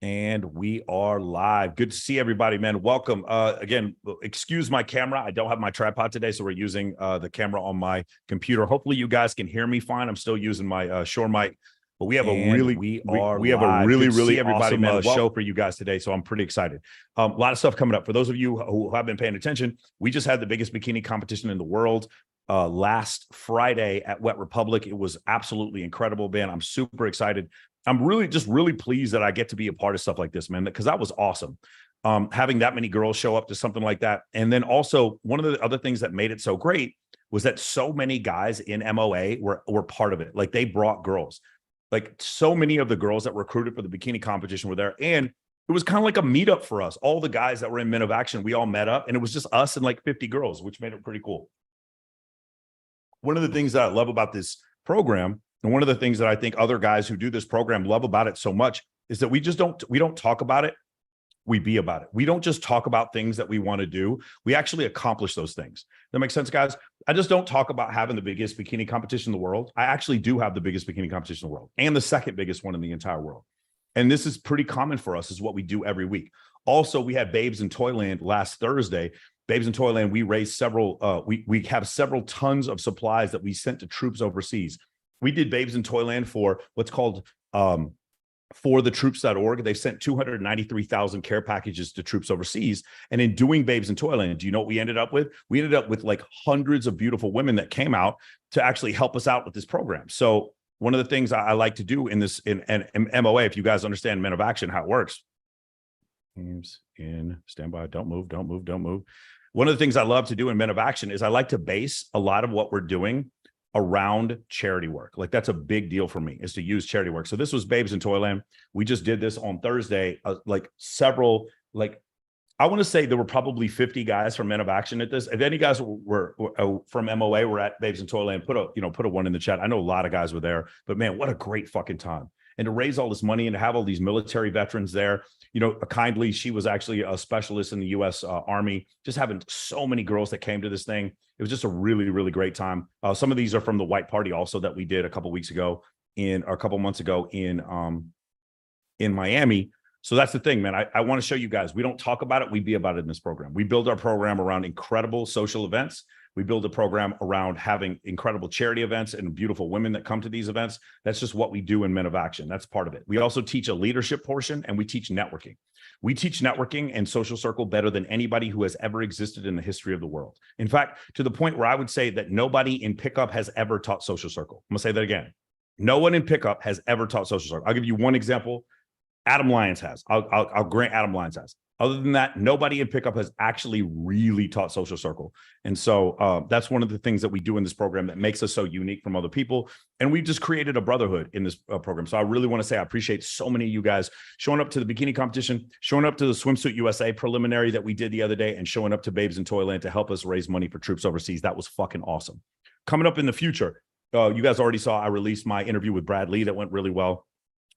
And we are live. Good to see everybody, man. Welcome. Again, excuse my camera. I don't have my tripod today, so we're using the camera on my computer. Hopefully you guys can hear me fine. I'm still using my Shure mic, but we have a really awesome show for you guys today, so I'm pretty excited. A lot of stuff coming up. For those of you who have been paying attention, we just had the biggest bikini competition in the world last Friday at Wet Republic. It was absolutely incredible, man. I'm super excited. I'm really pleased that I get to be a part of stuff like this, man, because that was awesome. Having that many girls show up to something like that. And then also one of the other things that made it so great was that so many guys in MOA were part of it. Like, they brought girls. Like, so many of the girls that recruited for the bikini competition were there. And it was kind of like a meetup for us. All the guys that were in Men of Action, we all met up, and it was just us and like 50 girls, which made it pretty cool. One of the things that I love about this program, and one of the things that I think other guys who do this program love about it so much, is that we don't talk about it, we be about it. We don't just talk about things that we want to do. We actually accomplish those things. That makes sense, guys? I just don't talk about having the biggest bikini competition in the world. I actually do have the biggest bikini competition in the world, and the second biggest one in the entire world. And this is pretty common for us, is what we do every week. Also, we had Babes in Toyland last Thursday. Babes in Toyland, we raised several, we have several tons of supplies that we sent to troops overseas. We did Babes in Toyland for what's called forthetroops.org. They sent 293,000 care packages to troops overseas. And in doing Babes in Toyland, do you know what we ended up with? We ended up with like hundreds of beautiful women that came out to actually help us out with this program. So one of the things I like to do in this, in MOA, if you guys understand Men of Action, how it works. Teams in standby, don't move. One of the things I love to do in Men of Action is I like to base a lot of what we're doing around charity work. Like, that's a big deal for me, is to use charity work. So this was Babes in Toyland. We just did this on Thursday. I want to say there were probably 50 guys from Men of Action at this. If any guys were from MOA were at Babes in Toyland, put a one in the chat. I know a lot of guys were there, but man, what a great fucking time. And to raise all this money and to have all these military veterans there, kindly, she was actually a specialist in the U.S. Army, just having so many girls that came to this thing. It was just a really, really great time. Some of these are from the White Party also that we did a couple months ago in Miami. So that's the thing, man. I want to show you guys, we don't talk about it, we be about it in this program. We build our program around incredible social events. We build a program around having incredible charity events and beautiful women that come to these events. That's just what we do in Men of Action. That's part of it. We also teach a leadership portion, and we teach networking. We teach networking and social circle better than anybody who has ever existed in the history of the world. In fact, to the point where I would say that nobody in pickup has ever taught social circle. I'm gonna say that again. No one in pickup has ever taught social circle. I'll give you one example. Adam Lyons has. I'll grant Adam Lyons has. Other than that, nobody in pickup has actually really taught social circle. And so that's one of the things that we do in this program that makes us so unique from other people. And we just created a brotherhood in this program. So I really want to say I appreciate so many of you guys showing up to the bikini competition, showing up to the Swimsuit USA preliminary that we did the other day, and showing up to Babes in Toyland to help us raise money for troops overseas. That was fucking awesome. Coming up in the future, you guys already saw I released my interview with Brad Lee that went really well.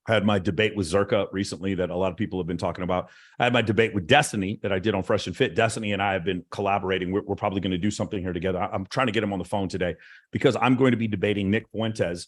I had my debate with Zerka recently that a lot of people have been talking about. I had my debate with Destiny that I did on Fresh and Fit. Destiny and I have been collaborating. We're probably going to do something here together. I'm trying to get him on the phone today because I'm going to be debating Nick Fuentes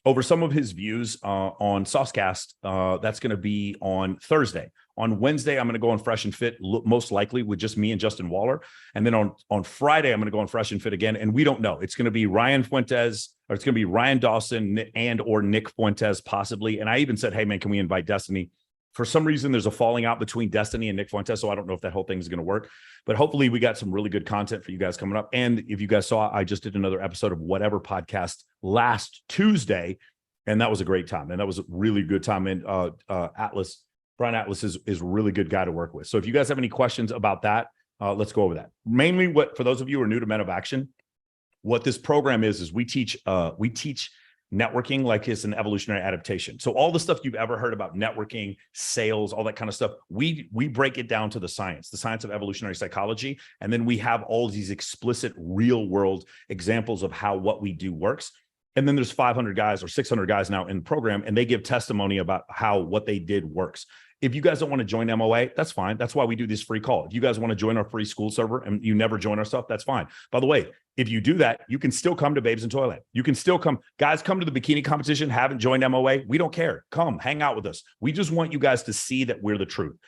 over some of his views on Saucecast. That's going to be on Thursday. On Wednesday, I'm going to go on Fresh and Fit, most likely with just me and Justin Waller. And then on Friday, I'm going to go on Fresh and Fit again. And we don't know. It's going to be Ryan Fuentes, or it's going to be Ryan Dawson and or Nick Fuentes possibly. And I even said, hey, man, can we invite Destiny? For some reason, there's a falling out between Destiny and Nick Fuentes, so I don't know if that whole thing is going to work. But hopefully we got some really good content for you guys coming up. And if you guys saw, I just did another episode of Whatever Podcast last Tuesday, and that was a great time. And that was a really good time. And Brian Atlas is a really good guy to work with. So if you guys have any questions about that, let's go over that. Mainly, for those of you who are new to Men of Action, what this program is we teach networking like it's an evolutionary adaptation. So all the stuff you've ever heard about networking, sales, all that kind of stuff, we break it down to the science of evolutionary psychology. And then we have all these explicit real world examples of how what we do works. And then there's 500 guys or 600 guys now in the program, and they give testimony about how what they did works. If you guys don't want to join MOA, that's fine. That's why we do this free call. If you guys want to join our free school server and you never join our stuff, that's fine. By the way, if you do that, you can still come to Babes in Toyland. You can still come. Guys, come to the bikini competition, haven't joined MOA. We don't care. Come, hang out with us. We just want you guys to see that we're the truth.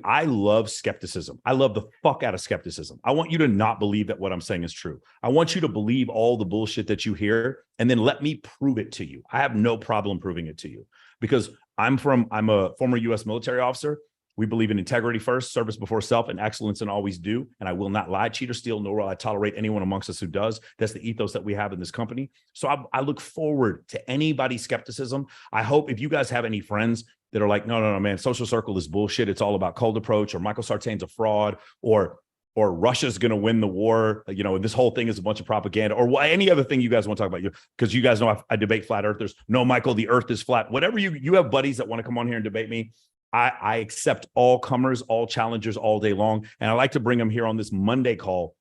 I love skepticism. I love the fuck out of skepticism. I want you to not believe that what I'm saying is true. I want you to believe all the bullshit that you hear and then let me prove it to you. I have no problem proving it to you because I'm a former US military officer. We believe in integrity first, service before self, and excellence in all we do. And I will not lie, cheat, or steal, nor will I tolerate anyone amongst us who does. That's the ethos that we have in this company. So I look forward to anybody's skepticism. I hope if you guys have any friends that are like, no, man, social circle is bullshit. It's all about cold approach, or Michael Sartain's a fraud, or Russia's going to win the war. This whole thing is a bunch of propaganda, or any other thing you guys want to talk about. Because you guys know I debate flat earthers. No, Michael, the earth is flat. Whatever you have buddies that want to come on here and debate me. I accept all comers, all challengers all day long. And I like to bring them here on this Monday call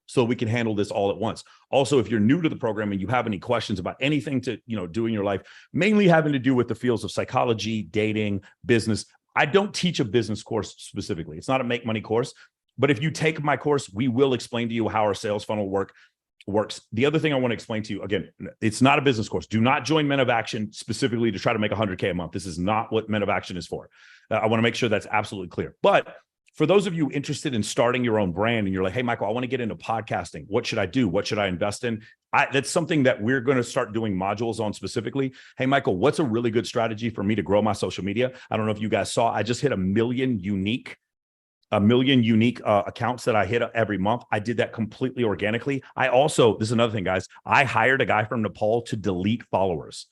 so we can handle this all at once. Also, if you're new to the program and you have any questions about anything to, do in your life, mainly having to do with the fields of psychology, dating, business. I don't teach a business course specifically. It's not a make money course, but if you take my course, we will explain to you how our sales funnel works. The other thing I want to explain to you, again, it's not a business course. Do not join Men of Action specifically to try to make 100K a month. This is not what Men of Action is for. I want to make sure that's absolutely clear. But for those of you interested in starting your own brand and you're like, hey, Michael, I want to get into podcasting. What should I do? What should I invest in? That's something that we're going to start doing modules on specifically. Hey, Michael, what's a really good strategy for me to grow my social media? I don't know if you guys saw, I just hit a million unique accounts that I hit every month. I did that completely organically. This is another thing, guys. I hired a guy from Nepal to delete followers,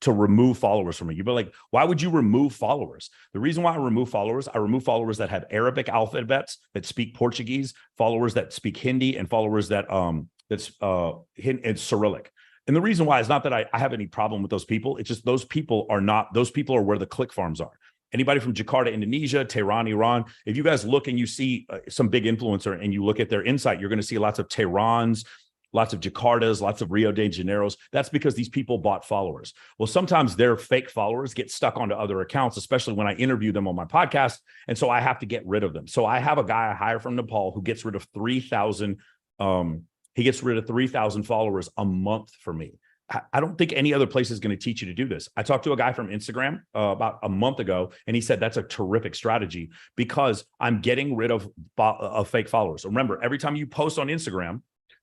to remove followers from me. You'd be like, why would you remove followers? The reason why I remove followers that have Arabic alphabets, that speak Portuguese, followers that speak Hindi, and followers that it's Cyrillic. And the reason why is not that I have any problem with those people. It's just those people are where the click farms are. Anybody from Jakarta, Indonesia, Tehran, Iran, if you guys look and you see some big influencer and you look at their insight, you're going to see lots of Tehrans, lots of Jakartas, lots of Rio de Janeiros. That's because these people bought followers. Well, sometimes their fake followers get stuck onto other accounts, especially when I interview them on my podcast. And so I have to get rid of them. So I have a guy I hire from Nepal who gets rid of 3,000. He gets rid of 3,000 followers a month for me. I don't think any other place is going to teach you to do this. I talked to a guy from Instagram about a month ago, and he said that's a terrific strategy because I'm getting rid of fake followers. Remember, every time you post on Instagram,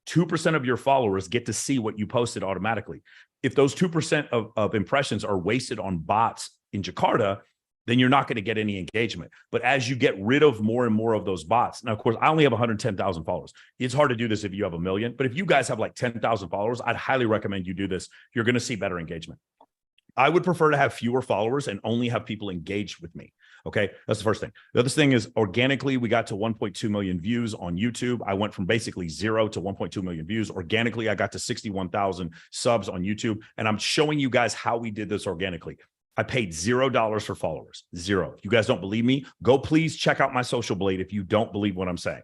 2% of your followers get to see what you posted automatically. If those 2% of impressions are wasted on bots in Jakarta, then you're not going to get any engagement. But as you get rid of more and more of those bots, now, of course, I only have 110,000 followers. It's hard to do this if you have 1 million, but if you guys have like 10,000 followers, I'd highly recommend you do this. You're going to see better engagement. I would prefer to have fewer followers and only have people engaged with me. Okay, that's the first thing. The other thing is organically, we got to 1.2 million views on YouTube. I went from basically 0 to 1.2 million views. Organically, I got to 61,000 subs on YouTube. And I'm showing you guys how we did this organically. I paid $0 for followers, zero. If you guys don't believe me, go please check out my Social Blade if you don't believe what I'm saying.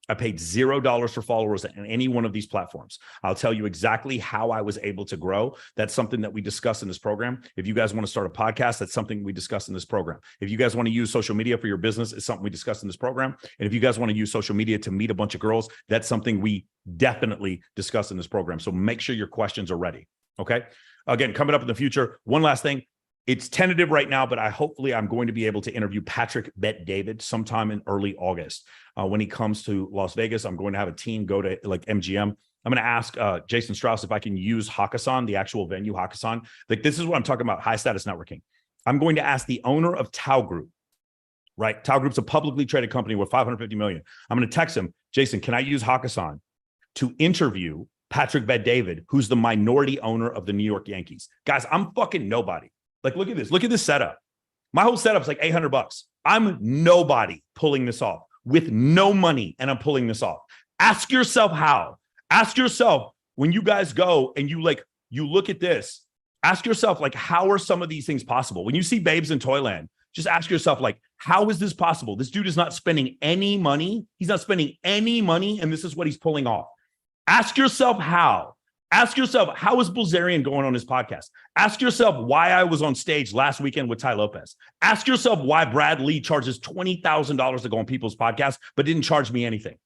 I paid $0 for followers on any one of these platforms. I'll tell you exactly how I was able to grow. That's something that we discuss in this program. If you guys want to start a podcast, that's something we discuss in this program. If you guys want to use social media for your business, it's something we discuss in this program. And if you guys want to use social media to meet a bunch of girls, that's something we definitely discuss in this program. So make sure your questions are ready. Okay. Again, coming up in the future, one last thing. It's tentative right now, but hopefully I'm going to be able to interview Patrick Bet-David sometime in early August. When he comes to Las Vegas, I'm going to have a team go to like MGM. I'm going to ask Jason Strauss if I can use Hakkasan, the actual venue Hakkasan. Like, this is what I'm talking about, high status networking. I'm going to ask the owner of Tao Group, right? Tao Group's a publicly traded company with 550 million. I'm going to text him, Jason, can I use Hakkasan to interview Patrick Bet-David, who's the minority owner of the New York Yankees? Guys, I'm fucking nobody. Like, look at this. Look at this setup. My whole setup's like $800. I'm nobody pulling this off with no money, and I'm pulling this off. Ask yourself how. Ask yourself when you guys go and you look at this, ask yourself, like, how are some of these things possible? When you see Babes in Toyland, just ask yourself, like, how is this possible? This dude is not spending any money. He's not spending any money, and this is what he's pulling off. Ask yourself how. Ask yourself, how is Bilzerian going on his podcast? Ask yourself why I was on stage last weekend with Ty Lopez. Ask yourself why Brad Lee charges $20,000 to go on people's podcasts, but didn't charge me anything.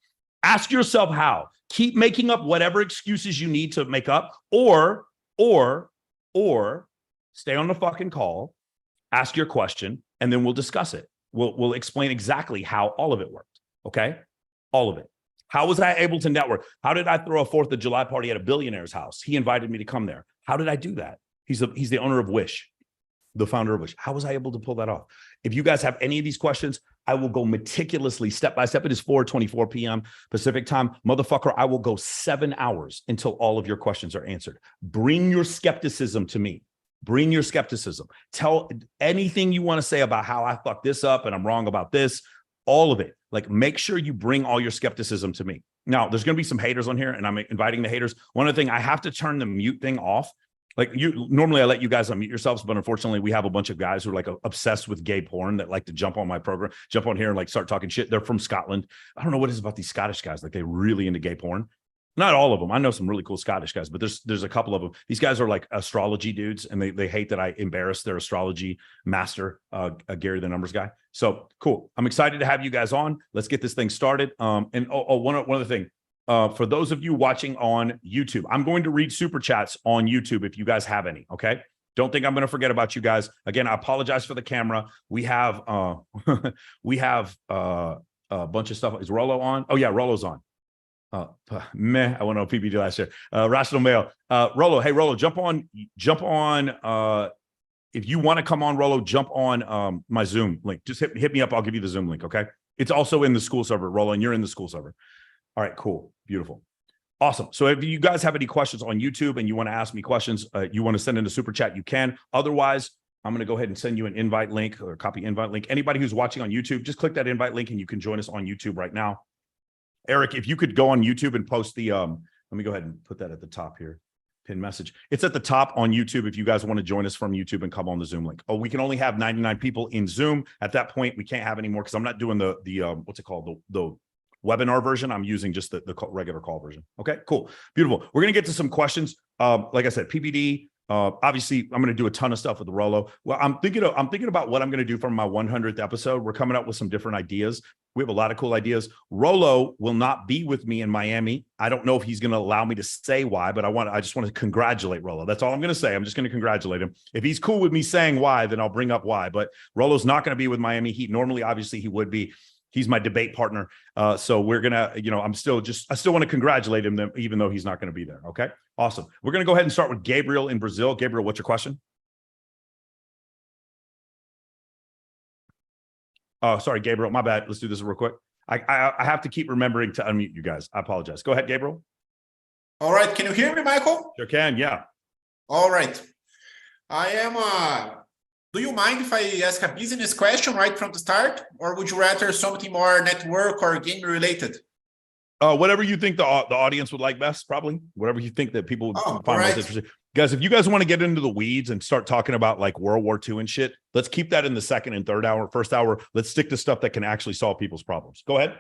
Ask yourself how. Keep making up whatever excuses you need to make up, or stay on the fucking call, ask your question, and then we'll discuss it. We'll explain exactly how all of it worked. Okay? All of it. How was I able to network? How did I throw a 4th of July party at a billionaire's house? He invited me to come there. How did I do that? He's the owner of Wish, the founder of Wish. How was I able to pull that off? If you guys have any of these questions, I will go meticulously, step by step. It is 4:24 p.m. Pacific time. Motherfucker, I will go 7 hours until all of your questions are answered. Bring your skepticism to me. Bring your skepticism. Tell anything you want to say about how I fucked this up and I'm wrong about this. All of it. Like, make sure you bring all your skepticism to me. Now, there's going to be some haters on here, and I'm inviting the haters. One other thing, I have to turn the mute thing off. Like, normally I let you guys unmute yourselves, but unfortunately we have a bunch of guys who are like obsessed with gay porn that like to jump on my program, jump on here and like start talking shit. They're from Scotland. I don't know what it is about these Scottish guys. Like, they're really into gay porn. Not all of them. I know some really cool Scottish guys, but there's a couple of them. These guys are like astrology dudes, and they hate that I embarrass their astrology master, Gary the Numbers guy. So cool. I'm excited to have you guys on. Let's get this thing started. And one other thing. For those of you watching on YouTube, I'm going to read super chats on YouTube if you guys have any. Okay. Don't think I'm going to forget about you guys. Again, I apologize for the camera. We have a bunch of stuff. Is Rollo on? Oh yeah, Rollo's on. I want to know PPD last year. Rational Mail. Rollo, hey Rollo, jump on. If you want to come on, Rollo, jump on my Zoom link. Just hit me up. I'll give you the Zoom link. Okay. It's also in the school server, Rollo, and you're in the school server. All right, cool. Beautiful. Awesome. So if you guys have any questions on YouTube and you want to ask me questions, you want to send in a super chat, you can. Otherwise, I'm going to go ahead and send you an invite link or copy invite link. Anybody who's watching on YouTube, just click that invite link and you can join us on YouTube right now. Eric, if you could go on YouTube and post the, let me go ahead and put that at the top here. Pin message. It's at the top on YouTube if you guys want to join us from YouTube and come on the Zoom link. Oh, we can only have 99 people in Zoom. At that point, we can't have any more because I'm not doing the what's it called? The webinar version. I'm using just the regular call version. Okay, cool. Beautiful. We're going to get to some questions. Like I said, PPD, obviously I'm going to do a ton of stuff with the Rollo. Well, I'm thinking about what I'm going to do for my 100th episode. We're coming up with some different ideas. We have a lot of cool ideas. Rollo will not be with me in Miami. I don't know if he's going to allow me to say why, but I just want to congratulate Rollo. That's all I'm going to say. I'm just going to congratulate him. If he's cool with me saying why, then I'll bring up why. But Rollo's not going to be with Miami Heat. Normally, obviously, he would be. He's my debate partner. So we're going to, I still want to congratulate him, even though he's not going to be there. Okay. Awesome. We're going to go ahead and start with Gabriel in Brazil. Gabriel, what's your question? Oh, sorry, Gabriel. My bad. Let's do this real quick. I have to keep remembering to unmute you guys. I apologize. Go ahead, Gabriel. All right. Can you hear me, Michael? Sure can. Yeah. All right. I am, do you mind if I ask a business question right from the start? Or would you rather something more network or game related? Whatever you think the audience would like best, probably. Whatever you think that people would find most interesting. Guys, if you guys want to get into the weeds and start talking about like World War II and shit, let's keep that in the second and third hour. First hour, let's stick to stuff that can actually solve people's problems. Go ahead.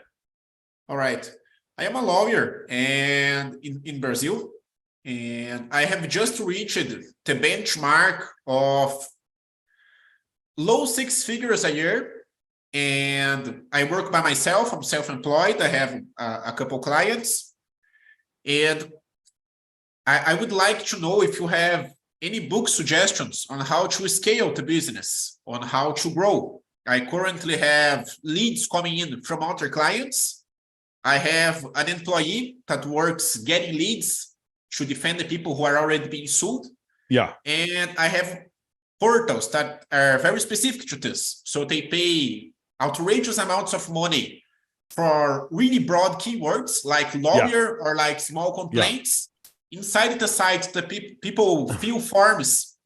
All right. I am a lawyer and in Brazil, and I have just reached the benchmark of low 6 figures a year. And I work by myself. I'm self-employed. I have a couple clients. And I would like to know if you have any book suggestions on how to scale the business, on how to grow. I currently have leads coming in from other clients. I have an employee that works getting leads to defend the people who are already being sued. Yeah. And I have portals that are very specific to this. So they pay outrageous amounts of money for really broad keywords like lawyer or like small complaints. Inside the site, the people fill forms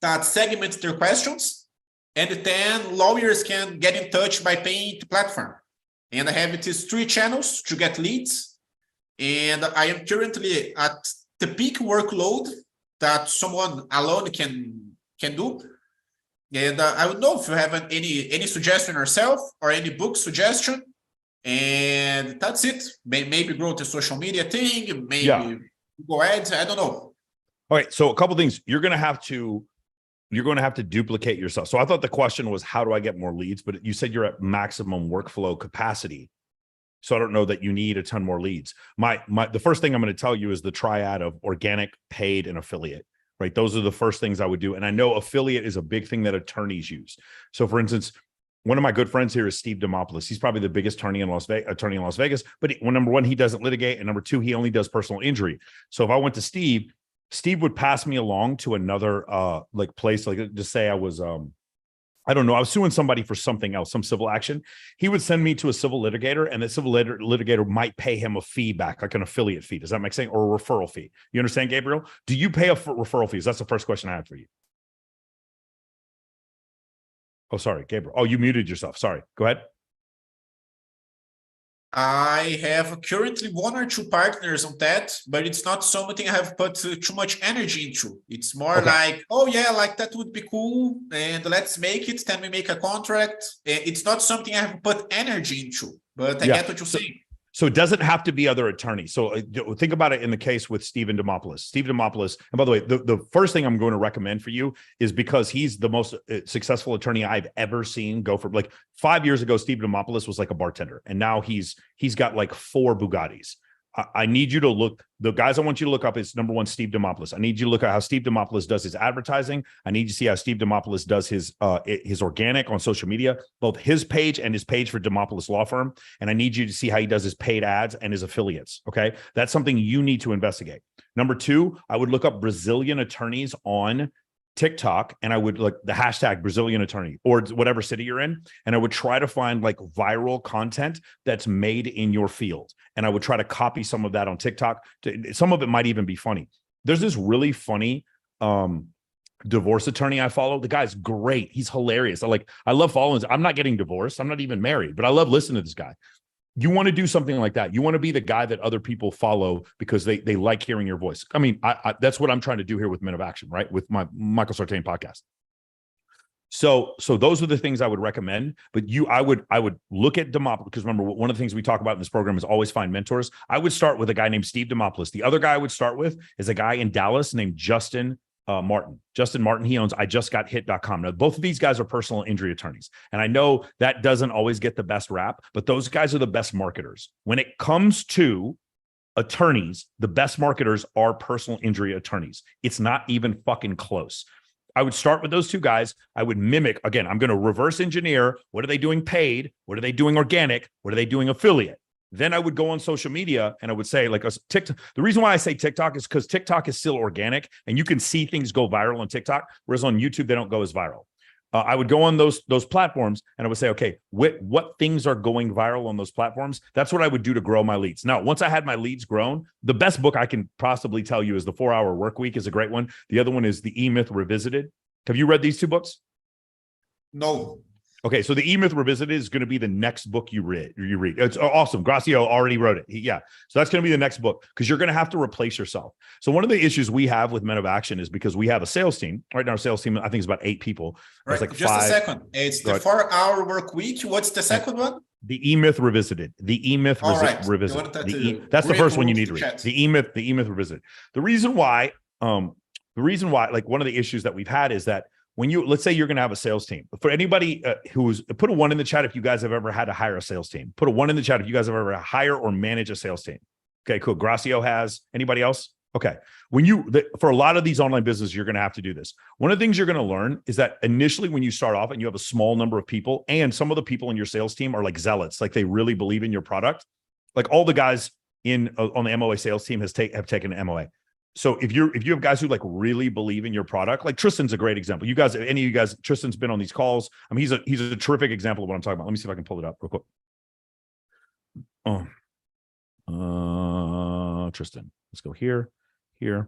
that segment their questions, and then lawyers can get in touch by paying the platform. And I have these 3 channels to get leads, and I am currently at the peak workload that someone alone can do. And I would know if you have any suggestion yourself or any book suggestion. And that's it. Maybe grow the social media thing. Maybe Go ahead. I don't know. All right. So a couple things. You're going to have to duplicate yourself. So I thought the question was, how do I get more leads? But you said you're at maximum workflow capacity. So I don't know that you need a ton more leads. The first thing I'm going to tell you is the triad of organic, paid, and affiliate, right? Those are the first things I would do. And I know affiliate is a big thing that attorneys use. So for instance, one of my good friends here is Steve Demopoulos. He's probably the biggest attorney in Las Vegas. But number one, he doesn't litigate. And number two, he only does personal injury. So if I went to Steve would pass me along to another like place, like just say I was I don't know, I was suing somebody for something else, some civil action. He would send me to a civil litigator, and the civil litigator might pay him a fee back, like an affiliate fee. Does that make sense? Or a referral fee? You understand, Gabriel? Do you pay a referral fees? That's the first question I have for you. Oh, sorry, Gabriel. Oh, you muted yourself. Sorry. Go ahead. I have currently one or two partners on that, but it's not something I have put too much energy into. It's more like, oh yeah, like that would be cool, and let's make it. Then we make a contract. It's not something I have put energy into, but I get what you're saying. So it doesn't have to be other attorneys. So think about it in the case with Stephen Demopoulos. Steve Demopoulos, and by the way, the first thing I'm going to recommend for you is because he's the most successful attorney I've ever seen go for. Like 5 years ago, Steve Demopoulos was like a bartender, and now he's got like 4 Bugattis. I need you to look. The guys I want you to look up is number one, Steve Demopoulos. I need you to look at how Steve Demopoulos does his advertising. I need you to see how Steve Demopoulos does his organic on social media, both his page and his page for Demopoulos Law Firm. And I need you to see how he does his paid ads and his affiliates. Okay. That's something you need to investigate. Number two, I would look up Brazilian attorneys on TikTok, and I would like the hashtag Brazilian attorney or whatever city you're in. And I would try to find like viral content that's made in your field. And I would try to copy some of that on TikTok. Some of it might even be funny. There's this really funny divorce attorney I follow. The guy's great. He's hilarious. I love following him. I'm not getting divorced. I'm not even married, but I love listening to this guy. You want to do something like that. You want to be the guy that other people follow because they like hearing your voice. I mean, that's what I'm trying to do here with Men of Action, right? With my Michael Sartain podcast. So those are the things I would recommend. But I would look at Demopoulos, because remember, one of the things we talk about in this program is always find mentors. I would start with a guy named Steve Demopoulos. The other guy I would start with is a guy in Dallas named Justin Martin. Justin Martin, he owns IJustGotHit.com. Now, both of these guys are personal injury attorneys. And I know that doesn't always get the best rap, but those guys are the best marketers. When it comes to attorneys, the best marketers are personal injury attorneys. It's not even fucking close. I would start with those two guys. I would mimic, again, I'm going to reverse engineer. What are they doing paid? What are they doing organic? What are they doing affiliate? Then I would go on social media and I would say, like, TikTok. The reason why I say TikTok is because TikTok is still organic and you can see things go viral on TikTok, whereas on YouTube, they don't go as viral. I would go on those platforms and I would say, okay, what things are going viral on those platforms? That's what I would do to grow my leads. Now, once I had my leads grown, the best book I can possibly tell you is The 4-Hour Workweek is a great one. The other one is The E-Myth Revisited. Have you read these two books? No. Okay, so the E-Myth Revisited is going to be the next book you read. It's awesome. Gracio already wrote it. So that's going to be the next book because you're going to have to replace yourself. So one of the issues we have with Men of Action is because we have a sales team. Right now, our sales team, I think, is about 8 people. Right. Like just 5. A second. It's the 4-Hour Workweek. What's the second one? The E-Myth Revisited. The E-Myth Revisited. That's the first one you need to read. The E-Myth Revisited. The reason why, like one of the issues that we've had is that let's say you're going to have a sales team. For anybody who's, put a 1 in the chat if you guys have ever had to hire a sales team. Put a 1 in the chat if you guys have ever hire or manage a sales team. Okay, cool. Gracio has. Anybody else? Okay. For a lot of these online businesses, you're going to have to do this. One of the things you're going to learn is that initially when you start off and you have a small number of people, and some of the people in your sales team are like zealots, like they really believe in your product. Like all the guys on the MOA sales team have taken an MOA. So if you have guys who like really believe in your product, like Tristan's a great example. You guys, any of you guys, Tristan's been on these calls. I mean, he's a terrific example of what I'm talking about. Let me see if I can pull it up real quick. Tristan, let's go here, and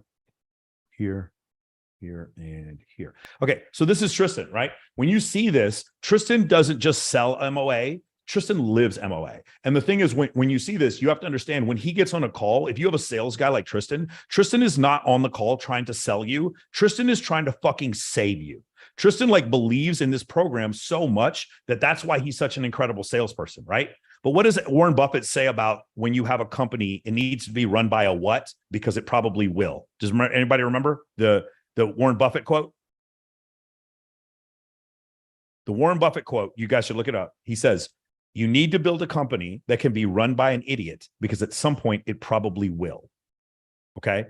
here. Okay, so this is Tristan, right? When you see this, Tristan doesn't just sell MOA. Tristan lives MOA. And the thing is, when you see this, you have to understand when he gets on a call, if you have a sales guy like Tristan is not on the call trying to sell you. Tristan is trying to fucking save you. Tristan like believes in this program so much that that's why he's such an incredible salesperson, right? But what does Warren Buffett say about when you have a company, it needs to be run by a what? Because it probably will. Does anybody remember the Warren Buffett quote? The Warren Buffett quote, you guys should look it up. He says, you need to build a company that can be run by an idiot because at some point it probably will. Okay.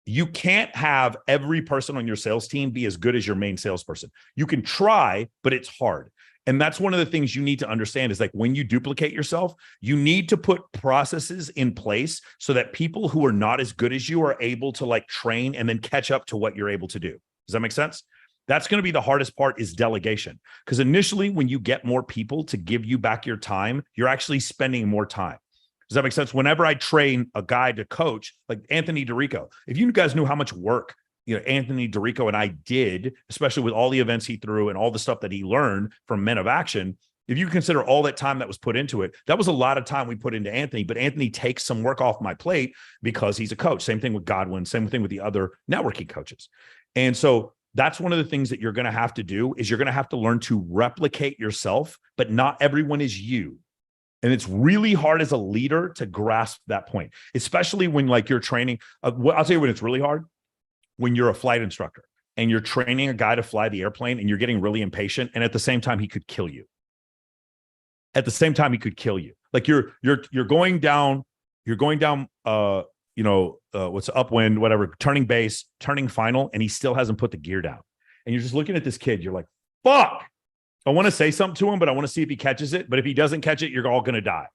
You can't have every person on your sales team be as good as your main salesperson. You can try, but it's hard. And that's one of the things you need to understand is like when you duplicate yourself, you need to put processes in place so that people who are not as good as you are able to like train and then catch up to what you're able to do. Does that make sense? That's going to be the hardest part is delegation. Because initially, when you get more people to give you back your time, you're actually spending more time. Does that make sense? Whenever I train a guy to coach, like Anthony DeRico, if you guys knew how much work, Anthony DeRico and I did, especially with all the events he threw and all the stuff that he learned from Men of Action, if you consider all that time that was put into it, that was a lot of time we put into Anthony, but Anthony takes some work off my plate because he's a coach. Same thing with Godwin, same thing with the other networking coaches. And so that's one of the things that you're going to have to do is you're going to have to learn to replicate yourself, but not everyone is you. And it's really hard as a leader to grasp that point, especially when like you're training. I'll tell you when it's really hard, when you're a flight instructor and you're training a guy to fly the airplane and you're getting really impatient. And at the same time, he could kill you. At the same time, he could kill you. Like you're going down, what's upwind, whatever, turning base, turning final, and he still hasn't put the gear down. And you're just looking at this kid. You're like, fuck. I want to say something to him, but I want to see if he catches it. But if he doesn't catch it, you're all going to die.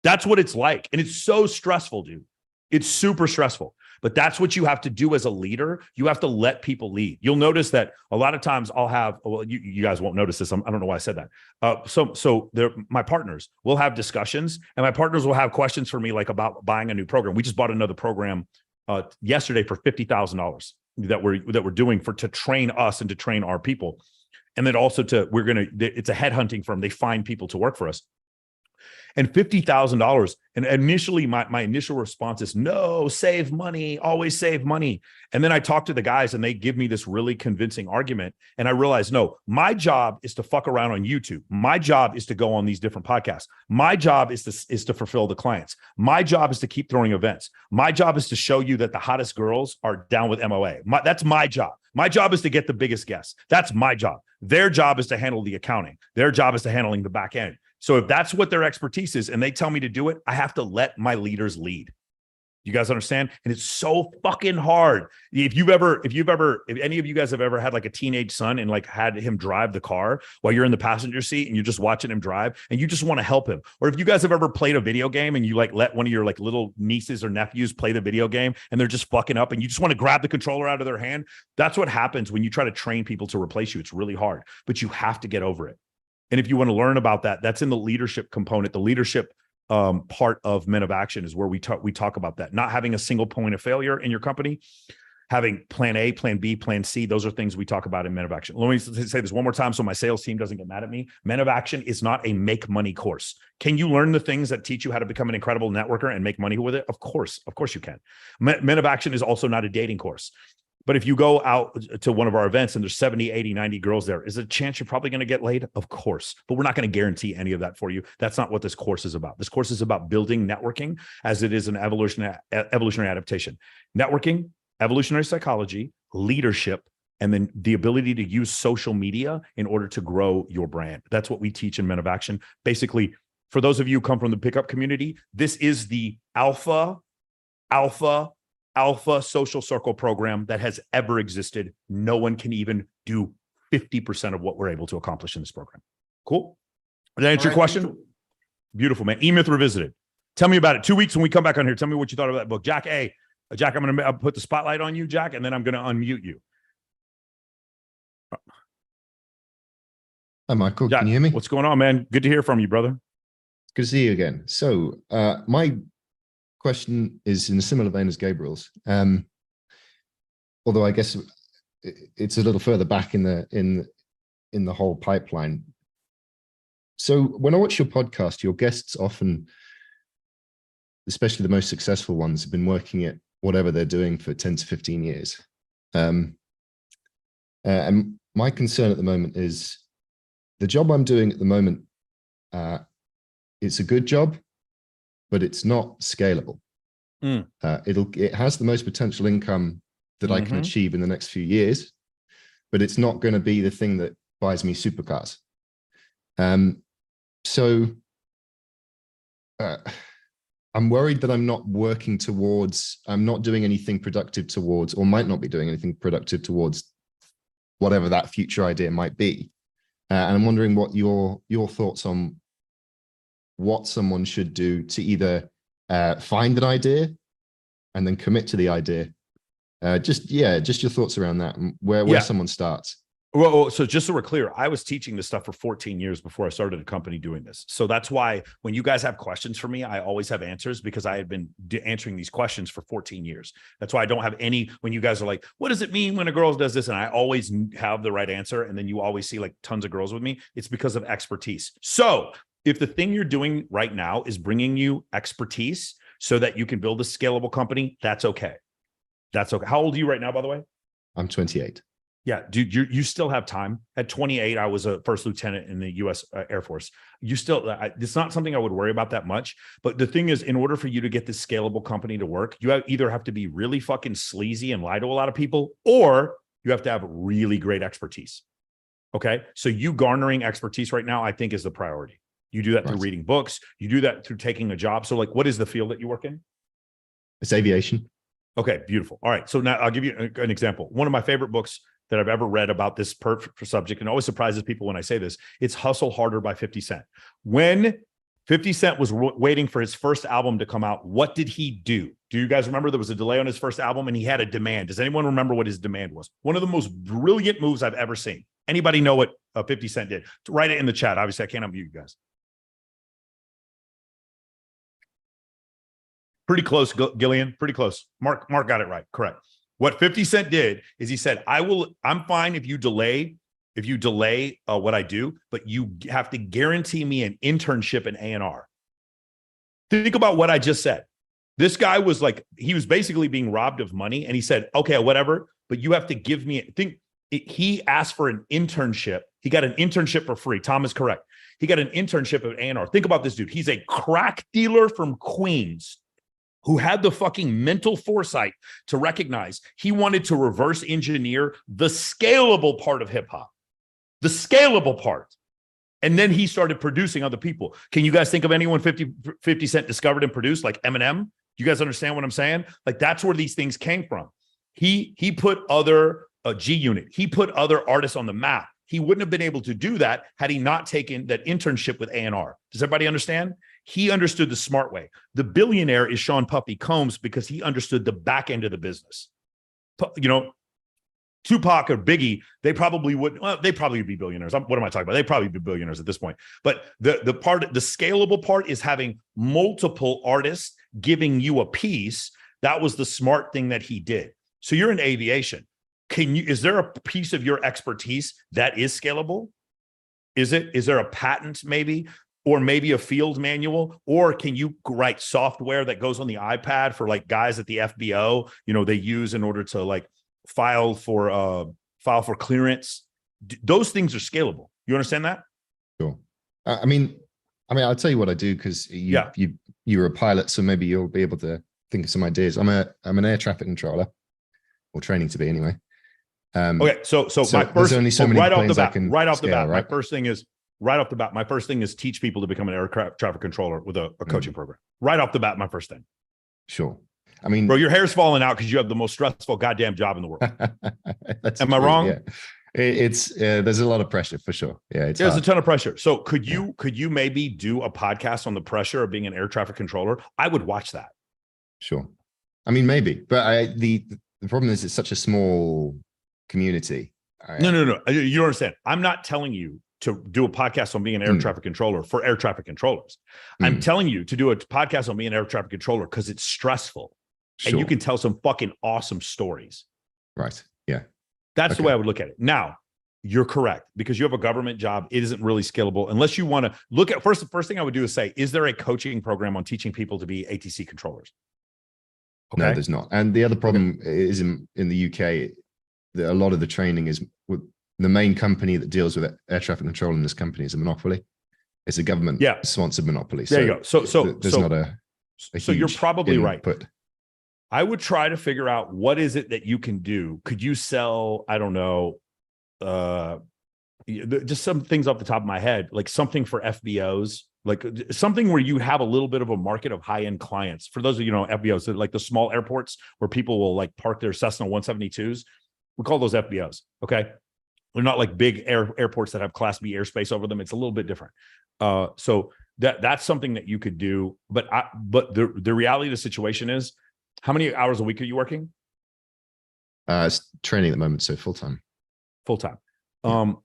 That's what it's like. And it's so stressful, dude. It's super stressful. But that's what you have to do as a leader. You have to let people lead. You'll notice that a lot of times I'll have, well, you guys won't notice this. I don't know why I said that. So my partners will have discussions and my partners will have questions for me, like about buying a new program. We just bought another program yesterday for $50,000 that we're doing to train us and to train our people. And then also it's a headhunting firm. They find people to work for us. And $50,000. And initially, my initial response is, no, save money, always save money. And then I talk to the guys and they give me this really convincing argument. And I realize, no, my job is to fuck around on YouTube. My job is to go on these different podcasts. My job is to fulfill the clients. My job is to keep throwing events. My job is to show you that the hottest girls are down with MOA. That's my job. My job is to get the biggest guests. That's my job. Their job is to handle the accounting. Their job is to handling the back end. So if that's what their expertise is and they tell me to do it, I have to let my leaders lead. You guys understand? And it's so fucking hard. If any of you guys have ever had like a teenage son and like had him drive the car while you're in the passenger seat and you're just watching him drive and you just want to help him. Or if you guys have ever played a video game and you like let one of your like little nieces or nephews play the video game and they're just fucking up and you just want to grab the controller out of their hand. That's what happens when you try to train people to replace you. It's really hard, but you have to get over it. And if you want to learn about that, that's in the leadership component. The leadership part of Men of Action is where we talk about that. Not having a single point of failure in your company, having plan A, plan B, plan C. Those are things we talk about in Men of Action. Let me say this one more time so my sales team doesn't get mad at me. Men of Action is not a make money course. Can you learn the things that teach you how to become an incredible networker and make money with it? Of course you can. Men of Action is also not a dating course. But if you go out to one of our events and there's 70, 80, 90 girls there, is there a chance you're probably going to get laid? Of course. But we're not going to guarantee any of that for you. That's not what this course is about. This course is about building networking as it is an evolutionary adaptation. Networking, evolutionary psychology, leadership, and then the ability to use social media in order to grow your brand. That's what we teach in Men of Action. Basically, for those of you who come from the pickup community, this is the alpha social circle program that has ever existed. No one can even do 50% of what we're able to accomplish in this program. Cool. Did that answer your question? Beautiful, man. E-Myth Revisited. Tell me about it. 2 weeks when we come back on here. Tell me what you thought of that book. Jack, I'm going to put the spotlight on you, Jack, and then I'm going to unmute you. Hi, Michael. Jack, can you hear me? What's going on, man? Good to hear from you, brother. Good to see you again. So my question is in a similar vein as Gabriel's, although I guess it's a little further back in the whole pipeline. So when I watch your podcast, your guests often, especially the most successful ones, have been working at whatever they're doing for 10 to 15 years. And my concern at the moment is the job I'm doing at the moment it's a good job, but it's not scalable. It has the most potential income that I can achieve in the next few years, but it's not going to be the thing that buys me supercars. So I'm worried that I'm not doing anything productive towards, or might not be doing anything productive towards whatever that future idea might be. And I'm wondering what your thoughts on what someone should do to either find an idea and then commit to the idea. Just your thoughts around that and where someone starts. Well, so just so we're clear, I was teaching this stuff for 14 years before I started a company doing this. So that's why when you guys have questions for me, I always have answers, because I had been answering these questions for 14 years. That's why I don't have any, when you guys are like, what does it mean when a girl does this? And I always have the right answer. And then you always see like tons of girls with me. It's because of expertise. So if the thing you're doing right now is bringing you expertise so that you can build a scalable company, that's okay. That's okay. How old are you right now, by the way? I'm 28. Yeah, dude, you still have time. At 28, I was a first lieutenant in the U.S. Air Force. It's not something I would worry about that much. But the thing is, in order for you to get this scalable company to work, you either have to be really fucking sleazy and lie to a lot of people, or you have to have really great expertise. Okay, so you garnering expertise right now, I think, is the priority. You do that through reading books. You do that through taking a job. So, like, what is the field that you work in? It's aviation. Okay, beautiful. All right, so now I'll give you an example. One of my favorite books that I've ever read about this subject, and it always surprises people when I say this, it's Hustle Harder by 50 Cent. When 50 Cent was waiting for his first album to come out, what did he do? Do you guys remember there was a delay on his first album and he had a demand? Does anyone remember what his demand was? One of the most brilliant moves I've ever seen. Anybody know what 50 Cent did? Write it in the chat. Obviously, I can't unmute you guys. Pretty close, Gillian. Pretty close. Mark got it right. Correct. What 50 Cent did is he said, I'm fine if you delay what I do, but you have to guarantee me an internship in A&R. Think about what I just said. This guy was like, he was basically being robbed of money. And he said, okay, whatever, but you have to give me, he asked for an internship. He got an internship for free. Tom is correct. He got an internship at A&R. Think about this dude. He's a crack dealer from Queens who had the fucking mental foresight to recognize he wanted to reverse engineer the scalable part of hip hop, the scalable part. And then he started producing other people. Can you guys think of anyone 50 Cent discovered and produced, like Eminem? You guys understand what I'm saying? Like, that's where these things came from. He put other G-Unit. He put other artists on the map. He wouldn't have been able to do that had he not taken that internship with A&R. Does everybody understand? He understood the smart way. The billionaire is Sean Puffy Combs because he understood the back end of the business. You know, Tupac or Biggie, they probably wouldn't. Well, they probably would be billionaires. What am I talking about? They'd probably be billionaires at this point. But the scalable part is having multiple artists giving you a piece. That was the smart thing that he did. So you're in aviation. Is there a piece of your expertise that is scalable? Is there a patent maybe? Or maybe a field manual, or can you write software that goes on the iPad for like guys at the FBO, they use in order to like file for clearance? Those things are scalable. You understand that? Sure. I mean, I'll tell you what I do, because you're a pilot, so maybe you'll be able to think of some ideas. I'm an air traffic controller, or training to be anyway. Okay, so my first, there's only so many right off the planes bat, I can right off the scale, bat, right? my first thing is teach people to become an air traffic controller with a coaching program. Right off the bat, my first thing. Sure. I mean, bro, your hair's falling out because you have the most stressful goddamn job in the world. Am I wrong? Yeah. It's there's a lot of pressure for sure. Yeah, there's a ton of pressure. So could you maybe do a podcast on the pressure of being an air traffic controller? I would watch that. Sure. I mean, maybe, but the problem is it's such a small community. No. You don't understand. I'm not telling you to do a podcast on being an air traffic controller for air traffic controllers. I'm telling you to do a podcast on being an air traffic controller because it's stressful. Sure. And you can tell some fucking awesome stories. Right. Yeah. That's the way I would look at it. Now, you're correct, because you have a government job. It isn't really scalable unless you want to look at the first thing I would do is say, is there a coaching program on teaching people to be ATC controllers? Okay. No, there's not. And the other problem is in the UK, a lot of the training is with the main company that deals with air traffic control in this company is a monopoly. It's a government sponsored monopoly. There you go. So there's not a so you're probably right. But I would try to figure out what is it that you can do. Could you sell, I don't know, just some things off the top of my head, like something for FBOs, like something where you have a little bit of a market of high-end clients. For those of you know, FBOs, like the small airports where people will like park their Cessna 172s. We call those FBOs. Okay. They're not like big airports that have Class B airspace over them. It's a little bit different. So that's something that you could do. But the reality of the situation is, how many hours a week are you working? It's training at the moment, so full-time. Full-time. I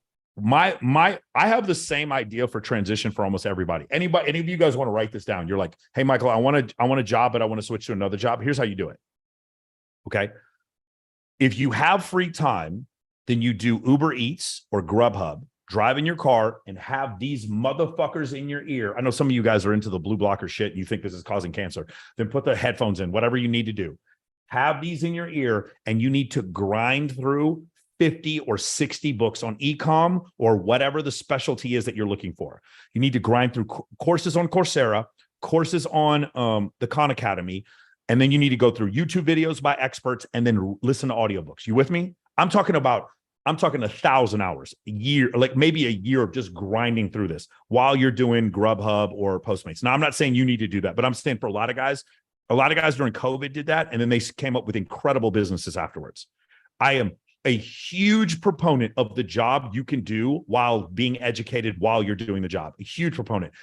have the same idea for transition for almost everybody. Any of you guys want to write this down? You're like, hey, Michael, I want a job, but I want to switch to another job. Here's how you do it. Okay. If you have free time, then you do Uber Eats or Grubhub, drive in your car and have these motherfuckers in your ear. I know some of you guys are into the blue blocker shit and you think this is causing cancer. Then put the headphones in, whatever you need to do. Have these in your ear and you need to grind through 50 or 60 books on e-com or whatever the specialty is that you're looking for. You need to grind through courses on Coursera, courses on the Khan Academy, and then you need to go through YouTube videos by experts and then listen to audiobooks. You with me? I'm talking 1,000 hours a year, like maybe a year of just grinding through this while you're doing Grubhub or Postmates. Now, I'm not saying you need to do that, but I'm saying for a lot of guys during COVID did that. And then they came up with incredible businesses afterwards. I am a huge proponent of the job you can do while being educated while you're doing the job. A huge proponent.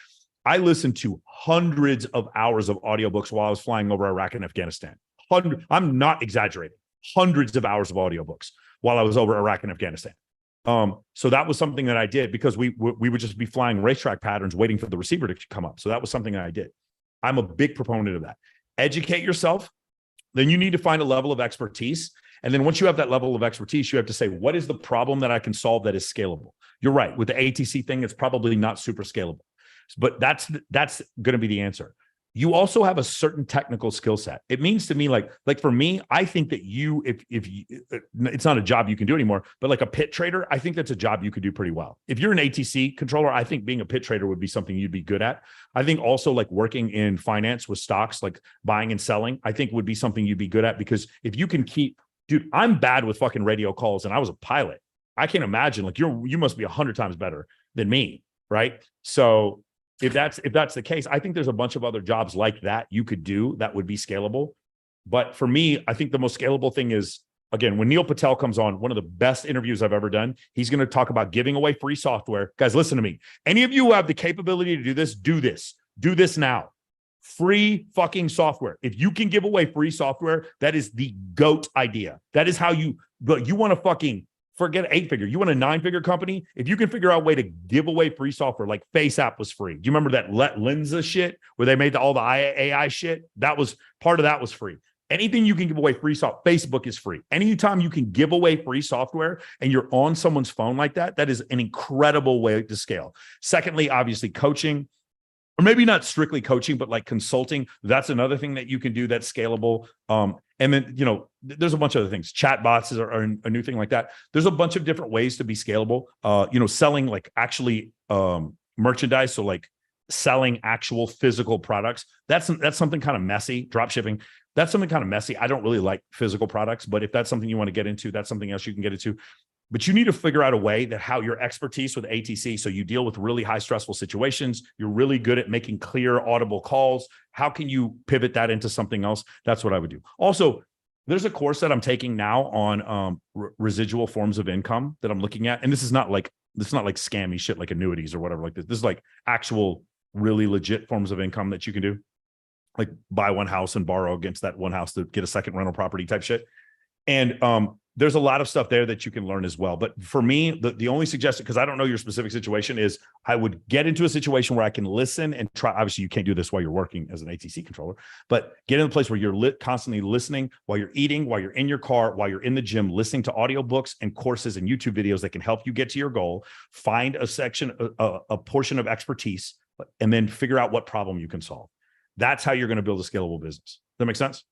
I listened to hundreds of hours of audiobooks while I was flying over Iraq and Afghanistan. I'm not exaggerating. Hundreds of hours of audiobooks while I was over Iraq and Afghanistan. So that was something that I did because we would just be flying racetrack patterns waiting for the receiver to come up. So that was something that I did. I'm a big proponent of that. Educate yourself. Then you need to find a level of expertise. And then once you have that level of expertise, you have to say, what is the problem that I can solve that is scalable? You're right. With the ATC thing, it's probably not super scalable, but that's going to be the answer. You also have a certain technical skill set. It means to me, like for me, I think that if you, it's not a job you can do anymore, but like a pit trader, I think that's a job you could do pretty well. If you're an ATC controller, I think being a pit trader would be something you'd be good at. I think also like working in finance with stocks, like buying and selling, I think would be something you'd be good at because if you can dude, I'm bad with fucking radio calls and I was a pilot. I can't imagine like you must be 100 times better than me. Right. So if that's the case, I think there's a bunch of other jobs like that you could do that would be scalable. But for me, I think the most scalable thing is, again, when Neil Patel comes on, one of the best interviews I've ever done, he's going to talk about giving away free software. Guys, listen to me. Any of you who have the capability to do this, do this. Do this now. Free fucking software. If you can give away free software, that is the GOAT idea. That is how you want to fucking forget 8-figure. You want a 9-figure company? If you can figure out a way to give away free software, like FaceApp was free. Do you remember that Lenza shit where they made all the AI shit? That was part of that was free. Anything you can give away free software, Facebook is free. Anytime you can give away free software and you're on someone's phone like that, that is an incredible way to scale. Secondly, obviously coaching. Or maybe not strictly coaching, but like consulting. That's another thing that you can do that's scalable. And then, there's a bunch of other things. Chat bots are a new thing like that. There's a bunch of different ways to be scalable. Selling like actually merchandise. So like selling actual physical products. That's something kind of messy. Drop shipping. That's something kind of messy. I don't really like physical products, but if that's something you want to get into, that's something else you can get into. But you need to figure out a way that how your expertise with ATC, so you deal with really high stressful situations, you're really good at making clear, audible calls. How can you pivot that into something else? That's what I would do. Also, there's a course that I'm taking now on residual forms of income that I'm looking at. And this is not like scammy shit like annuities or whatever like this. This is like actual, really legit forms of income that you can do. Like buy one house and borrow against that one house to get a second rental property type shit. And there's a lot of stuff there that you can learn as well. But for me, the only suggestion, because I don't know your specific situation, is I would get into a situation where I can listen and try. Obviously, you can't do this while you're working as an ATC controller, but get in a place where you're constantly listening while you're eating, while you're in your car, while you're in the gym, listening to audiobooks and courses and YouTube videos that can help you get to your goal. Find a section, a portion of expertise, and then figure out what problem you can solve. That's how you're going to build a scalable business. Does that make sense?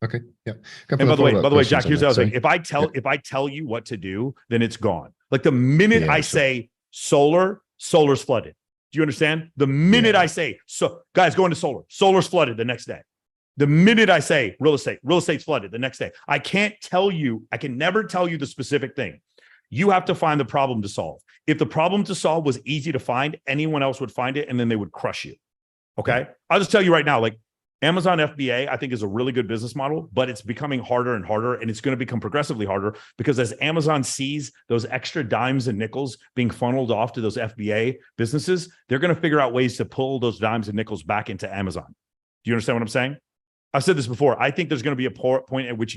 Okay. Yeah. And by the way, Jack, here's the other thing. If I tell you what to do, then it's gone. Like the minute I say solar's flooded. Do you understand? The minute I say, so guys, go into solar, solar's flooded the next day. The minute I say real estate's flooded the next day. I can't tell you, I can never tell you the specific thing. You have to find the problem to solve. If the problem to solve was easy to find, anyone else would find it and then they would crush you. Okay. I'll just tell you right now, like Amazon FBA, I think is a really good business model, but it's becoming harder and harder, and it's going to become progressively harder because as Amazon sees those extra dimes and nickels being funneled off to those FBA businesses, they're going to figure out ways to pull those dimes and nickels back into Amazon. Do you understand what I'm saying? I've said this before. I think there's going to be a point at which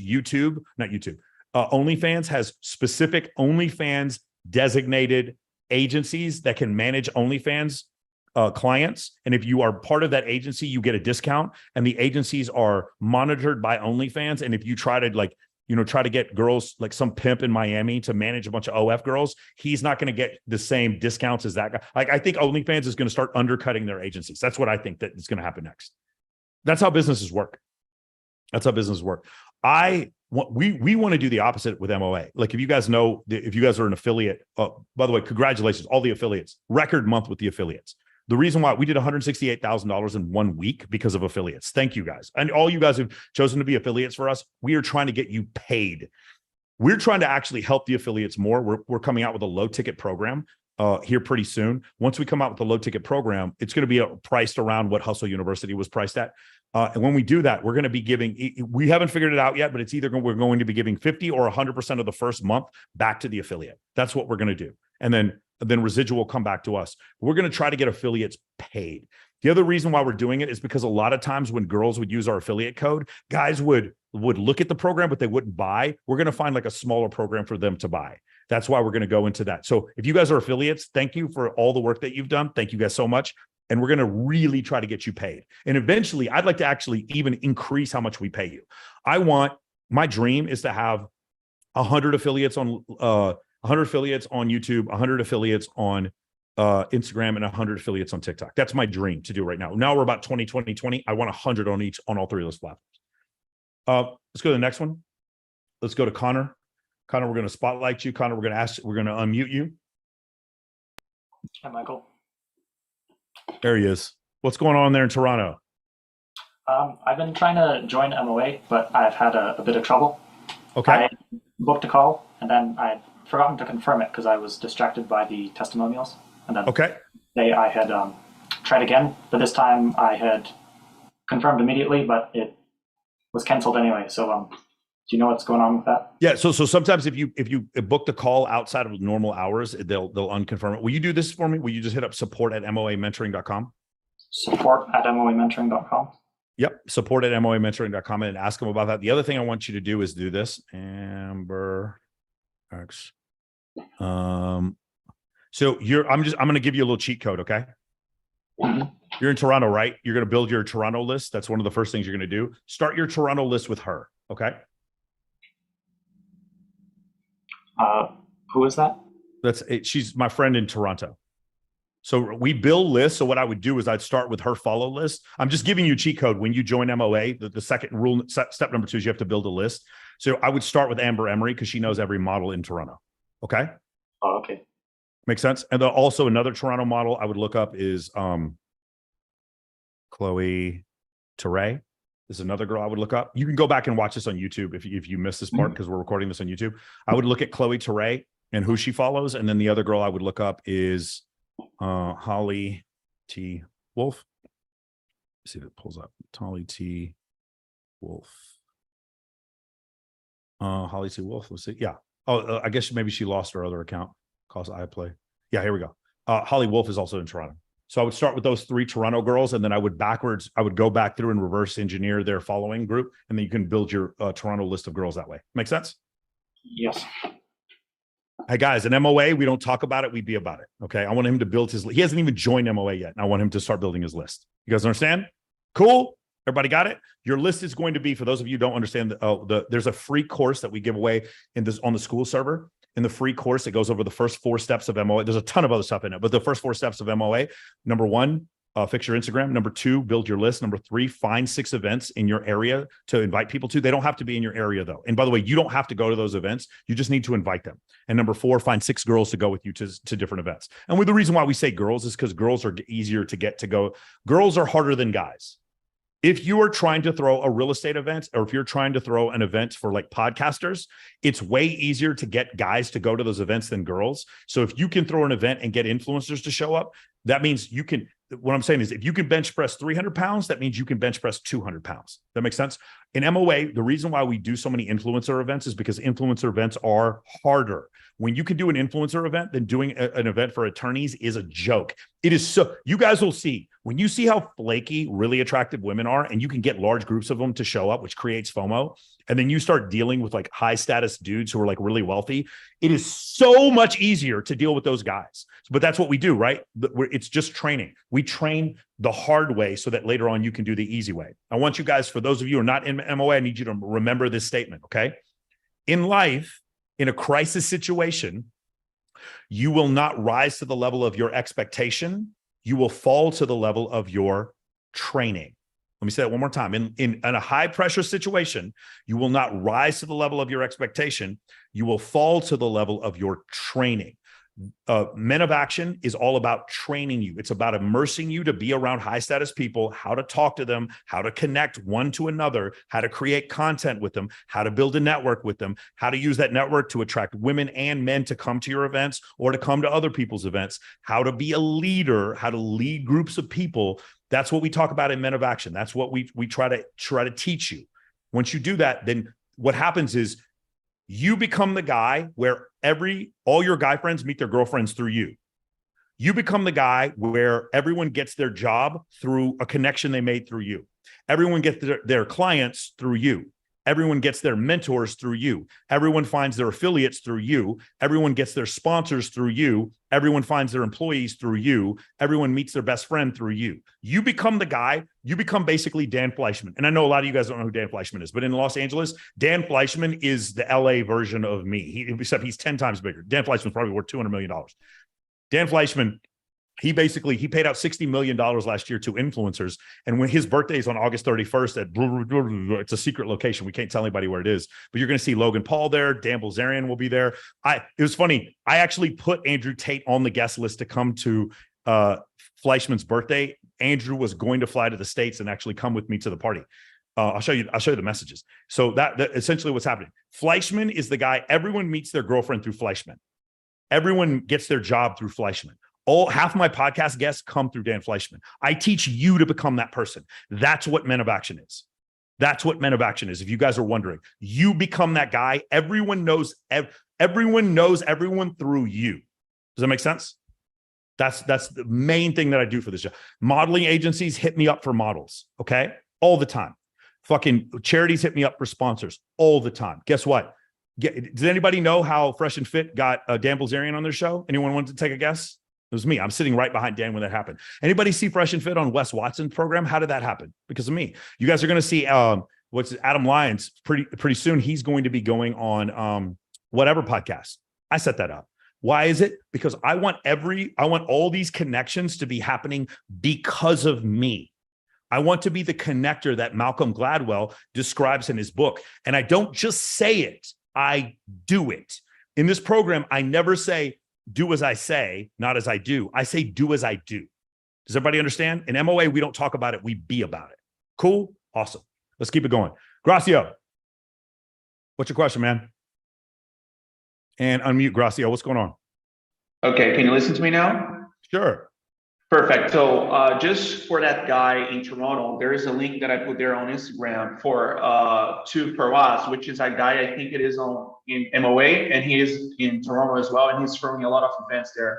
OnlyFans has specific OnlyFans designated agencies that can manage OnlyFans clients. And if you are part of that agency, you get a discount, and the agencies are monitored by OnlyFans. And if you try to get girls, like some pimp in Miami to manage a bunch of OF girls, he's not going to get the same discounts as that guy. Like, I think OnlyFans is going to start undercutting their agencies. That's what I think that is going to happen next. That's how businesses work. That's how businesses work. We want to do the opposite with MOA. Like, if you guys know, if you guys are an affiliate, by the way, congratulations, all the affiliates, record month with the affiliates. The reason why we did $168,000 in 1 week because of affiliates. Thank you guys. And all you guys who've chosen to be affiliates for us, we are trying to get you paid. We're trying to actually help the affiliates more. We're coming out with a low ticket program here pretty soon. Once we come out with a low ticket program, it's going to be priced around what Hustle University was priced at. And when we do that, we're going to be giving, we haven't figured it out yet, but it's either we're going to be giving 50 or 100% of the first month back to the affiliate. That's what we're going to do. And then residual will come back to us. We're going to try to get affiliates paid. The other reason why we're doing it is because a lot of times when girls would use our affiliate code, guys would look at the program, but they wouldn't buy. We're going to find like a smaller program for them to buy. That's why we're going to go into that. So if you guys are affiliates, thank you for all the work that you've done. Thank you guys so much. And we're going to really try to get you paid. And eventually, I'd like to actually even increase how much we pay you. My dream is to have 100 affiliates on 100 affiliates on YouTube, 100 affiliates on Instagram, and 100 affiliates on TikTok. That's my dream to do right now. Now we're about 20. I want 100 on all three of those platforms. Let's go to the next one. Let's go to Connor. Connor, we're going to spotlight you. Connor, we're going to unmute you. Hi, Michael. There he is. What's going on there in Toronto? I've been trying to join MOA, but I've had a bit of trouble. Okay. I booked a call, and then I'd forgotten to confirm it because I was distracted by the testimonials. And then I had tried again, but this time I had confirmed immediately, but it was canceled anyway. So do you know what's going on with that? Yeah. So sometimes if you book the call outside of normal hours, they'll unconfirm it. Will you do this for me? Will you just hit up support@moamentoring.com? Support@moamentoring.com. Yep. Support@moamentoring.com and ask them about that. The other thing I want you to do is do this. Amber X. So I'm going to give you a little cheat code. Okay. Mm-hmm. You're in Toronto, right? You're going to build your Toronto list. That's one of the first things you're going to do. Start your Toronto list with her. Okay. Who is that? She's my friend in Toronto. So we build lists. So what I would do is I'd start with her follow list. I'm just giving you a cheat code. When you join MOA, the second rule, step number 2 is you have to build a list. So I would start with Amber Emery because she knows every model in Toronto. Okay. Oh, okay. Makes sense. And then also another Toronto model I would look up is Chloe Teray. This is another girl I would look up. You can go back and watch this on YouTube if you missed this part because we're recording this on YouTube. I would look at Chloe Teray and who she follows. And then the other girl I would look up is Holly T. Wolf. Let's see if it pulls up. Holly T. Wolf. Holly T. Wolf. Let's see. Yeah. Oh, I guess maybe she lost her other account. Cause iPlay. Yeah, here we go. Holly Wolf is also in Toronto. So I would start with those 3 Toronto girls, and then I would go back through and reverse engineer their following group, and then you can build your Toronto list of girls that way. Make sense? Yes. Hey guys, in MOA, we don't talk about it, we be about it. Okay. I want him to build he hasn't even joined MOA yet. And I want him to start building his list. You guys understand? Cool. Everybody got it? Your list is going to be, for those of you who don't understand, there's a free course that we give away on the school server. In the free course, it goes over the first 4 steps of MOA. There's a ton of other stuff in it, but the first 4 steps of MOA, number 1, fix your Instagram. Number 2, build your list. Number 3, find 6 events in your area to invite people to. They don't have to be in your area though. And by the way, you don't have to go to those events. You just need to invite them. And number 4, find 6 girls to go with you to different events. And the reason why we say girls is because girls are easier to get to go. Girls are harder than guys. If you are trying to throw a real estate event, or if you're trying to throw an event for like podcasters, it's way easier to get guys to go to those events than girls. So if you can throw an event and get influencers to show up, that means you can, what I'm saying is if you can bench press 300 pounds, that means you can bench press 200 pounds. That makes sense? In MOA, the reason why we do so many influencer events is because influencer events are harder. When you can do an influencer event, then doing an event for attorneys is a joke. It is so, you guys will see, when you see how flaky really attractive women are, and you can get large groups of them to show up, which creates FOMO, and then you start dealing with like high status dudes who are like really wealthy, it is so much easier to deal with those guys. But that's what we do, right? It's just training. We train the hard way so that later on you can do the easy way. I want you guys, for those of you who are not in MOA, I need you to remember this statement, okay? In life, in a crisis situation, you will not rise to the level of your expectation. You will fall to the level of your training. Let me say that one more time. In a high pressure situation, you will not rise to the level of your expectation. You will fall to the level of your training. Men of Action is all about training you. It's about immersing you to be around high status people, how to talk to them, how to connect one to another, how to create content with them, how to build a network with them, how to use that network to attract women and men to come to your events or to come to other people's events, how to be a leader, how to lead groups of people. That's what we talk about in Men of Action. That's what we try to teach you. Once you do that, then what happens is you become the guy where all your guy friends meet their girlfriends through you. You become the guy where everyone gets their job through a connection they made through you. Everyone gets their clients through you. Everyone gets their mentors through you. Everyone finds their affiliates through you. Everyone gets their sponsors through you. Everyone finds their employees through you. Everyone meets their best friend through you. You become the guy. You become basically Dan Fleischman. And I know a lot of you guys don't know who Dan Fleischman is, but in Los Angeles, Dan Fleischman is the LA version of me, except he's 10 times bigger. Dan Fleischman's probably worth $200 million. Dan Fleischman, he paid out $60 million last year to influencers. And when his birthday is on August 31st it's a secret location. We can't tell anybody where it is, but you're going to see Logan Paul there. Dan Bilzerian will be there. It was funny. I actually put Andrew Tate on the guest list to come to Fleischman's birthday. Andrew was going to fly to the States and actually come with me to the party. I'll show you the messages. So that essentially what's happening. Fleischman is the guy. Everyone meets their girlfriend through Fleischman. Everyone gets their job through Fleischman. Half of my podcast guests come through Dan Fleischman. I teach you to become that person. That's what Men of Action is. That's what Men of Action is. If you guys are wondering, you become that guy. Everyone knows everyone through you. Does that make sense? That's the main thing that I do for this job. Modeling agencies hit me up for models, okay? All the time. Fucking charities hit me up for sponsors all the time. Guess what? Does anybody know how Fresh and Fit got Dan Bilzerian on their show? Anyone want to take a guess? It was me. I'm sitting right behind Dan when that happened. Anybody see Fresh and Fit on Wes Watson's program? How did that happen? Because of me. You guys are going to see Adam Lyons pretty soon. He's going to be going on whatever podcast. I set that up. Why is it? Because I want all these connections to be happening because of me. I want to be the connector that Malcolm Gladwell describes in his book. And I don't just say it, I do it. In this program, I never say, do as I say, not as I do. I say, do as I do. Does everybody understand? In MOA, we don't talk about it, we be about it. Cool? Awesome. Let's keep it going. Gracio, what's your question, man? And unmute Gracio. What's going on? Okay, can you listen to me now? Sure. Perfect. So just for that guy in Toronto, there is a link that I put there on Instagram for to Perwas, which is a guy, I think it is in MOA, and he is in Toronto as well, and he's throwing a lot of events there,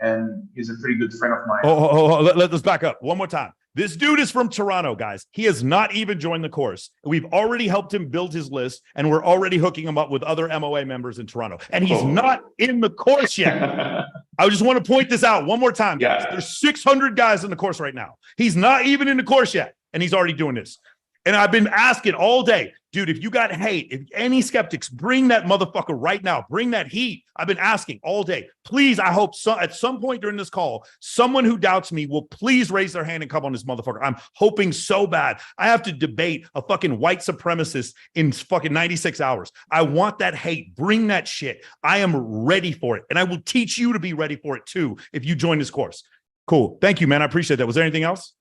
and he's a pretty good friend of mine. Let's back up one more time. This dude is from Toronto, guys. He has not even joined the course. We've already helped him build his list, and we're already hooking him up with other MOA members in Toronto. And he's not in the course yet. I just want to point this out one more time, guys. Yeah. There's 600 guys in the course right now. He's not even in the course yet, and he's already doing this. And I've been asking all day, dude, if you got hate, if any skeptics, bring that motherfucker right now. Bring that heat. I've been asking all day. Please, I hope at some point during this call, someone who doubts me will please raise their hand and come on this motherfucker. I'm hoping so bad. I have to debate a fucking white supremacist in fucking 96 hours. I want that hate. Bring that shit. I am ready for it. And I will teach you to be ready for it too if you join this course. Cool. Thank you, man. I appreciate that. Was there anything else?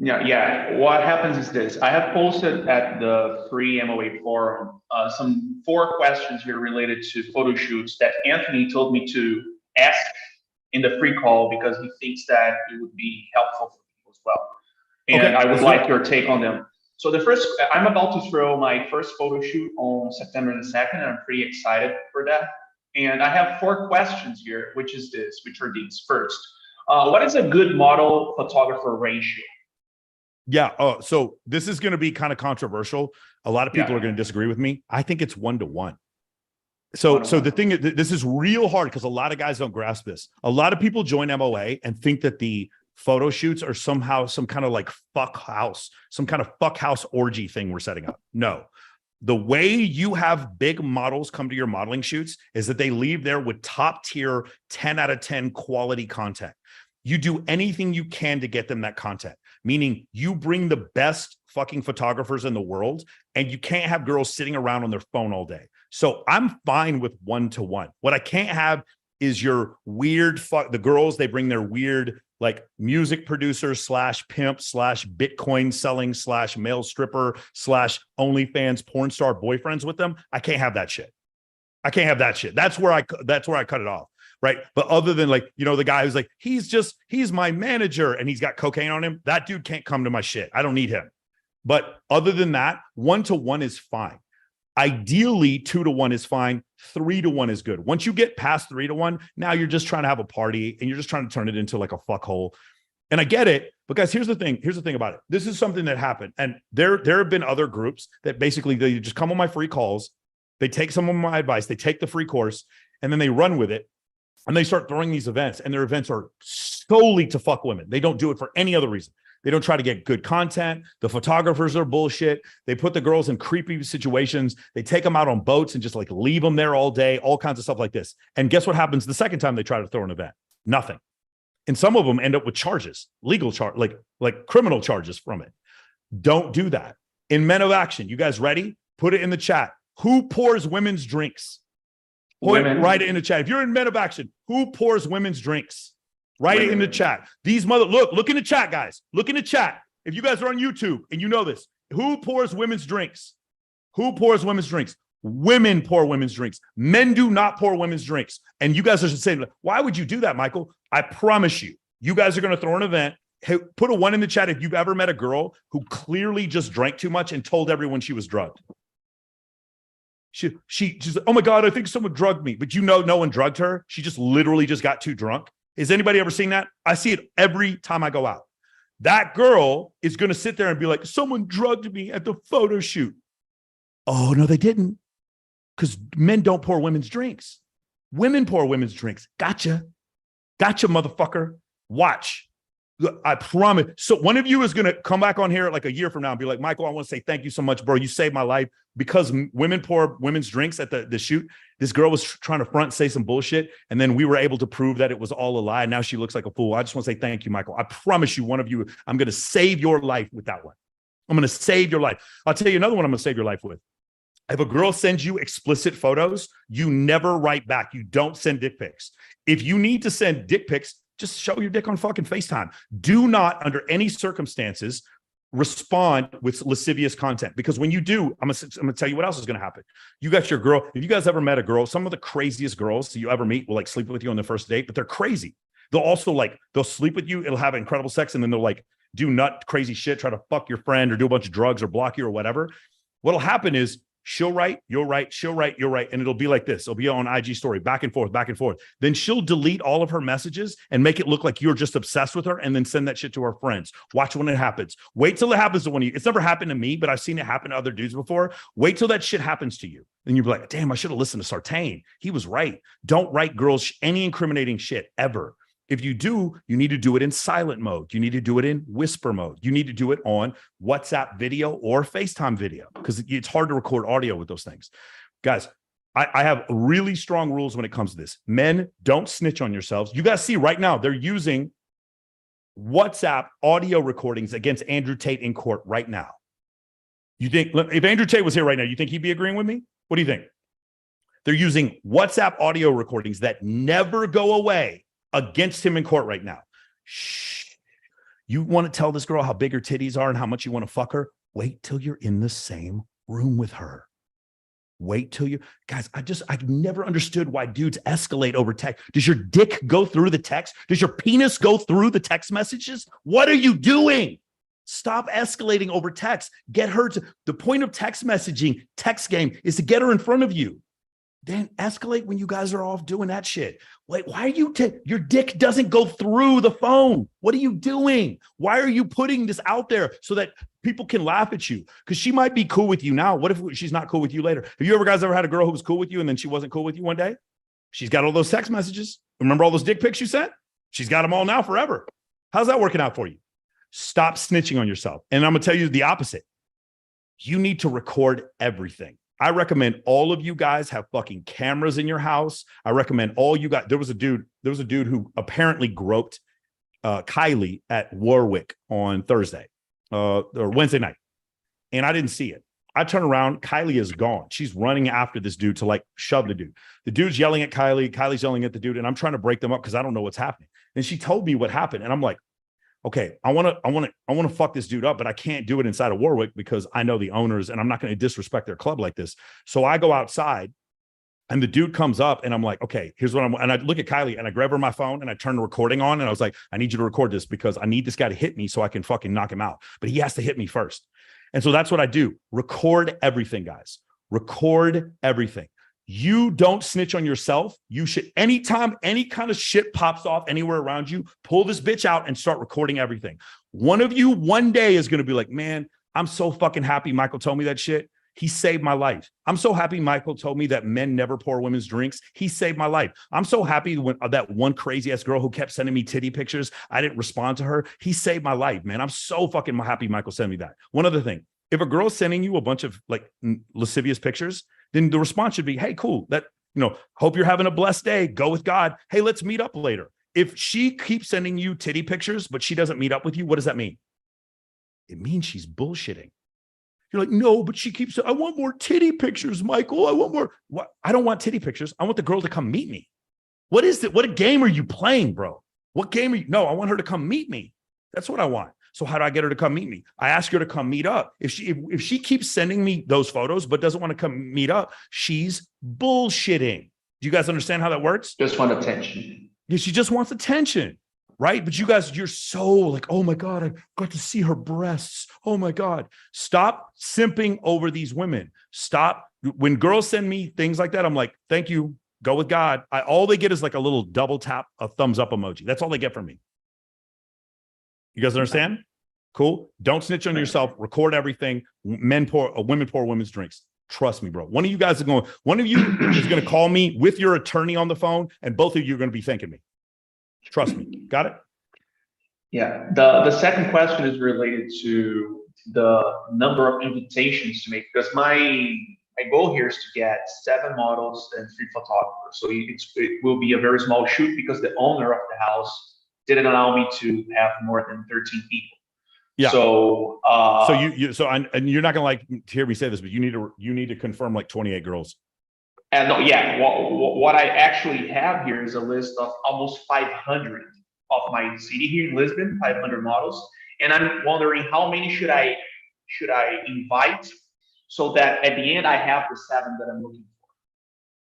Yeah. What happens is this. I have posted at the free MOA forum some 4 questions here related to photo shoots that Anthony told me to ask in the free call because he thinks that it would be helpful for people as well. And okay, I would like your take on them. So the first, I'm about to throw my first photo shoot on September the 2nd, and I'm pretty excited for that. And I have 4 questions here, which are these. First, what is a good model photographer ratio? Yeah. So this is going to be kind of controversial. A lot of people are going to disagree with me. I think it's 1-to-1. So the thing is, this is real hard because a lot of guys don't grasp this. A lot of people join MOA and think that the photo shoots are somehow some kind of like fuck house orgy thing we're setting up. No. The way you have big models come to your modeling shoots is that they leave there with top tier 10 out of 10 quality content. You do anything you can to get them that content, meaning you bring the best fucking photographers in the world, and you can't have girls sitting around on their phone all day. So I'm fine with 1-to-1. What I can't have is your weird the girls, they bring their weird like music producer / pimp / Bitcoin selling / male stripper / OnlyFans porn star boyfriends with them. I can't have that shit. I can't have that shit. That's where I cut it off. Right. But other than like, you know, the guy who's like, he's my manager and he's got cocaine on him. That dude can't come to my shit. I don't need him. But other than that, 1-to-1 is fine. Ideally, 2-to-1 is fine. 3-to-1 is good. Once you get past 3-to-1, now you're just trying to have a party and you're just trying to turn it into like a fuckhole. And I get it, because here's the thing about it. This is something that happened. And there have been other groups that basically they just come on my free calls. They take some of my advice. They take the free course and then they run with it. And they start throwing these events, and their events are solely to fuck women. They don't do it for any other reason. They don't try to get good content. The photographers are bullshit. They put the girls in creepy situations. They take them out on boats and just like leave them there all day, all kinds of stuff like this. And guess what happens the second time they try to throw an event? Nothing. And some of them end up with charges, legal charge, like criminal charges from it. Don't do that. In Men of Action, you guys ready? Put it in the chat. Who pours women's drinks? Write it in the chat. If you're in Men of Action, who pours women's drinks? Write it in the chat. Look in the chat, guys. Look in the chat. If you guys are on YouTube and you know this, who pours women's drinks? Who pours women's drinks? Women pour women's drinks. Men do not pour women's drinks. And you guys are saying, why would you do that, Michael? I promise you, you guys are going to throw an event. Hey, put a 1 in the chat if you've ever met a girl who clearly just drank too much and told everyone she was drugged. She's like, oh my God, I think someone drugged me. But you know, no one drugged her. She just literally just got too drunk. Has anybody ever seen that? I see it every time I go out. That girl is going to sit there and be like, someone drugged me at the photo shoot. Oh, no, they didn't. Because men don't pour women's drinks. Women pour women's drinks. Gotcha, motherfucker. Watch. I promise. So one of you is going to come back on here like a year from now and be like, Michael, I want to say thank you so much, bro. You saved my life. Because women pour women's drinks at the shoot, this girl was trying to front and say some bullshit. And then we were able to prove that it was all a lie. Now she looks like a fool. I just want to say thank you, Michael. I promise you, one of you, I'm going to save your life with that one. I'm going to save your life. I'll tell you another one I'm going to save your life with. If a girl sends you explicit photos, you never write back. You don't send dick pics. If you need to send dick pics, just show your dick on fucking FaceTime. Do not, under any circumstances, respond with lascivious content, because when you do, I'm gonna tell you what else is gonna happen. You got your girl. If you guys ever met a girl, some of the craziest girls that you ever meet will like sleep with you on the first date, but they're crazy. They'll also they'll sleep with you. It'll have incredible sex, and then they'll like do nut crazy shit, try to fuck your friend or do a bunch of drugs or block you or whatever. What'll happen is she'll write, you'll write, she'll write, you'll write. And it'll be like this. It'll be on IG story, back and forth, back and forth. Then she'll delete all of her messages and make it look like you're just obsessed with her, and then send that shit to her friends. Watch when it happens. Wait till it happens to one of you. It's never happened to me, but I've seen it happen to other dudes before. Wait till that shit happens to you. Then you'll be like, damn, I should have listened to Sartain. He was right. Don't write girls any incriminating shit ever. If you do, you need to do it in silent mode. You need to do it in whisper mode. You need to do it on WhatsApp video or FaceTime video because it's hard to record audio with those things. Guys, I have really strong rules when it comes to this. Men, don't snitch on yourselves. You guys see right now, they're using WhatsApp audio recordings against Andrew Tate in court right now. You think, if Andrew Tate was here right now, you think he'd be agreeing with me? What do you think? They're using WhatsApp audio recordings that never go away against him in court right now. Shh. You want to tell this girl how big her titties are and how much you want to fuck her? Wait till you're in the same room with her. Wait till you guys. I've never understood why dudes escalate over text. Does your dick go through the text? Does your penis go through the text messages? What are you doing? Stop escalating over text. Get her to the point of text messaging, text game is to get her in front of you. Then escalate when you guys are off doing that shit. Wait, why are you your dick doesn't go through the phone? What are you doing? Why are you putting this out there so that people can laugh at you? Because she might be cool with you now. What if she's not cool with you later? Have you ever had a girl who was cool with you and then she wasn't cool with you one day? She's got all those text messages. Remember all those dick pics you sent? She's got them all now forever. How's that working out for you? Stop snitching on yourself. And I'm going to tell you the opposite. You need to record everything. I recommend all of you guys have fucking cameras in your house. I recommend all you guys. There was a dude who apparently groped Kylie at Warwick on Thursday or Wednesday night. And I didn't see it. I turn around, Kylie is gone. She's running after this dude to like shove the dude. The dude's yelling at Kylie. Kylie's yelling at the dude. And I'm trying to break them up because I don't know what's happening. And she told me what happened. And I'm like, okay, I want to fuck this dude up, but I can't do it inside of Warwick because I know the owners and I'm not going to disrespect their club like this. So I go outside and the dude comes up and I'm like, okay, here's what and I look at Kylie and I grab her my phone and I turn the recording on and I was like, I need you to record this because I need this guy to hit me so I can fucking knock him out. But he has to hit me first. And so that's what I do. Record everything, guys. Record everything. You don't snitch on yourself. You should, anytime any kind of shit pops off anywhere around you, pull this bitch out and start recording everything. One of you one day is going to be like, man, I'm so fucking happy Michael told me that shit. He saved my life. I'm so happy Michael told me that men never pour women's drinks. He saved my life. I'm so happy when that one crazy ass girl who kept sending me titty pictures, I didn't respond to her. He saved my life, man. I'm so fucking happy Michael sent me that. One other thing, if a girl's sending you a bunch of like lascivious pictures, then the response should be, hey, cool. Hope you're having a blessed day. Go with God. Hey, let's meet up later. If she keeps sending you titty pictures, but she doesn't meet up with you, what does that mean? It means she's bullshitting. You're like, no, but she keeps, I want more titty pictures, Michael. I want more. What? I don't want titty pictures. I want the girl to come meet me. What is it? What a game are you playing, bro? What game are you? No, I want her to come meet me. That's what I want. So how do I get her to come meet me? I ask her to come meet up. If she keeps sending me those photos, but doesn't want to come meet up, she's bullshitting. Do you guys understand how that works? Just want attention. Yeah, she just wants attention, right? But you guys, you're so like, oh my God, I got to see her breasts. Oh my God. Stop simping over these women. Stop. When girls send me things like that, I'm like, thank you. Go with God. All they get is like a little double tap, a thumbs up emoji. That's all they get from me. You guys understand? Cool. Don't snitch on yourself. Record everything. Women pour women's drinks. Trust me, bro. One of you is going to call me with your attorney on the phone, and both of you are going to be thanking me. Trust me. Got it? Yeah. The second question is related to the number of invitations to make, because my goal here is to get 7 models and 3 photographers. So it will be a very small shoot because the owner of the house didn't allow me to have more than 13 people. Yeah. So and you're not gonna like to hear me say this, but you need to confirm like 28 girls. And yeah, what I actually have here is a list of almost 500 of my city here in Lisbon, 500 models, and I'm wondering how many should I invite so that at the end I have the 7 that I'm looking for.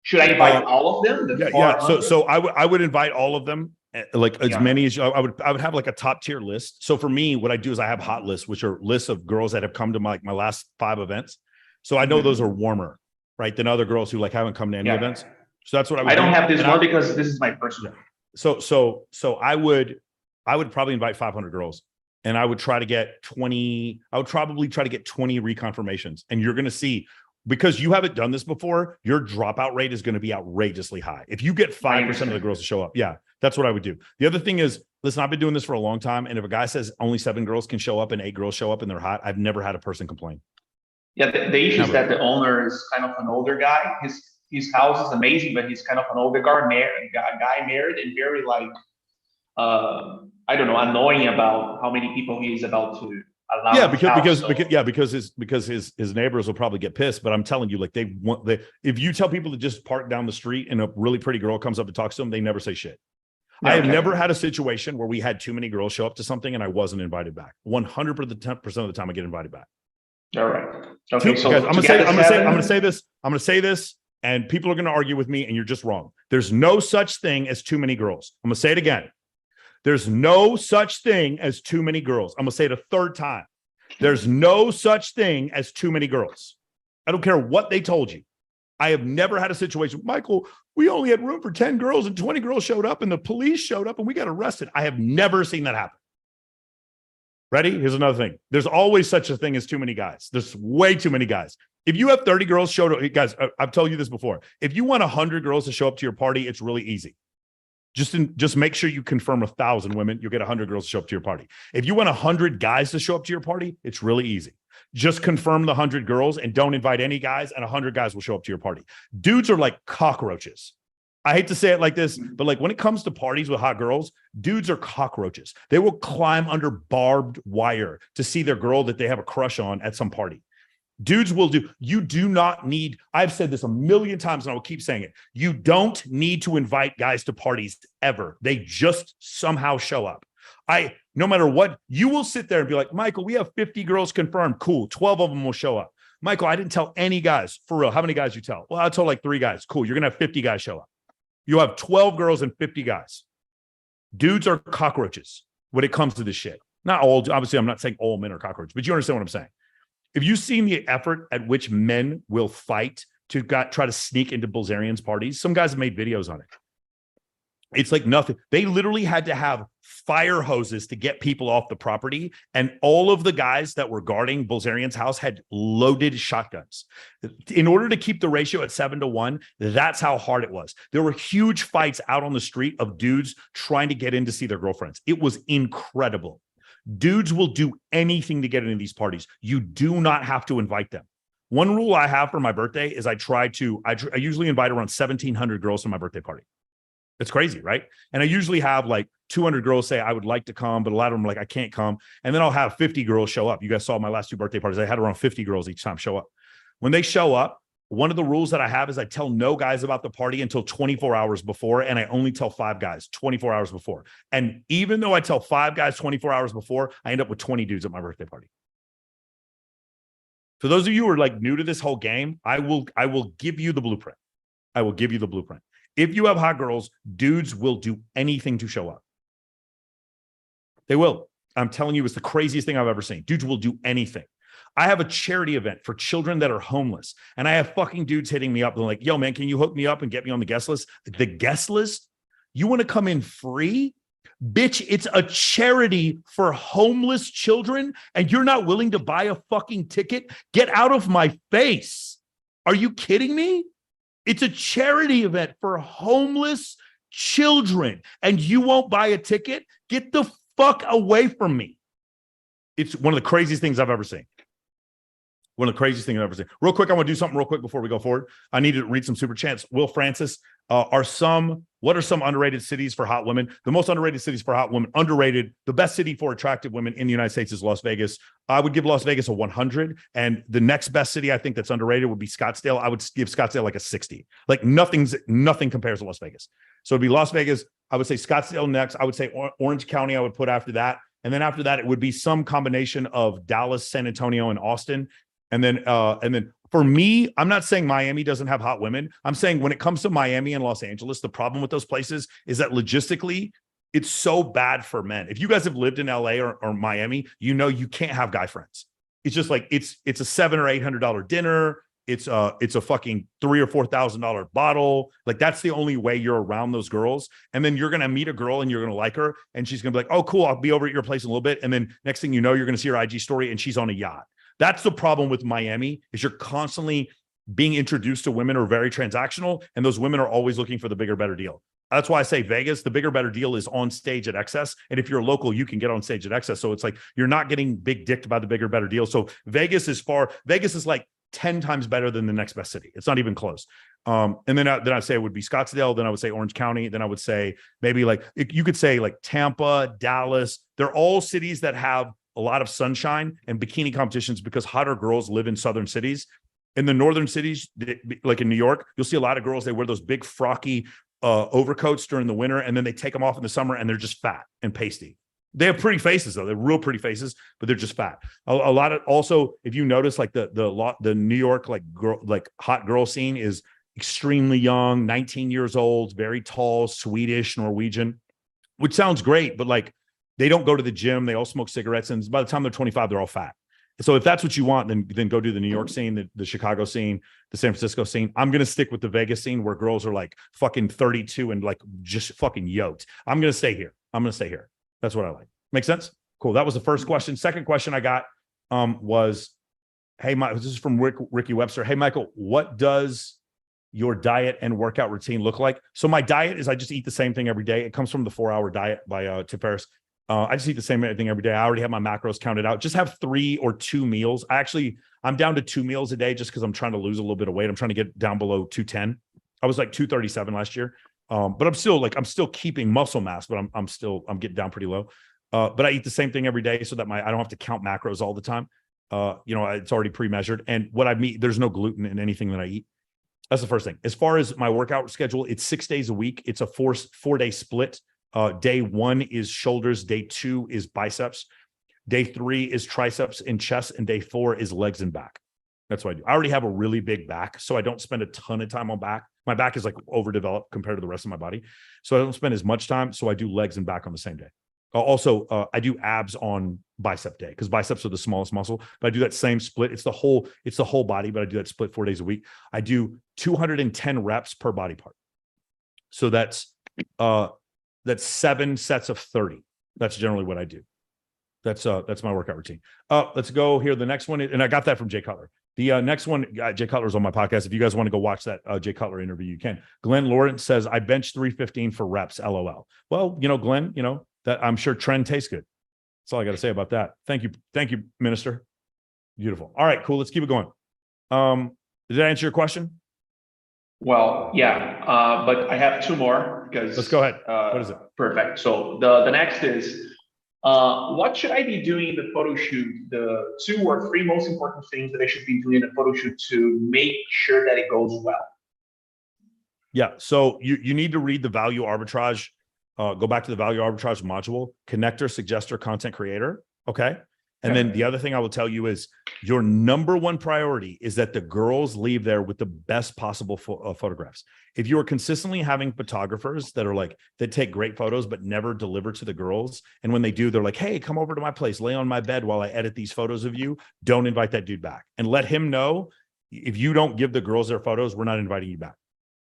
Should I invite all of them? Yeah. So I would invite all of them. Like as many as I would have like a top tier list. So for me, what I do is I have hot lists, which are lists of girls that have come to my last 5 events. So I know those are warmer, right, than other girls who like haven't come to any events. So that's what I don't have this one because this is my first one. So I would probably invite 500 girls, and I would try to get 20. I would probably try to get 20 reconfirmations, and you're going to see. Because you haven't done this before, your dropout rate is going to be outrageously high. If you get 5% of the girls to show up, That's what I would do. The other thing is, listen, I've been doing this for a long time. And if a guy says only 7 girls can show up and 8 girls show up and they're hot, I've never had a person complain. Yeah, the issue is that the owner is kind of an older guy. His house is amazing, but he's kind of an older guy married and very like, I don't know, annoying about how many people he's about to allow. Yeah, because his neighbors will probably get pissed. But I'm telling you, like if you tell people to just park down the street and a really pretty girl comes up and talks to them, they never say shit. I have never had a situation where we had too many girls show up to something and I wasn't invited back. 100% of the time I get invited back. All right. Okay. So guys, I'm gonna say this, and people are gonna argue with me, and you're just wrong. There's no such thing as too many girls. I'm gonna say it again. There's no such thing as too many girls. I'm gonna say it a third time. There's no such thing as too many girls. I don't care what they told you. I have never had a situation, Michael, we only had room for 10 girls and 20 girls showed up and the police showed up and we got arrested. I have never seen that happen. Ready? Here's another thing. There's always such a thing as too many guys. There's way too many guys. If you have 30 girls showed up, guys, I've told you this before. If you want 100 girls to show up to your party, it's really easy. Just make sure you confirm 1,000 women. You'll get 100 girls to show up to your party. If you want 100 guys to show up to your party, it's really easy. Just confirm the 100 girls and don't invite any guys, and 100 guys will show up to your party. Dudes are like cockroaches. I hate to say it like this, but like when it comes to parties with hot girls, dudes are cockroaches. They will climb under barbed wire to see their girl that they have a crush on at some party. Dudes will do. You do not need, I've said this a million times and I will keep saying it. You don't need to invite guys to parties ever. They just somehow show up. No matter what, you will sit there and be like, Michael, we have 50 girls confirmed. Cool. 12 of them will show up. Michael, I didn't tell any guys. For real. How many guys you tell? Well, I told like 3 guys. Cool. You're going to have 50 guys show up. You have 12 girls and 50 guys. Dudes are cockroaches when it comes to this shit. Not all, obviously, I'm not saying all men are cockroaches, but you understand what I'm saying. If you've seen the effort at which men will fight to try to sneak into Bulgarians' parties, some guys have made videos on it. It's like nothing. They literally had to have fire hoses to get people off the property. And all of the guys that were guarding Bulgarian's house had loaded shotguns. In order to keep the ratio at 7-1, that's how hard it was. There were huge fights out on the street of dudes trying to get in to see their girlfriends. It was incredible. Dudes will do anything to get into these parties. You do not have to invite them. One rule I have for my birthday is I usually invite around 1,700 girls to my birthday party. It's crazy, right? And I usually have like 200 girls say, I would like to come, but a lot of them are like, I can't come. And then I'll have 50 girls show up. You guys saw my last 2 birthday parties. I had around 50 girls each time show up. When they show up, one of the rules that I have is I tell no guys about the party until 24 hours before, and I only tell 5 guys 24 hours before. And even though I tell 5 guys 24 hours before, I end up with 20 dudes at my birthday party. For those of you who are like new to this whole game, I will give you the blueprint. I will give you the blueprint. If you have hot girls, dudes will do anything to show up. They will. I'm telling you, it's the craziest thing I've ever seen. Dudes will do anything. I have a charity event for children that are homeless, and I have fucking dudes hitting me up and like, yo, man, can you hook me up and get me on the guest list? The guest list? You want to come in free? Bitch, it's a charity for homeless children, and you're not willing to buy a fucking ticket? Get out of my face. Are you kidding me? It's a charity event for homeless children, and you won't buy a ticket? Get the fuck away from me. It's one of the craziest things I've ever seen. One of the craziest things I've ever seen. Real quick, I want to do something real quick before we go forward. I need to read some super chats. Will Francis, what are some underrated cities for hot women? The most underrated cities for hot women, underrated. The best city for attractive women in the United States is Las Vegas. I would give Las Vegas a 100. And the next best city I think that's underrated would be Scottsdale. I would give Scottsdale like a 60. Like nothing compares to Las Vegas. So it'd be Las Vegas. I would say Scottsdale next. I would say Orange County I would put after that. And then after that, it would be some combination of Dallas, San Antonio, and Austin. And then for me, I'm not saying Miami doesn't have hot women. I'm saying when it comes to Miami and Los Angeles, the problem with those places is that logistically, it's so bad for men. If you guys have lived in LA or Miami, you know you can't have guy friends. It's just like it's a $700 or $800 dinner. It's a fucking $3,000 or $4,000 bottle. Like that's the only way you're around those girls. And then you're gonna meet a girl and you're gonna like her, and she's gonna be like, "Oh, cool, I'll be over at your place in a little bit." And then next thing you know, you're gonna see her IG story and she's on a yacht. That's the problem with Miami, is you're constantly being introduced to women who are very transactional, and those women are always looking for the bigger, better deal. That's why I say Vegas, the bigger, better deal is on stage at Excess. And if you're local, you can get on stage at Excess. So it's like, you're not getting big dicked by the bigger, better deal. So Vegas is like 10 times better than the next best city. It's not even close. And then I'd say it would be Scottsdale. Then I would say Orange County. Then I would say maybe like, you could say like Tampa, Dallas. They're all cities that have a lot of sunshine and bikini competitions because hotter girls live in southern cities. In the northern cities, like in New York, you'll see a lot of girls, they wear those big frocky overcoats during the winter, and then they take them off in the summer and they're just fat and pasty. They have pretty faces though. They're real pretty faces, but they're just fat. A lot of, also, if you notice, like the New York, like hot girl scene is extremely young, 19 years old, very tall, Swedish, Norwegian, which sounds great, but like they don't go to the gym. They all smoke cigarettes. And by the time they're 25, they're all fat. So if that's what you want, then go do the New York scene, the Chicago scene, the San Francisco scene. I'm going to stick with the Vegas scene where girls are like fucking 32 and like just fucking yoked. I'm going to stay here. That's what I like. Make sense? Cool. That was the first question. Second question I got was, hey, this is from Ricky Webster. Hey, Michael, what does your diet and workout routine look like? So my diet is I just eat the same thing every day. It comes from the 4-Hour Diet by Tim Ferriss. I just eat the same thing every day. I already have my macros counted out. Just have 3 or 2 meals. I'm down to 2 meals a day just because I'm trying to lose a little bit of weight. I'm trying to get down below 210. I was like 237 last year. But I'm still keeping muscle mass, but I'm getting down pretty low. But I eat the same thing every day so that I don't have to count macros all the time. It's already pre-measured. And what I mean, there's no gluten in anything that I eat. That's the first thing. As far as my workout schedule, it's 6 days a week. It's a 4-day split. Day 1 is shoulders. Day 2 is biceps. Day 3 is triceps and chest. And day 4 is legs and back. That's what I do. I already have a really big back, so I don't spend a ton of time on back. My back is like overdeveloped compared to the rest of my body. So I don't spend as much time. So I do legs and back on the same day. Also, I do abs on bicep day because biceps are the smallest muscle, but I do that same split. It's the whole body, but I do that split 4 days a week. I do 210 reps per body part. So that's 7 sets of 30. That's generally what I do. That's my workout routine. Let's go here. The next one, and I got that from Jay Cutler. The next one, Jay Cutler's on my podcast. If you guys want to go watch that Jay Cutler interview, you can. Glenn Lawrence says, I bench 315 for reps, LOL. Well, Glenn, that I'm sure trend tastes good. That's all I got to say about that. Thank you, Minister. Beautiful. All right, cool. Let's keep it going. Did that answer your question? Well, yeah, but I have 2 more because. Let's go ahead. What is it? Perfect. So the next is, what should I be doing in the photo shoot? The 2 or 3 most important things that I should be doing in a photo shoot to make sure that it goes well. Yeah. So you need to read the value arbitrage. Go back to the value arbitrage module, connector, suggester, content creator. Okay. And then the other thing I will tell you is your number 1 priority is that the girls leave there with the best possible photographs. If you are consistently having photographers that take great photos, but never deliver to the girls. And when they do, they're like, hey, come over to my place, lay on my bed while I edit these photos of you. Don't invite that dude back and let him know if you don't give the girls their photos, we're not inviting you back.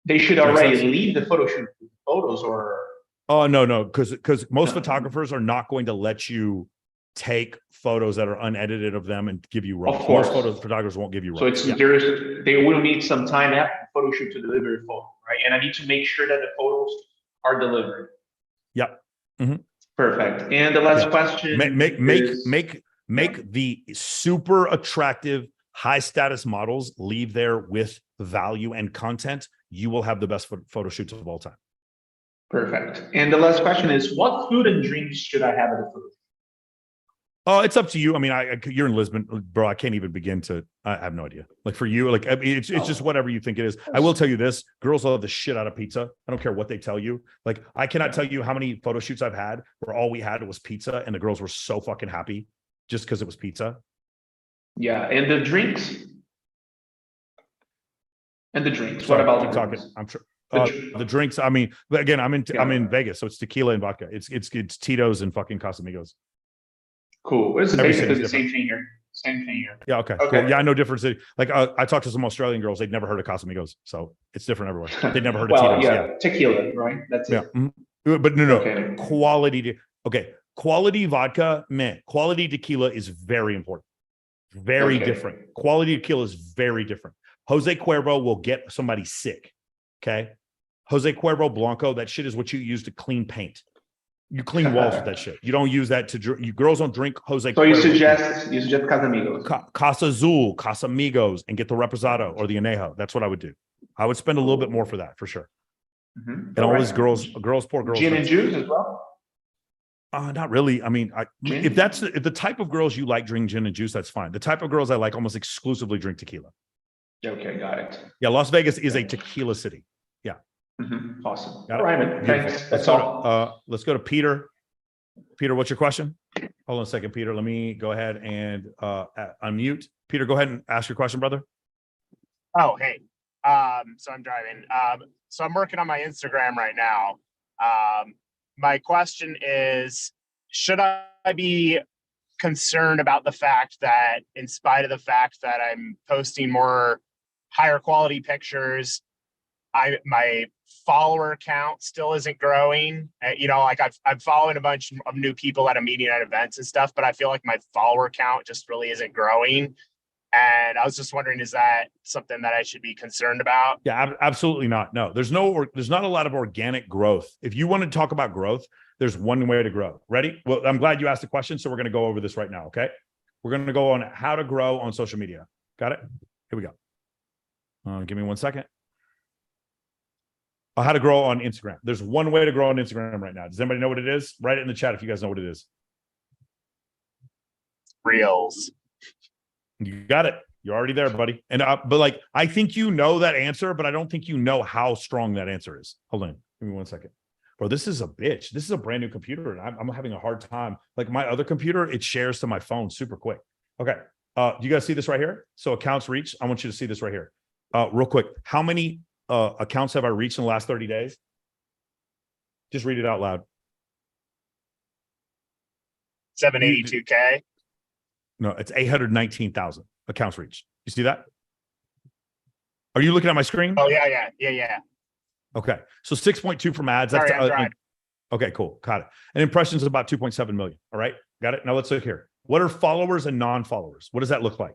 They should already leave the photo shoot with photos or. Oh, no. Because most photographers are not going to let you take photos that are unedited of them and give you raw. Of course. Most photographers won't give you raw. So they will need some time after the photo shoot to deliver a photo, right? And I need to make sure that the photos are delivered. Yep. Mm-hmm. Perfect. And the last question make the super attractive high status models leave there with value and content. You will have the best photo shoots of all time. Perfect. And the last question is, what food and drinks should I have at the photo shoot? Oh, it's up to you. I mean, you're in Lisbon, bro. I can't even begin to. I have no idea. Like for you, like I mean, it's just whatever you think it is. I will tell you this: girls love the shit out of pizza. I don't care what they tell you. Like I cannot tell you how many photo shoots I've had where all we had was pizza, and the girls were so fucking happy just because it was pizza. Yeah, and the drinks. Sorry, What about keep the talking? drinks? I'm sure. The drinks. I mean, but again, I'm in Vegas, so it's tequila and vodka. It's Tito's and fucking Casamigos. Cool. It's basically the same thing here. Yeah. Okay. Cool. Yeah, I know different city. Like I talked to some Australian girls. They'd never heard of Casamigos, so it's different everywhere. They'd never heard of Tito's. Yeah, tequila, right? That's it. Yeah. Mm-hmm. But no. Okay. Quality vodka, man. Quality tequila is very important. Very different. Quality tequila is very different. Jose Cuervo will get somebody sick. Okay. Jose Cuervo Blanco, that shit is what you use to clean paint. You clean walls with that shit. You don't use that to drink. You girls don't drink Jose So Cuervo. you suggest Casamigos. Casa Azul, Casa Amigos, and get the Reposado or the Anejo. That's what I would do. I would spend a little bit more for that for sure. And all these girls, poor girls. Gin and juice as well? Not really. I mean, if the type of girls you like drink gin and juice, that's fine. The type of girls I like almost exclusively drink tequila. Okay, got it. Yeah, Las Vegas is a tequila city. Yeah. Awesome. Got it. All right, man. Beautiful. Thanks. That's all. Let's go to Peter. Peter, what's your question? Hold on a second, Peter. Let me go ahead and unmute. Peter, go ahead and ask your question, brother. Oh, hey. So I'm driving. So I'm working on my Instagram right now. My question is, should I be concerned about the fact that in spite of the fact that I'm posting more higher quality pictures, my follower count still isn't growing? Like I'm following a bunch of new people at a meeting at events and stuff, but I feel like my follower count just really isn't growing. And I was just wondering, is that something that I should be concerned about? Yeah, absolutely not. No, there's not a lot of organic growth. If you want to talk about growth, there's one way to grow. Ready? Well, I'm glad you asked the question. So we're going to go over this right now. Okay. We're going to go on how to grow on social media. Got it? Here we go. Give me 1 second. How to grow on Instagram. There's one way to grow on Instagram right now. Does anybody know what it is? Write it in the chat if you guys know what it is. Reels. You got it. You're already there, buddy. And but like, I think you know that answer, but I don't think you know how strong that answer is. Hold on. Give me 1 second. Bro, this is a bitch. This is a brand new computer, and I'm having a hard time. Like my other computer, it shares to my phone super quick. Okay. Do you guys see this right here? So accounts reached. I want you to see this right here. Real quick. How many accounts have I reached in the last 30 days? Just read it out loud. 782K. No, it's 819,000 accounts reached. You see that? Are you looking at my screen? Oh, yeah. Okay. So 6.2 from ads. Sorry, That's I'm driving. okay, cool. Got it. And impressions is about 2.7 million. All right. Got it. Now let's look here. What are followers and non-followers? What does that look like?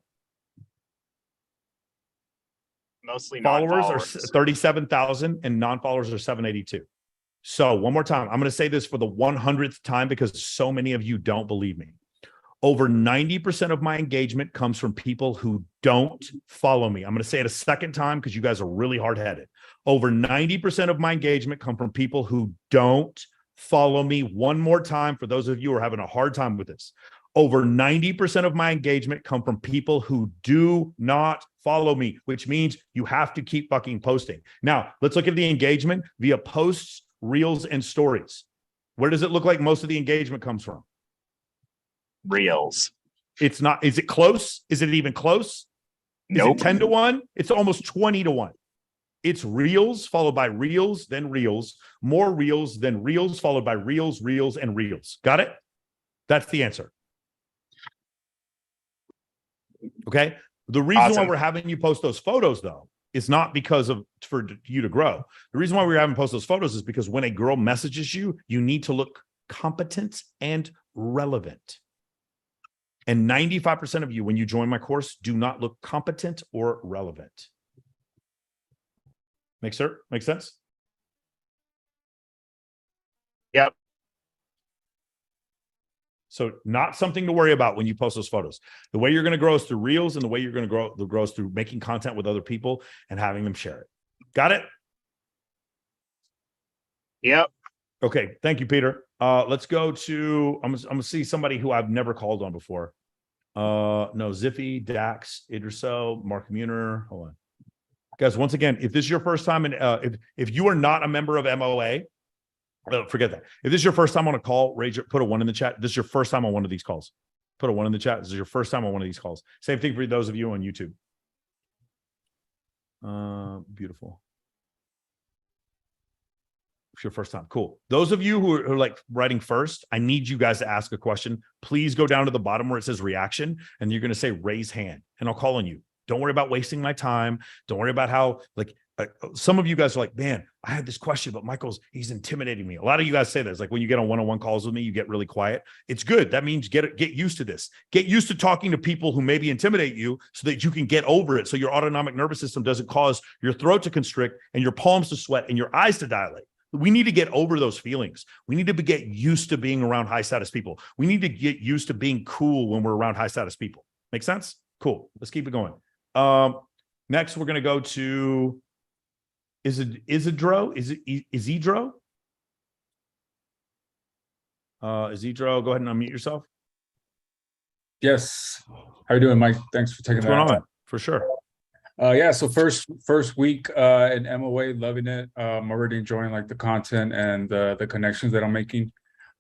Mostly Followers non-followers. are 37,000 and non-followers are 782. So one more time, I'm going to say this for the 100th time because so many of you don't believe me. Over 90% of my engagement comes from people who don't follow me. I'm going to say it a second time because you guys are really hard-headed. Over 90% of my engagement come from people who don't follow me. One more time for those of you who are having a hard time with this. Over 90% of my engagement come from people who do not follow me, which means you have to keep fucking posting. Now, let's look at the engagement via posts, reels, and stories. Where does it look like most of the engagement comes from? Reels. It's not. Is it close? Is it even close? Nope. Is it 10 to 1? It's almost 20 to 1. It's reels followed by reels, then reels, more reels, then reels, followed by reels, reels, and reels. Got it? That's the answer. Okay. The reason why we're having you post those photos, though, is not because of for you to grow. The reason why we're having post those photos is because when a girl messages you, you need to look competent and relevant. And 95% of you, when you join my course, do not look competent or relevant. Make sense? Yep. So not something to worry about when you post those photos. The way you're going to grow is through reels, and the way you're going to grow is through making content with other people and having them share it. Got it? Yep. Okay. Thank you, Peter. Let's go to, I'm gonna see somebody who I've never called on before. No, Ziffy, Dax, Idriso, Mark Muner. Hold on. Guys, once again, if this is your first time, and if you are not a member of MOA, forget that. If this is your first time on a call, put a 1 in the chat. This is your first time on one of these calls. Put a 1 in the chat. This is your first time on one of these calls. Same thing for those of you on YouTube. Beautiful. It's your first time. Cool. Those of you who are like writing first, I need you guys to ask a question. Please go down to the bottom where it says reaction, and you're going to say raise hand, and I'll call on you. Don't worry about wasting my time. Don't worry about how, like, some of you guys are like, man, I had this question, but he's intimidating me. A lot of you guys say that. It's like when you get on one-on-one calls with me, you get really quiet. It's good. That means get used to this. Get used to talking to people who maybe intimidate you so that you can get over it. So your autonomic nervous system doesn't cause your throat to constrict and your palms to sweat and your eyes to dilate. We need to get over those feelings. We need to get used to being around high status people. We need to get used to being cool when we're around high status people. Make sense? Cool. Let's keep it going. Next, we're going to go to Isidro? Isidro? Isidro, go ahead and unmute yourself. Yes. How you doing, Mike? Thanks for taking What's going on? For sure. Yeah, so first week in MOA, loving it. I'm already enjoying like the content and the connections that I'm making.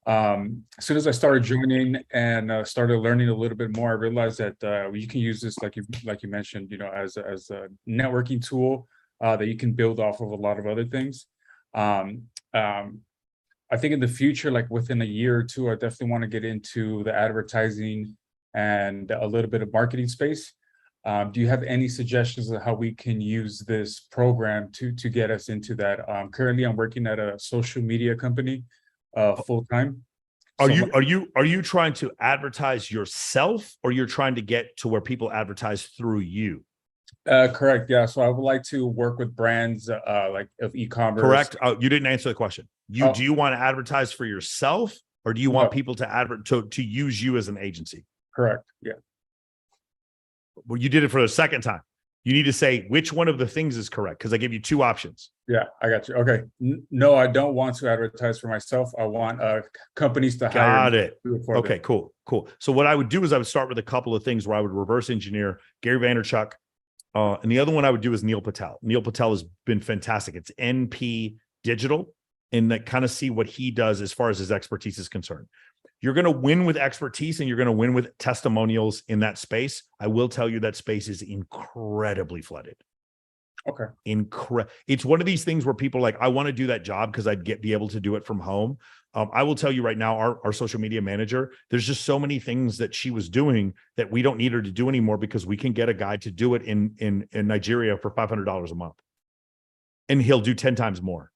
As soon as I started joining and started learning a little bit more, I realized that you can use this, like you mentioned, you know, as a networking tool that you can build off of a lot of other things. I think in the future, like within a year or two, I definitely want to get into the advertising and a little bit of marketing space. Do you have any suggestions of how we can use this program to get us into that? Currently, I'm working at a social media company full time. Are you trying to advertise yourself, or you're trying to get to where people advertise through you? Correct. Yeah. So I would like to work with brands like of e-commerce. Correct. You didn't answer the question. Do you want to advertise for yourself, or do you want people to use you as an agency? Correct. Yeah. Well, you did it for the second time. You need to say which one of the things is correct, because I gave you two options. Yeah, I got you. Okay. No, I don't want to advertise for myself. I want companies to hire. Got it. Okay, cool. So what I would do is I would start with a couple of things where I would reverse engineer Gary Vaynerchuk. And the other one I would do is Neil Patel. Neil Patel has been fantastic. It's NP Digital, and that kind of see what he does as far as his expertise is concerned. You're going to win with expertise and you're going to win with testimonials in that space. I will tell you that space is incredibly flooded. Okay. It's one of these things where people are like, I want to do that job because I'd be able to do it from home. I will tell you right now, our social media manager, there's just so many things that she was doing that we don't need her to do anymore, because we can get a guy to do it in Nigeria for $500 a month. And he'll do 10 times more.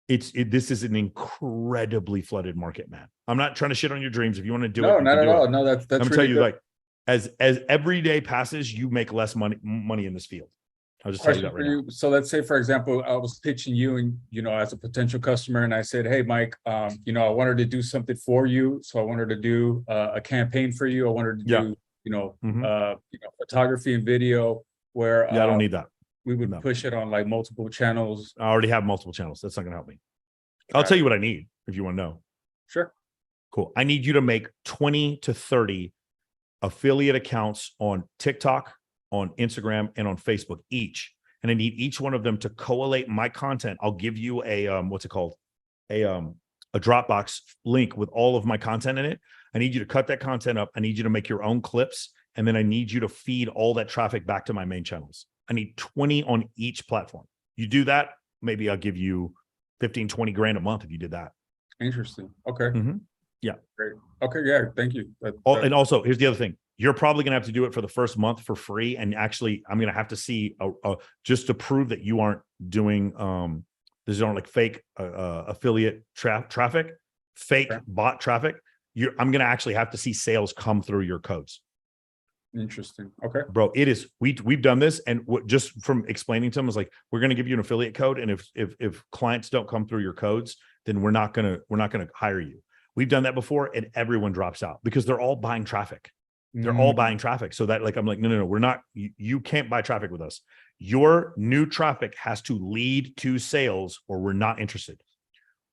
This is an incredibly flooded market, man. I'm not trying to shit on your dreams. If you want to do it, no, not at all. No, that's I'm really tell you, good. like, as every day passes, you make less money in this field. I'll just tell you that right now. So let's say, for example, I was pitching you and, you know, as a potential customer, and I said, hey, Mike, you know, I wanted to do something for you. So I wanted to do a campaign for you. I wanted to do, you know, photography and video where I don't need that. We would push it on like multiple channels. I already have multiple channels. That's not going to help me. I'll tell you what I need if you want to know. Sure. Cool. I need you to make 20 to 30 affiliate accounts on TikTok, on Instagram, and on Facebook each. And I need each one of them to collate my content. I'll give you a what's it called? A Dropbox link with all of my content in it. I need you to cut that content up. I need you to make your own clips. And then I need you to feed all that traffic back to my main channels. I need 20 on each platform. You do that, maybe I'll give you 15, 20 grand a month if you did that. Interesting. Okay. Mm-hmm. Yeah. Great. Okay. Yeah. Thank you. And also, here's the other thing. You're probably going to have to do it for the first month for free. And actually, I'm going to have to see just to prove that you aren't doing these aren't like fake affiliate traffic, fake bot traffic. I'm going to actually have to see sales come through your codes. Interesting. Okay, bro, it is. We've done this, and just from explaining to them, is like, we're going to give you an affiliate code, and if clients don't come through your codes, then we're not gonna hire you. We've done that before, and everyone drops out because they're all buying traffic. They're all buying traffic. So that, like, I'm like, no, we're not. You can't buy traffic with us. Your new traffic has to lead to sales, or we're not interested.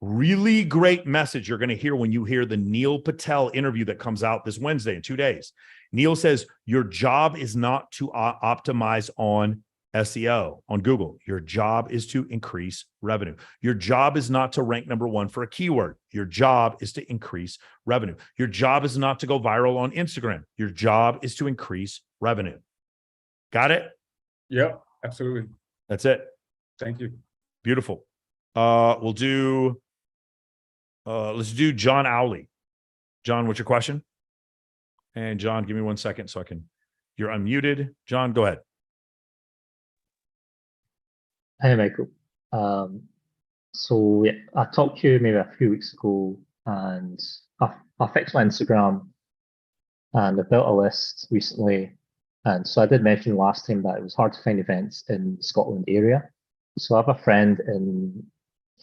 Really great message you're going to hear when you hear the Neil Patel interview that comes out this Wednesday in 2 days. Neil says, your job is not to optimize on SEO on Google. Your job is to increase revenue. Your job is not to rank #1 for a keyword. Your job is to increase revenue. Your job is not to go viral on Instagram. Your job is to increase revenue. Got it? Yep, absolutely. That's it. Thank you. Beautiful. We'll do, let's do John Owley. John, what's your question? And John, give me 1 second so I can, you're unmuted. John, go ahead. Hey, Michael. So yeah, I talked to you maybe a few weeks ago, and I fixed my Instagram, and I built a list recently. And so I did mention last time that it was hard to find events in the Scotland area. So I have a friend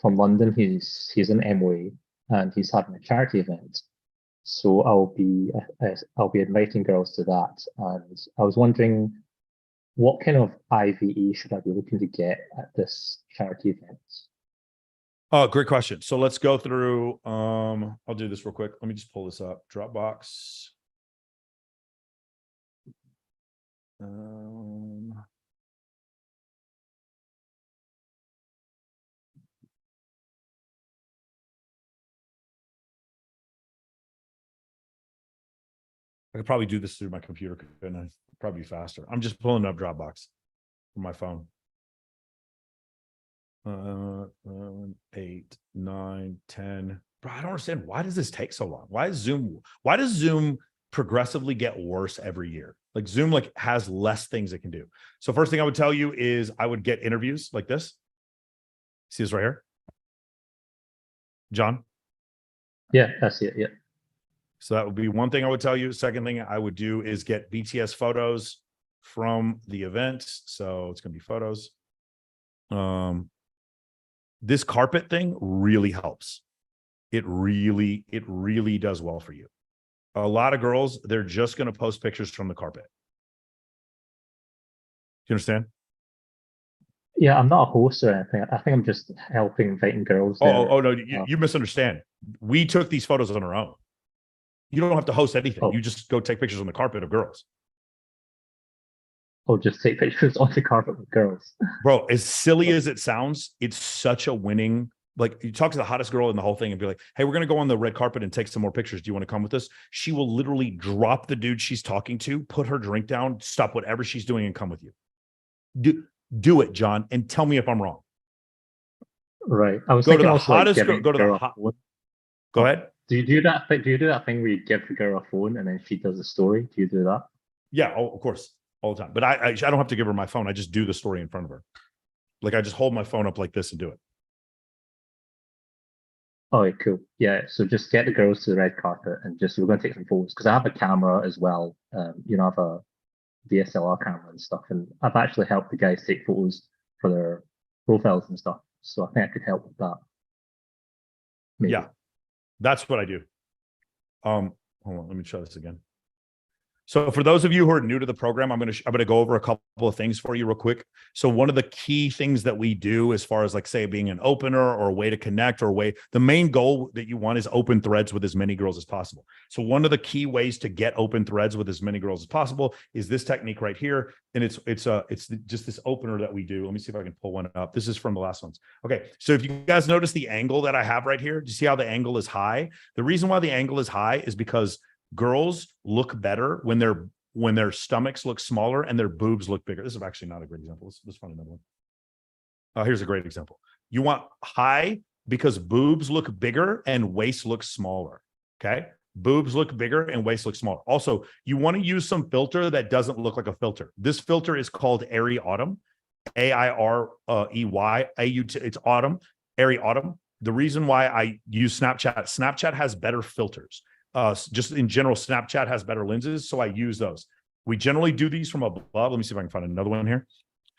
from London. He's in MOA, and he's having a charity event. So I'll be inviting girls to that, and I was wondering what kind of IVE should I be looking to get at this charity event? Oh, great question. So let's go through, I'll do this real quick. Let me just pull this up. Dropbox. I could probably do this through my computer, couldn't I? Probably be faster. I'm just pulling up Dropbox from my phone. 8, 9, 10. Bro, I don't understand. Why does this take so long? Why does Zoom progressively get worse every year? Like Zoom has less things it can do. So first thing I would tell you is I would get interviews like this. See this right here? John? Yeah, I see it. Yeah. So that would be one thing I would tell you. Second thing I would do is get BTS photos from the event. So it's going to be photos. This carpet thing really helps. It really does well for you. A lot of girls, they're just going to post pictures from the carpet. Do you understand? Yeah, I'm not a host or anything. I think I'm just helping inviting girls. Oh no, you misunderstand. We took these photos on our own. You don't have to host anything. You just go take pictures on the carpet of girls. Oh, just take pictures on the carpet with girls. Bro, as silly as it sounds, it's such a winning. Like you talk to the hottest girl in the whole thing and be like, hey, we're going to go on the red carpet and take some more pictures. Do you want to come with us? She will literally drop the dude she's talking to, put her drink down, stop whatever she's doing and come with you. Do it, John, and tell me if I'm wrong. Right. I was thinking also like giving go to girl the a phone. Go ahead. Do you do that thing where you give the girl a phone and then she does a story? Do you do that? Yeah, of course, all the time. But I don't have to give her my phone. I just do the story in front of her. Like I just hold my phone up like this and do it. Oh, cool. Yeah. So just get the girls to the red carpet and we're going to take some photos because I have a camera as well. I have a DSLR camera and stuff, and I've actually helped the guys take photos for their profiles and stuff. So I think I could help with that. Maybe. Yeah, that's what I do. Hold on, let me try this again. So for those of you who are new to the program, I'm going to go over a couple of things for you real quick. So one of the key things that we do as far as like say being an opener or a way to connect the main goal that you want is open threads with as many girls as possible. So one of the key ways to get open threads with as many girls as possible is this technique right here. And it's just this opener that we do. Let me see if I can pull one up. This is from the last ones. Okay. So if you guys notice the angle that I have right here, do you see how the angle is high? The reason why the angle is high is because girls look better when their stomachs look smaller and their boobs look bigger. This is actually not a great example. Let's find another one. Here's a great example. You want high because boobs look bigger and waist looks smaller. Okay. Boobs look bigger and waist looks smaller. Also, you want to use some filter that doesn't look like a filter. This filter is called Airy Autumn, AIREY, it's autumn, Airy Autumn. The reason why I use Snapchat has better filters. Just in general, Snapchat has better lenses, so I use those. We generally do these from above. Let me see if I can find another one here.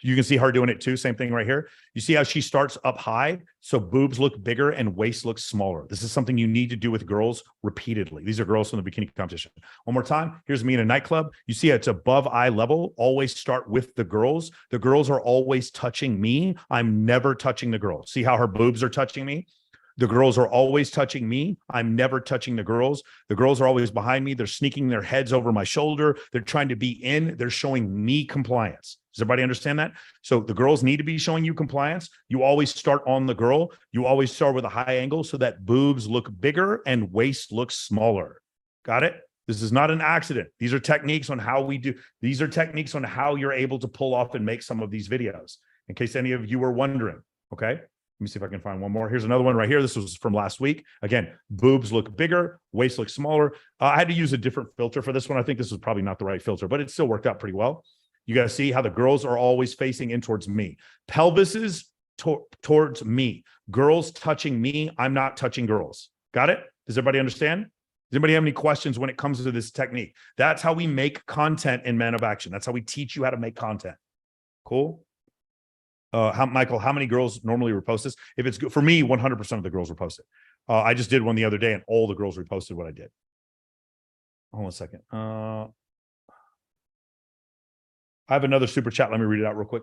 You can see her doing it too. Same thing right here. You see how she starts up high, so boobs look bigger and waist looks smaller. This is something you need to do with girls repeatedly. These are girls from the bikini competition. One more time. Here's me in a nightclub. You see it's above eye level. Always start with the girls. The girls are always touching me. I'm never touching the girls. See how her boobs are touching me? The girls are always touching me. I'm never touching the girls. The girls are always behind me. They're sneaking their heads over my shoulder. They're trying to be in. They're showing me compliance. Does everybody understand that? So the girls need to be showing you compliance. You always start on the girl. You always start with a high angle so that boobs look bigger and waist looks smaller. Got it? This is not an accident. These are techniques on how we do. These are techniques on how you're able to pull off and make some of these videos, in case any of you were wondering. Okay. Let me see if I can find one more. Here's another one right here. This was from last week. Again, boobs look bigger, waist looks smaller. I had to use a different filter for this one. I think this was probably not the right filter, but it still worked out pretty well. You guys see how the girls are always facing in towards me. Pelvis is towards me. Girls touching me. I'm not touching girls. Got it? Does everybody understand? Does anybody have any questions when it comes to this technique? That's how we make content in Men of Action. That's how we teach you how to make content. Cool. Michael, how many girls normally repost this? If it's good for me, 100% of the girls repost it. I just did one the other day and all the girls reposted what I did. Hold on a second. I have another super chat. Let me read it out real quick.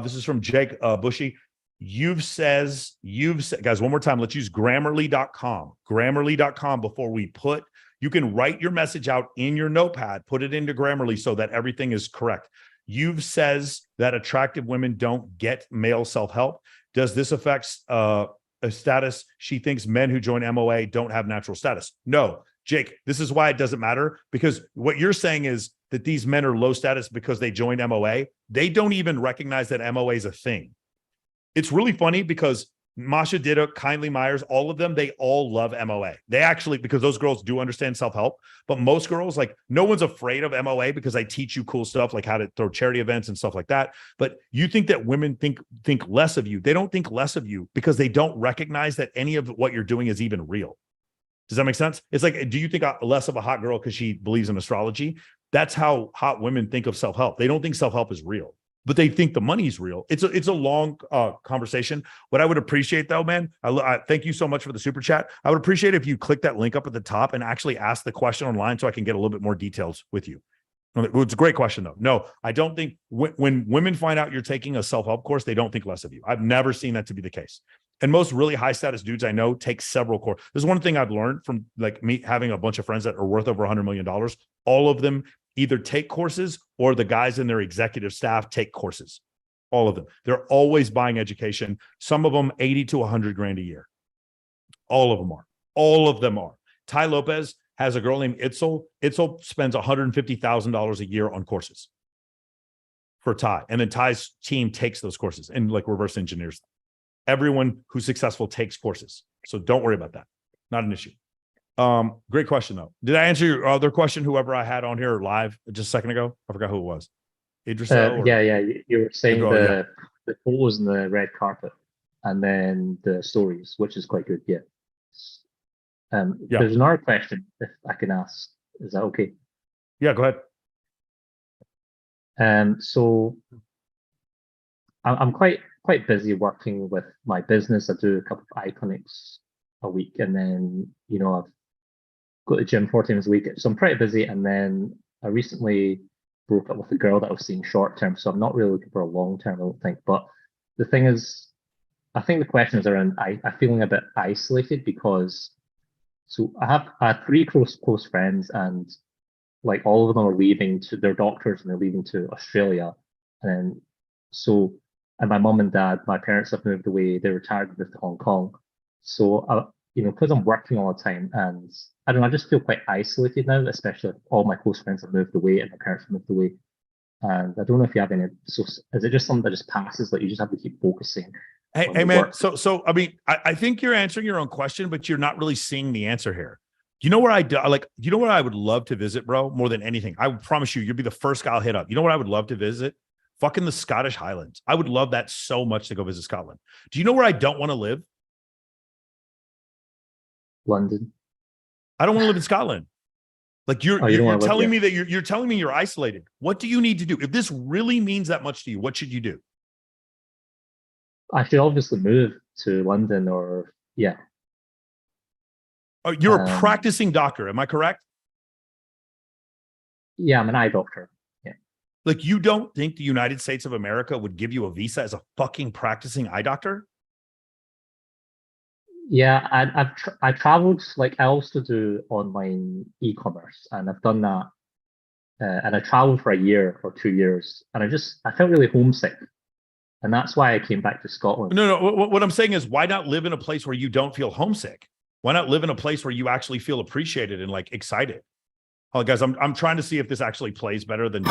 This is from Jake Bushy. You've said, guys, one more time, let's use Grammarly.com. Grammarly.com before we put, you can write your message out in your notepad, put it into Grammarly so that everything is correct. You've says that attractive women don't get male self-help. Does this affect a status? She thinks men who join MOA don't have natural status. No, Jake, this is why it doesn't matter, because what you're saying is that these men are low status because they joined MOA. They don't even recognize that MOA is a thing. It's really funny because Masha Ditta, Kindly Myers, all of them, they all love MOA. They actually, because those girls do understand self-help, but most girls, like, no one's afraid of MOA because I teach you cool stuff like how to throw charity events and stuff like that. But you think that women think less of you. They don't think less of you because they don't recognize that any of what you're doing is even real. Does that make sense? It's like, do you think less of a hot girl because she believes in astrology? That's how hot women think of self-help. They don't think self-help is real, but they think the money's real. It's a long conversation. What I would appreciate though, man, I thank you so much for the super chat. I would appreciate if you click that link up at the top and actually ask the question online so I can get a little bit more details with you. It's a great question though. No, I don't think when women find out you're taking a self-help course, they don't think less of you. I've never seen that to be the case. And most really high status dudes I know take several courses. There's one thing I've learned from like me having a bunch of friends that are worth over $100 million. All of them either take courses or the guys in their executive staff take courses. All of them. They're always buying education. Some of them 80 to 100 grand a year. All of them are. All of them are. Ty Lopez has a girl named Itzel. Itzel spends $150,000 a year on courses for Ty. And then Ty's team takes those courses and like reverse engineers them. Everyone who's successful takes courses. So don't worry about that. Not an issue. Great question though. Did I answer your other question? Whoever I had on here live just a second ago, I forgot who it was. Idris? Yeah. You were saying the photos and the red carpet, and then the stories, which is quite good. Yeah. There's another question if I can ask. Is that okay? Yeah, go ahead. So I'm quite busy working with my business. I do a couple of eye clinics a week, and then I've go to the gym 4 times a week. So I'm pretty busy. And then I recently broke up with a girl that I was seeing short term. So I'm not really looking for a long term, I don't think. But the thing is, I think the question is around I feeling a bit isolated because I had 3 close friends, and like all of them are leaving to their doctors and they're leaving to Australia. And my mum and dad, my parents have moved away, they retired and moved to Hong Kong. So because I'm working all the time, and I don't know, I just feel quite isolated now, especially if all my close friends have moved away and my parents have moved away. And I don't know if you have any, so is it just something that just passes, like you just have to keep focusing? Hey man, so I mean, I think you're answering your own question, but you're not really seeing the answer here. You know where you know what I would love to visit, bro, more than anything? I would promise you'll be the first guy I'll hit up. You know what I would love to visit? Fucking the Scottish Highlands. I would love that so much to go visit Scotland. Do you know where I don't want to live? London. I don't want to live in Scotland. Like you're telling me that you're telling me you're isolated. What do you need to do? If this really means that much to you, what should you do? I should obviously move to London or yeah. Oh, you're a practicing doctor, am I correct? Yeah, I'm an eye doctor. Yeah. Like you don't think the United States of America would give you a visa as a fucking practicing eye doctor? Yeah, I traveled, like I also do online e-commerce, and I've done that, and I traveled for a year or 2 years, and I felt really homesick, and that's why I came back to Scotland. No. What I'm saying is, why not live in a place where you don't feel homesick? Why not live in a place where you actually feel appreciated and like excited? Oh, guys, I'm trying to see if this actually plays better than.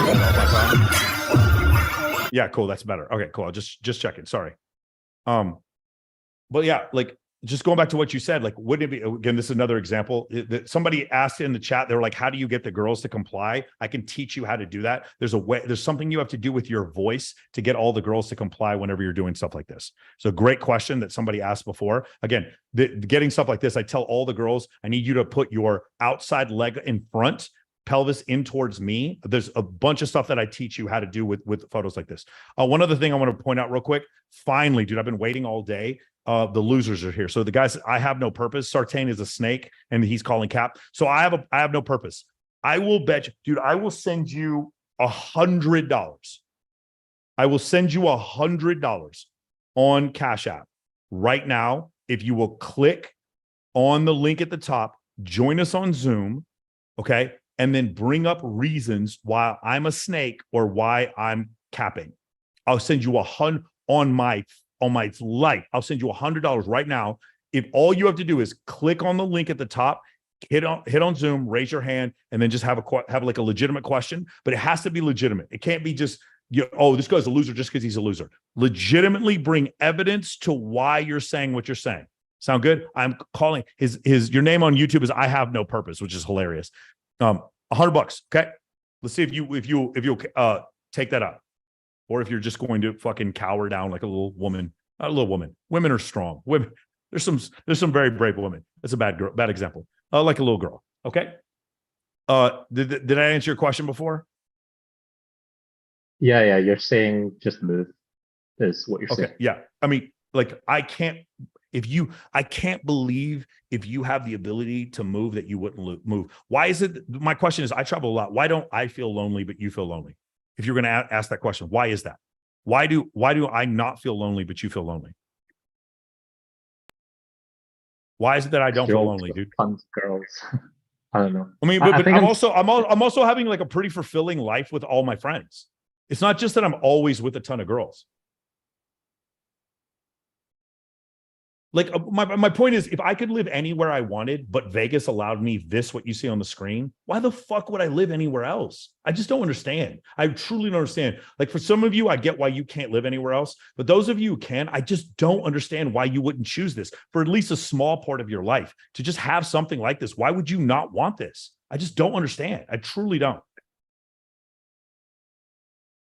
Yeah, cool. That's better. Okay, cool. I'll just checking. Sorry. But yeah, like just going back to what you said, like, wouldn't it be, again, this is another example that somebody asked in the chat. They were like, how do you get the girls to comply? I can teach you how to do that. There's a way, there's something you have to do with your voice to get all the girls to comply whenever you're doing stuff like this. So great question that somebody asked before. Again, getting stuff like this, I tell all the girls, I need you to put your outside leg in front, pelvis in towards me. There's a bunch of stuff that I teach you how to do with photos like this. One other thing I want to point out real quick. Finally, dude, I've been waiting all day. The losers are here. So the guys, I have no purpose. Sartain is a snake and he's calling Cap. So I have no purpose. I will bet you, dude, I will send you $100. I will send you $100 on Cash App right now. If you will click on the link at the top, join us on Zoom. Okay. And then bring up reasons why I'm a snake or why I'm capping. I'll send you $100 on my life. I'll send you $100 right now. If all you have to do is click on the link at the top, hit on Zoom, raise your hand, and then just have like a legitimate question. But it has to be legitimate. It can't be just, oh, this guy's a loser just because he's a loser. Legitimately bring evidence to why you're saying what you're saying. Sound good? I'm calling your name on YouTube is I Have No Purpose, which is hilarious. $100. Okay. Let's see if you take that up, or if you're just going to fucking cower down like a little woman. Not a little woman. Women are strong. Women. There's some very brave women. That's a bad example. Like a little girl. Okay. Did I answer your question before? Yeah. You're saying just move is what you're saying. Yeah. I mean, like I can't believe if you have the ability to move that you wouldn't move. Why is it? My question is, I travel a lot. Why don't I feel lonely, but you feel lonely? If you're going to ask that question, why is that? Why do I not feel lonely, but you feel lonely? Why is it that I don't feel lonely, dude? Fun girls. I don't know. I mean, but I'm also having like a pretty fulfilling life with all my friends. It's not just that I'm always with a ton of girls. Like my point is, if I could live anywhere I wanted, but Vegas allowed me what you see on the screen, why the fuck would I live anywhere else? I just don't understand. I truly don't understand. Like for some of you, I get why you can't live anywhere else, but those of you who can, I just don't understand why you wouldn't choose this for at least a small part of your life to just have something like this. Why would you not want this? I just don't understand. I truly don't.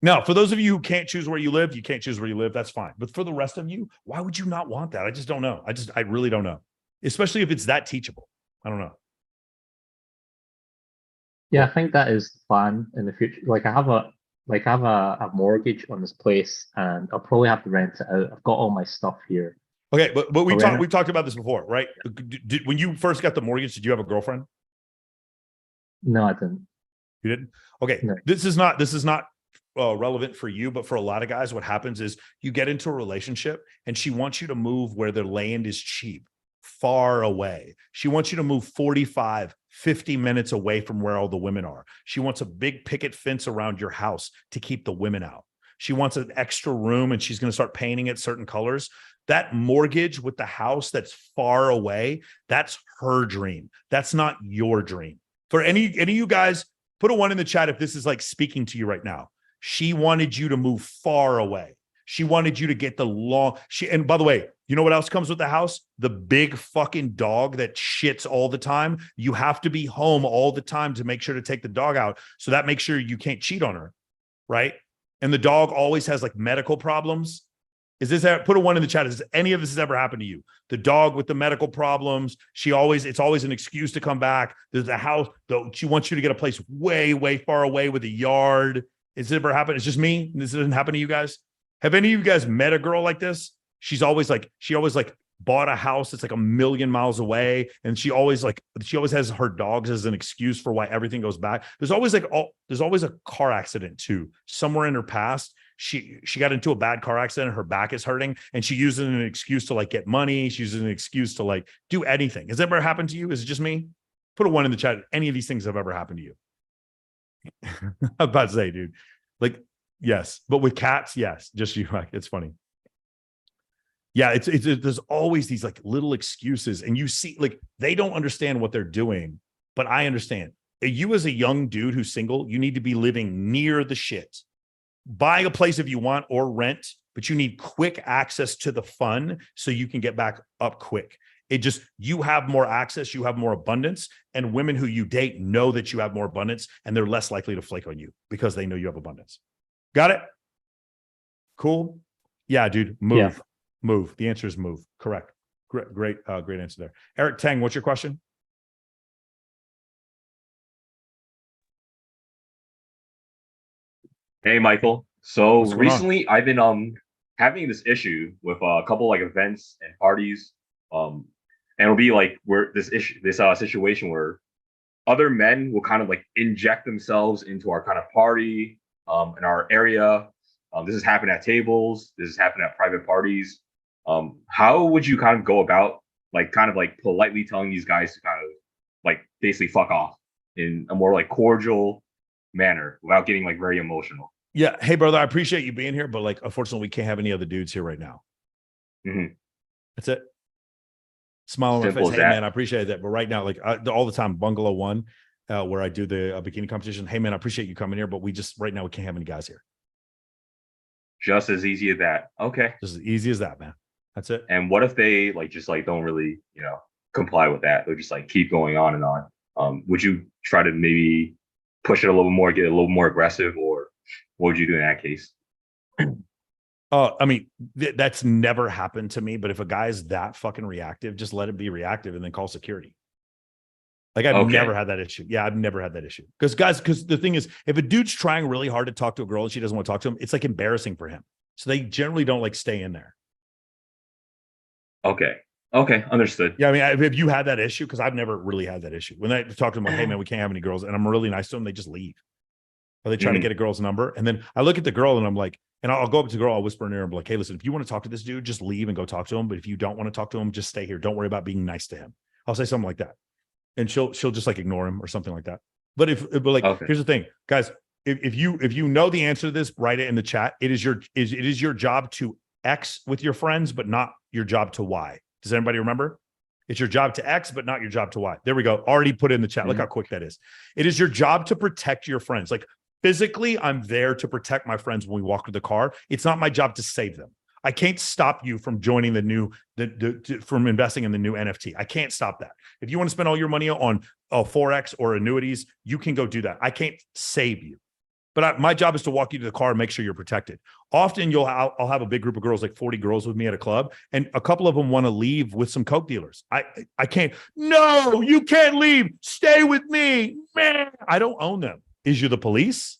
Now, for those of you who can't choose where you live, you can't choose where you live. That's fine. But for the rest of you, why would you not want that? I just don't know. I really don't know. Especially if it's that teachable. I don't know. Yeah, I think that is the plan in the future. Like I have a mortgage on this place, and I'll probably have to rent it out. I've got all my stuff here. Okay, but we've talked about this before, right? When you first got the mortgage, did you have a girlfriend? No, I didn't. You didn't? Okay. No. This is not relevant for you, but for a lot of guys, what happens is you get into a relationship and she wants you to move where the land is cheap, far away. She wants you to move 45, 50 minutes away from where all the women are. She wants a big picket fence around your house to keep the women out. She wants an extra room and she's going to start painting it certain colors. That mortgage with the house that's far away, that's her dream. That's not your dream. For any of you guys, put a 1 in the chat if this is like speaking to you right now. She wanted you to move far away. She wanted you to get and by the way, you know what else comes with the house? The big fucking dog that shits all the time. You have to be home all the time to make sure to take the dog out. So that makes sure you can't cheat on her. Right. And the dog always has like medical problems. Put a 1 in the chat. Has any of this has ever happened to you? The dog with the medical problems. It's always an excuse to come back. There's a house though. She wants you to get a place way, way far away with a yard. Has it ever happened? It's just me. This doesn't happen to you guys. Have any of you guys met a girl like this? She always bought a house that's like 1 million miles away. And she always has her dogs as an excuse for why everything goes back. There's always a car accident too. Somewhere in her past, she got into a bad car accident. Her back is hurting and she uses an excuse to like get money. She uses an excuse to like do anything. Has that ever happened to you? Is it just me? Put a 1 in the chat. Any of these things have ever happened to you? I'm about to say, dude, like, yes, but with cats, yes, just you. Like, it's funny. Yeah, there's always these like little excuses, and you see, like, they don't understand what they're doing, but I understand. You as a young dude who's single, you need to be living near the shit. Buy a place if you want, or rent, but you need quick access to the fun so you can get back up quick. It just, you have more access, you have more abundance, and women who you date know that you have more abundance, and they're less likely to flake on you because they know you have abundance. Got it? Cool. Yeah, dude, move, Yeah. move. The answer is move. Correct. Great answer there. Eric Tang, what's your question? Hey, Michael. So What's going on? recently I've been having this issue with a couple like events and parties. And it'll be like where this situation where other men will kind of like inject themselves into our kind of party, in our area. This has happened at tables, this has happened at private parties. How would you kind of go about like kind of like politely telling these guys to kind of like basically fuck off in a more like cordial manner without getting like very emotional? Yeah. Hey, brother, I appreciate you being here, but like, unfortunately, we can't have any other dudes here right now. That's it. Smile on my Simple face. as Hey, that. man, I appreciate that. But right now, like all the time, Bungalow One, where I do the bikini competition. Hey, man, I appreciate you coming here, but right now we can't have any guys here. Just as easy as that. Okay. Just as easy as that, man. That's it. And what if they like just like don't really, comply with that? They're just like keep going on and on. Would you try to maybe push it a little more, get a little more aggressive, or what would you do in that case? I mean, that's never happened to me, but if a guy's that fucking reactive, just let it be reactive and then call security. Like I've never had that issue. Yeah, I've never had that issue. Because the thing is, if a dude's trying really hard to talk to a girl and she doesn't want to talk to him, it's like embarrassing for him. So they generally don't like stay in there. Okay, understood. Yeah, I mean, if you had that issue, because I've never really had that issue. When I talk to them like, hey man, we can't have any girls, and I'm really nice to them, they just leave. Or they try to get a girl's number. And then I look at the girl and I'm like, and I'll go up to the girl, I'll whisper in her and be like, hey, listen, if you want to talk to this dude, just leave and go talk to him. But if you don't want to talk to him, just stay here. Don't worry about being nice to him. I'll say something like that. And she'll just like ignore him or something like that. But here's the thing, guys, if you know the answer to this, write it in the chat. It is your job to X with your friends, but not your job to Y. Does anybody remember? It's your job to X, but not your job to Y. There we go. Already put it in the chat. Look how quick that is. It is your job to protect your friends. Like physically, I'm there to protect my friends when we walk to the car. It's not my job to save them. I can't stop you from joining from investing in the new NFT. I can't stop that. If you want to spend all your money on Forex or annuities, you can go do that. I can't save you. But my job is to walk you to the car and make sure you're protected. Often I'll have a big group of girls, like 40 girls with me at a club, and a couple of them want to leave with some coke dealers. I can't. No, you can't leave. Stay with me, man. I don't own them. Is you the police?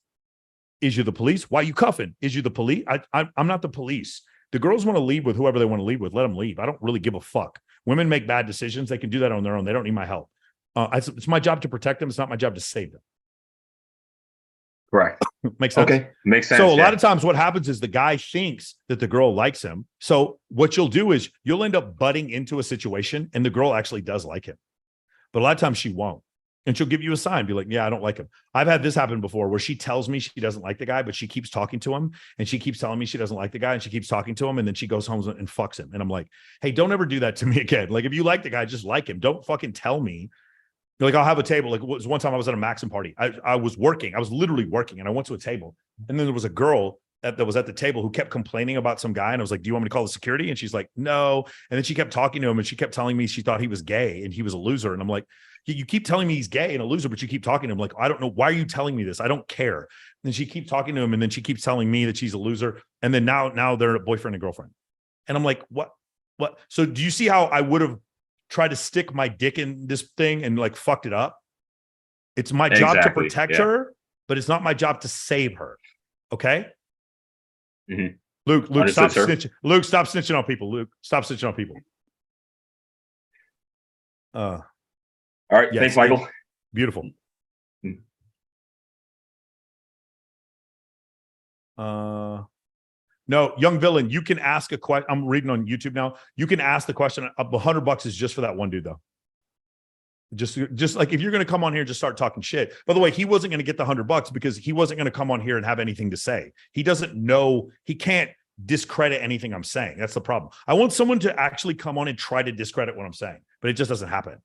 Is you the police? Why are you cuffing? Is you the police? I'm not the police. The girls want to leave with whoever they want to leave with. Let them leave. I don't really give a fuck. Women make bad decisions. They can do that on their own. They don't need my help. It's my job to protect them. It's not my job to save them. Correct. Makes sense. Okay. Makes sense. So a lot of times what happens is the guy thinks that the girl likes him. So what you'll do is you'll end up butting into a situation and the girl actually does like him. But a lot of times she won't. And she'll give you a sign, be like, yeah, I don't like him. I've had this happen before where she tells me she doesn't like the guy, but she keeps talking to him and she keeps telling me she doesn't like the guy and she keeps talking to him. And then she goes home and fucks him. And I'm like, hey, don't ever do that to me again. Like if you like the guy, just like him. Don't fucking tell me. Like I'll have a table. Like it was one time I was at a Maxim party. I was working. I was literally working and I went to a table and then there was a girl that was at the table who kept complaining about some guy. And I was like, do you want me to call the security? And she's like, no. And then she kept talking to him and she kept telling me she thought he was gay and he was a loser. And I'm like, you keep telling me he's gay and a loser, but you keep talking to him. Like, I don't know. Why are you telling me this? I don't care. And then she keeps talking to him and then she keeps telling me that she's a loser. And then now they're a boyfriend and girlfriend. And I'm like, what? So do you see how I would have tried to stick my dick in this thing and like fucked it up? It's my job to protect her, but it's not my job to save her. Okay. Mm-hmm. Luke, stop snitching. Luke, stop snitching on people. Luke, stop snitching on people. All right. Yes, thanks, Michael. Beautiful. No, young villain, you can ask a question. I'm reading on YouTube now. You can ask the question. $100 is just for that one dude, though. Just like if you're going to come on here and just start talking shit. By the way, he wasn't going to get the $100 because he wasn't going to come on here and have anything to say. He doesn't know. He can't discredit anything I'm saying. That's the problem. I want someone to actually come on and try to discredit what I'm saying, but it just doesn't happen.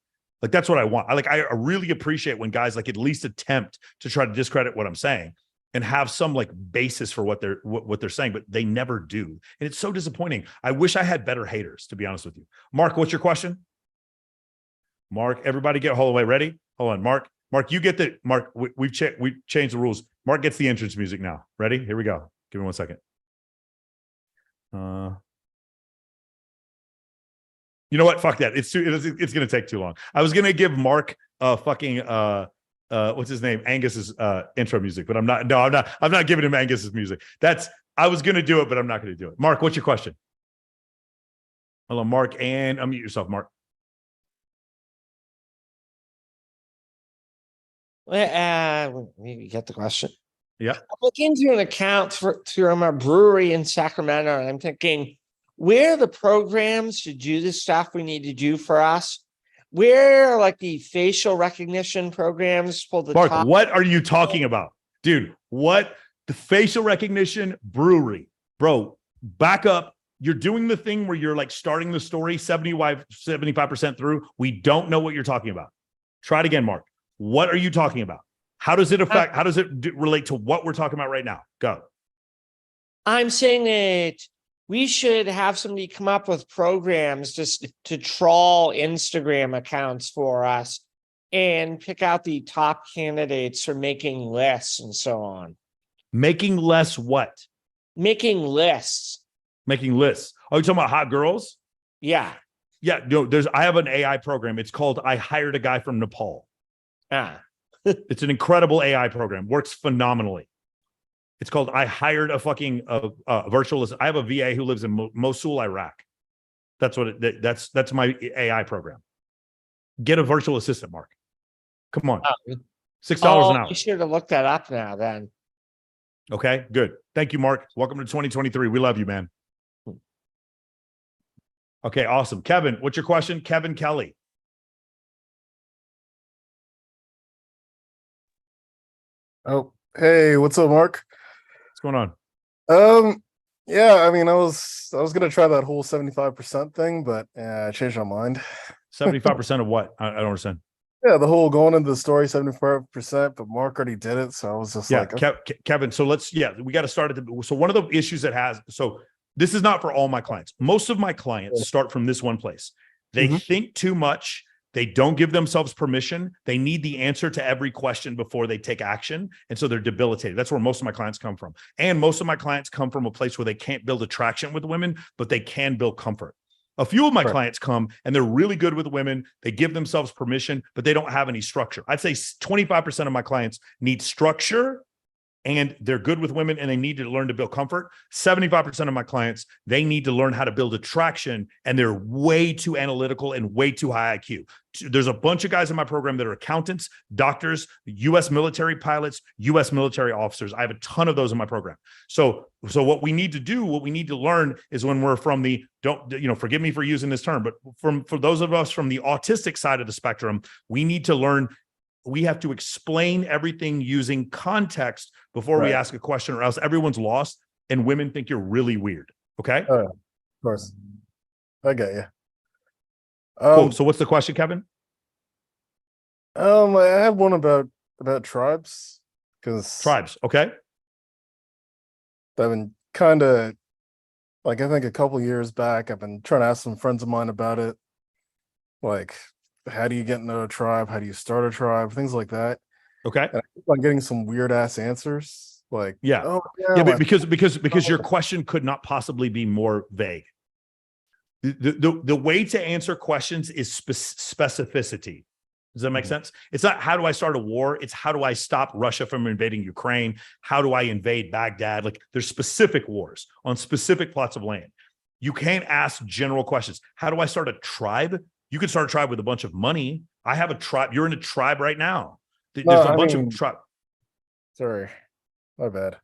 Like that's what I want. I really appreciate when guys like at least attempt to try to discredit what I'm saying. and have some like basis for what they're saying, but they never do. And it's so disappointing. I wish I had better haters, to be honest with you. Mark, what's your question? Mark, everybody get Holloway ready. Hold on, Mark. Mark, you get the Mark. We've changed the rules. Mark gets the entrance music now. Ready? Here we go. Give me 1 second. You know what? Fuck that. It's going to take too long. I was going to give Mark what's his name? Angus's intro music, but I'm not. No, I'm not giving him Angus's music. I was going to do it, but I'm not going to do it. Mark, what's your question? Hello, Mark, and unmute yourself, Mark. Maybe get the question. Yeah. I'm looking through an account from a brewery in Sacramento, and I'm thinking, where are the programs to do the stuff we need to do for us? Where are like the facial recognition programs for the Mark, top? what are you talking about? Dude, what? The facial recognition brewery. Bro, back up. You're doing the thing where you're like starting the story 75% through. We don't know what you're talking about. Try it again, Mark. What are you talking about? How does it affect? How does it relate to what we're talking about right now? Go. I'm saying that we should have somebody come up with programs just to trawl Instagram accounts for us and pick out the top candidates for making lists and so on. Making less what? Making lists. Making lists. Oh, you talking about hot girls? Yeah. Yeah. No, I have an AI program. It's called I Hired a Guy from Nepal. It's an incredible AI program. Works phenomenally. It's called I Hired a fucking virtual assistant. I have a VA who lives in Mosul, Iraq. That's what that's my AI program. Get a virtual assistant, Mark. Come on. $6 an hour. You should have looked that up now then. Okay, good. Thank you, Mark. Welcome to 2023. We love you, man. Okay, awesome. Kevin, what's your question? Kevin Kelly. Oh, hey, what's up, Mark? What's going on? Yeah, I mean, I was gonna try that whole 75% thing, but I changed my mind. 75% of what? I don't understand. Yeah, the whole going into the story 75%, but Mark already did it, so I was just like, okay. Kevin. So we got to start at so one of the issues so this is not for all my clients. Most of my clients start from this one place. They think too much. They don't give themselves permission. They need the answer to every question before they take action. And so they're debilitated. That's where most of my clients come from. And most of my clients come from a place where they can't build attraction with women, but they can build comfort. A few of my clients come and they're really good with women. They give themselves permission, but they don't have any structure. I'd say 25% of my clients need structure and they're good with women and they need to learn to build comfort. 75% of my clients, they need to learn how to build attraction and they're way too analytical and way too high IQ. There's a bunch of guys in my program that are accountants, doctors, U.S. military pilots, U.S. military officers. I have a ton of those in my program. So what we need to do, what we need to learn is when we're from the, forgive me for using this term, but for those of us from the autistic side of the spectrum, we need to learn. We have to explain everything using context before we ask a question, or else everyone's lost and women think you're really weird. Okay. Of course. I get you. Cool. So what's the question, Kevin? I have one about tribes, because tribes. Okay. I've been kind of like, I think a couple years back, I've been trying to ask some friends of mine about it. Like, how do you get into a tribe? How do you start a tribe? Things like that. Okay. And I keep on getting some weird ass answers. Like, but because your question could not possibly be more vague. The way to answer questions is specificity. Does that make sense? It's not how do I start a war? It's how do I stop Russia from invading Ukraine? How do I invade Baghdad? Like, there's specific wars on specific plots of land. You can't ask general questions. How do I start a tribe? You could start a tribe with a bunch of money. I have a tribe. You're in a tribe right now. There's a bunch of tribe. Sorry, my bad.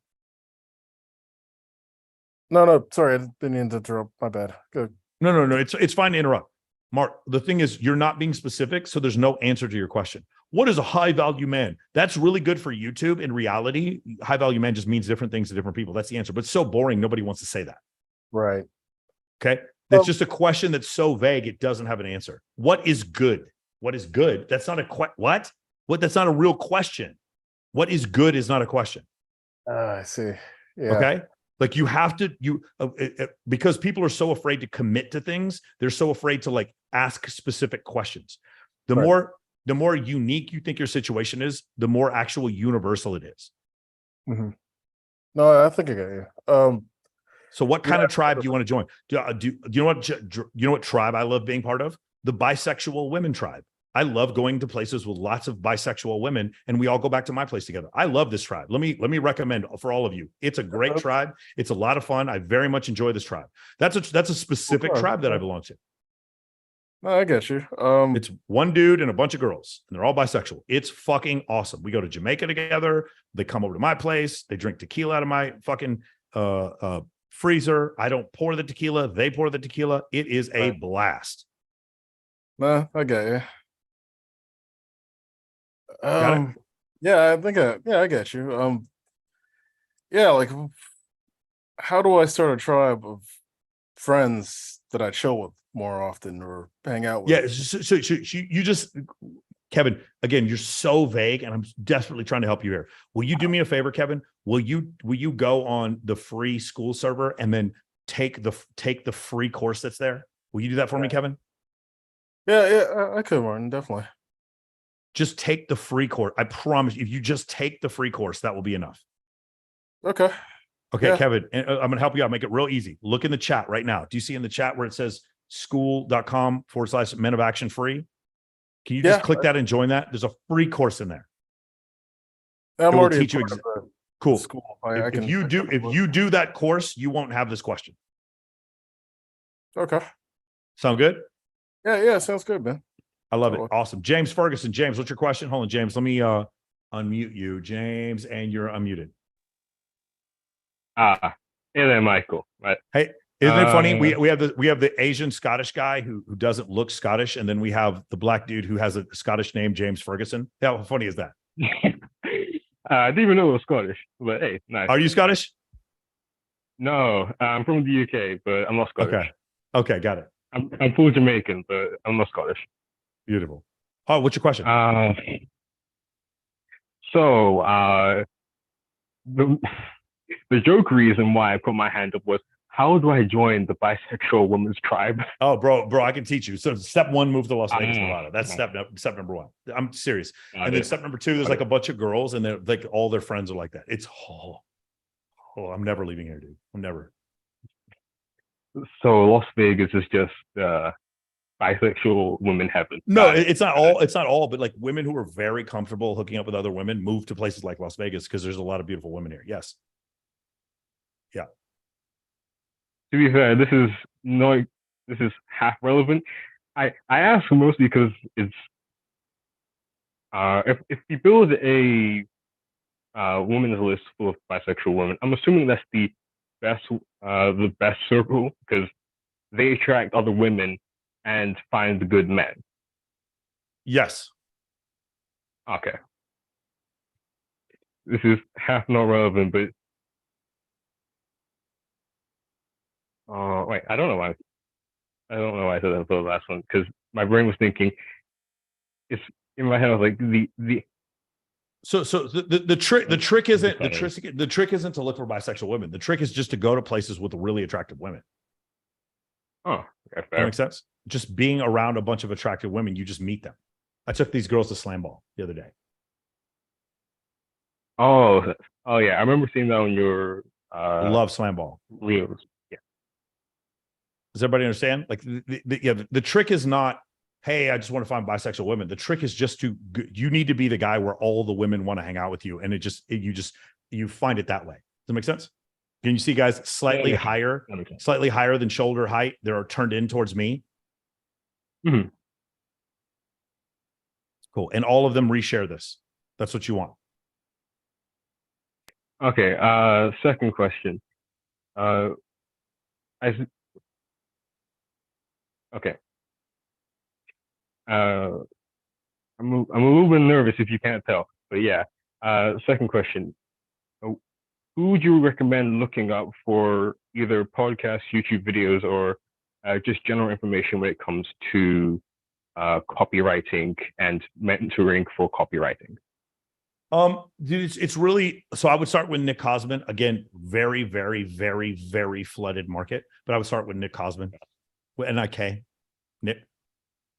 No, sorry, I didn't mean to interrupt. My bad. Good. No. It's fine to interrupt. Mark, the thing is, you're not being specific, so there's no answer to your question. What is a high value man? That's really good for YouTube. In reality, high value man just means different things to different people. That's the answer. But it's so boring, nobody wants to say that. Right. Okay. That's just a question that's so vague, it doesn't have an answer. What is good? What is good? That's not a what? That's not a real question. What is good is not a question. I see. Yeah. Okay. Like you have to, because people are so afraid to commit to things, they're so afraid to like ask specific questions. The Right. more unique you think your situation is, the more actual universal it is. Mm-hmm. No, I think I get you. So what kind of tribe do you want to join? Do you know what tribe I love being part of? The bisexual women tribe. I love going to places with lots of bisexual women, and we all go back to my place together. I love this tribe. Let me recommend for all of you. It's a great tribe. It's a lot of fun. I very much enjoy this tribe. That's a specific tribe that I belong to. No, I get you. It's one dude and a bunch of girls, and they're all bisexual. It's fucking awesome. We go to Jamaica together. They come over to my place. They drink tequila out of my fucking freezer. I don't pour the tequila. They pour the tequila. It is a blast. No, I get you. Got it? Yeah, I think I get you. Yeah, like how do I start a tribe of friends that I chill with more often or hang out with? Yeah, so you just, Kevin, again, you're so vague, and I'm desperately trying to help you here. Will you do me a favor, Kevin? Will you go on the free school server and then take the free course that's there? Will you do that for me, Kevin? Yeah, I could, Martin, definitely. Just take the free course. I promise, if you just take the free course, that will be enough. Okay. Okay, Yeah. Kevin, I'm going to help you out. Make it real easy. Look in the chat right now. Do you see in the chat where it says school.com/men of action free? Can you just click that and join that? There's a free course in there. I'm It will already teach you cool. School. If you do that course, you won't have this question. Okay. Sound good? Yeah, sounds good, man. I love it. Awesome. James Ferguson. James, what's your question? Hold on, James. Let me unmute you, James, and you're unmuted. Hey there, Michael. Right. Hey, isn't it funny? We have the Asian Scottish guy who doesn't look Scottish, and then we have the black dude who has a Scottish name, James Ferguson. How funny is that? I didn't even know it was Scottish, but hey, nice. Are you Scottish? No, I'm from the UK, but I'm not Scottish. Okay, got it. I'm full Jamaican, but I'm not Scottish. Beautiful. Oh, what's your question? The joke reason why I put my hand up was, how do I join the bisexual women's tribe? Oh, bro, I can teach you. So step one, move to Las Vegas, Nevada. That's step number one. I'm serious. And then step number two, there's like a bunch of girls, and they're like all their friends are like that. It's I'm never leaving here, dude. I'm never. So Las Vegas is just bisexual women heaven. No, it's not all. It's not all, but like women who are very comfortable hooking up with other women move to places like Las Vegas because there's a lot of beautiful women here. Yes. Yeah. To be fair, this is half relevant. I ask mostly because it's if you build a women's list full of bisexual women, I'm assuming that's the best circle because they attract other women and find good men. Yes. Okay. This is half not relevant, but wait, I don't know why I said that for the last one, because my brain was thinking, it's in my head. I was like So the trick isn't to look for bisexual women. The trick is just to go to places with really attractive women. Oh, okay, that makes sense. Just being around a bunch of attractive women, you just meet them. I took these girls to slam ball the other day. Oh yeah, I remember seeing that on your love slam ball reels. Yeah. Does everybody understand? Like the trick is not, hey, I just want to find bisexual women. The trick is just you need to be the guy where all the women want to hang out with you, and you find it that way. Does that make sense? Can you see guys slightly higher than shoulder height? They're turned in towards me. Mm-hmm. Cool. And all of them reshare this. That's what you want. Okay. Second question. Okay. I'm a little bit nervous if you can't tell, but yeah. Second question. Who would you recommend looking up for either podcasts, YouTube videos, or just general information when it comes to copywriting and mentoring for copywriting? Dude, it's really, so I would start with Nick Cosman. Again, very, very, very, very flooded market, but I would start with Nick Cosman. With NIK. Nick.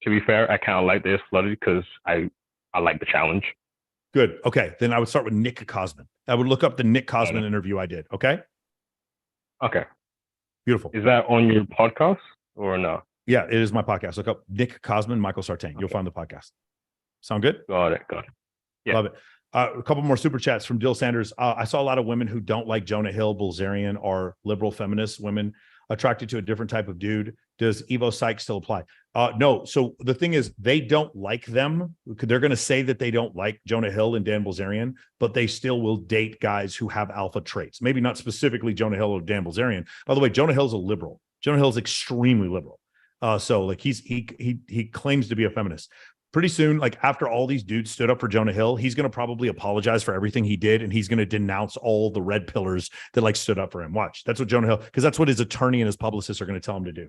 To be fair, I kind of like this flooded because I like the challenge. Good. Okay. Then I would start with Nick Cosman. I would look up the Nick Cosman interview I did. Okay. Okay. Beautiful. Is that on your podcast or no? Yeah, it is my podcast. Look up Nick Cosman, Michael Sartain. You'll find the podcast. Sound good? Got it. Yeah. Love it. A couple more super chats from Dill Sanders. I saw a lot of women who don't like Jonah Hill, Bulgarian, or liberal feminist women attracted to a different type of dude. Does Evo Psych still apply? No. So the thing is, they don't like them. They're going to say that they don't like Jonah Hill and Dan Bilzerian, but they still will date guys who have alpha traits. Maybe not specifically Jonah Hill or Dan Bilzerian. By the way, Jonah Hill's a liberal. Jonah Hill's extremely liberal. So like he claims to be a feminist. Pretty soon, like after all these dudes stood up for Jonah Hill, he's going to probably apologize for everything he did, and he's going to denounce all the red pillars that like stood up for him. Watch, that's what Jonah Hill, because that's what his attorney and his publicists are going to tell him to do.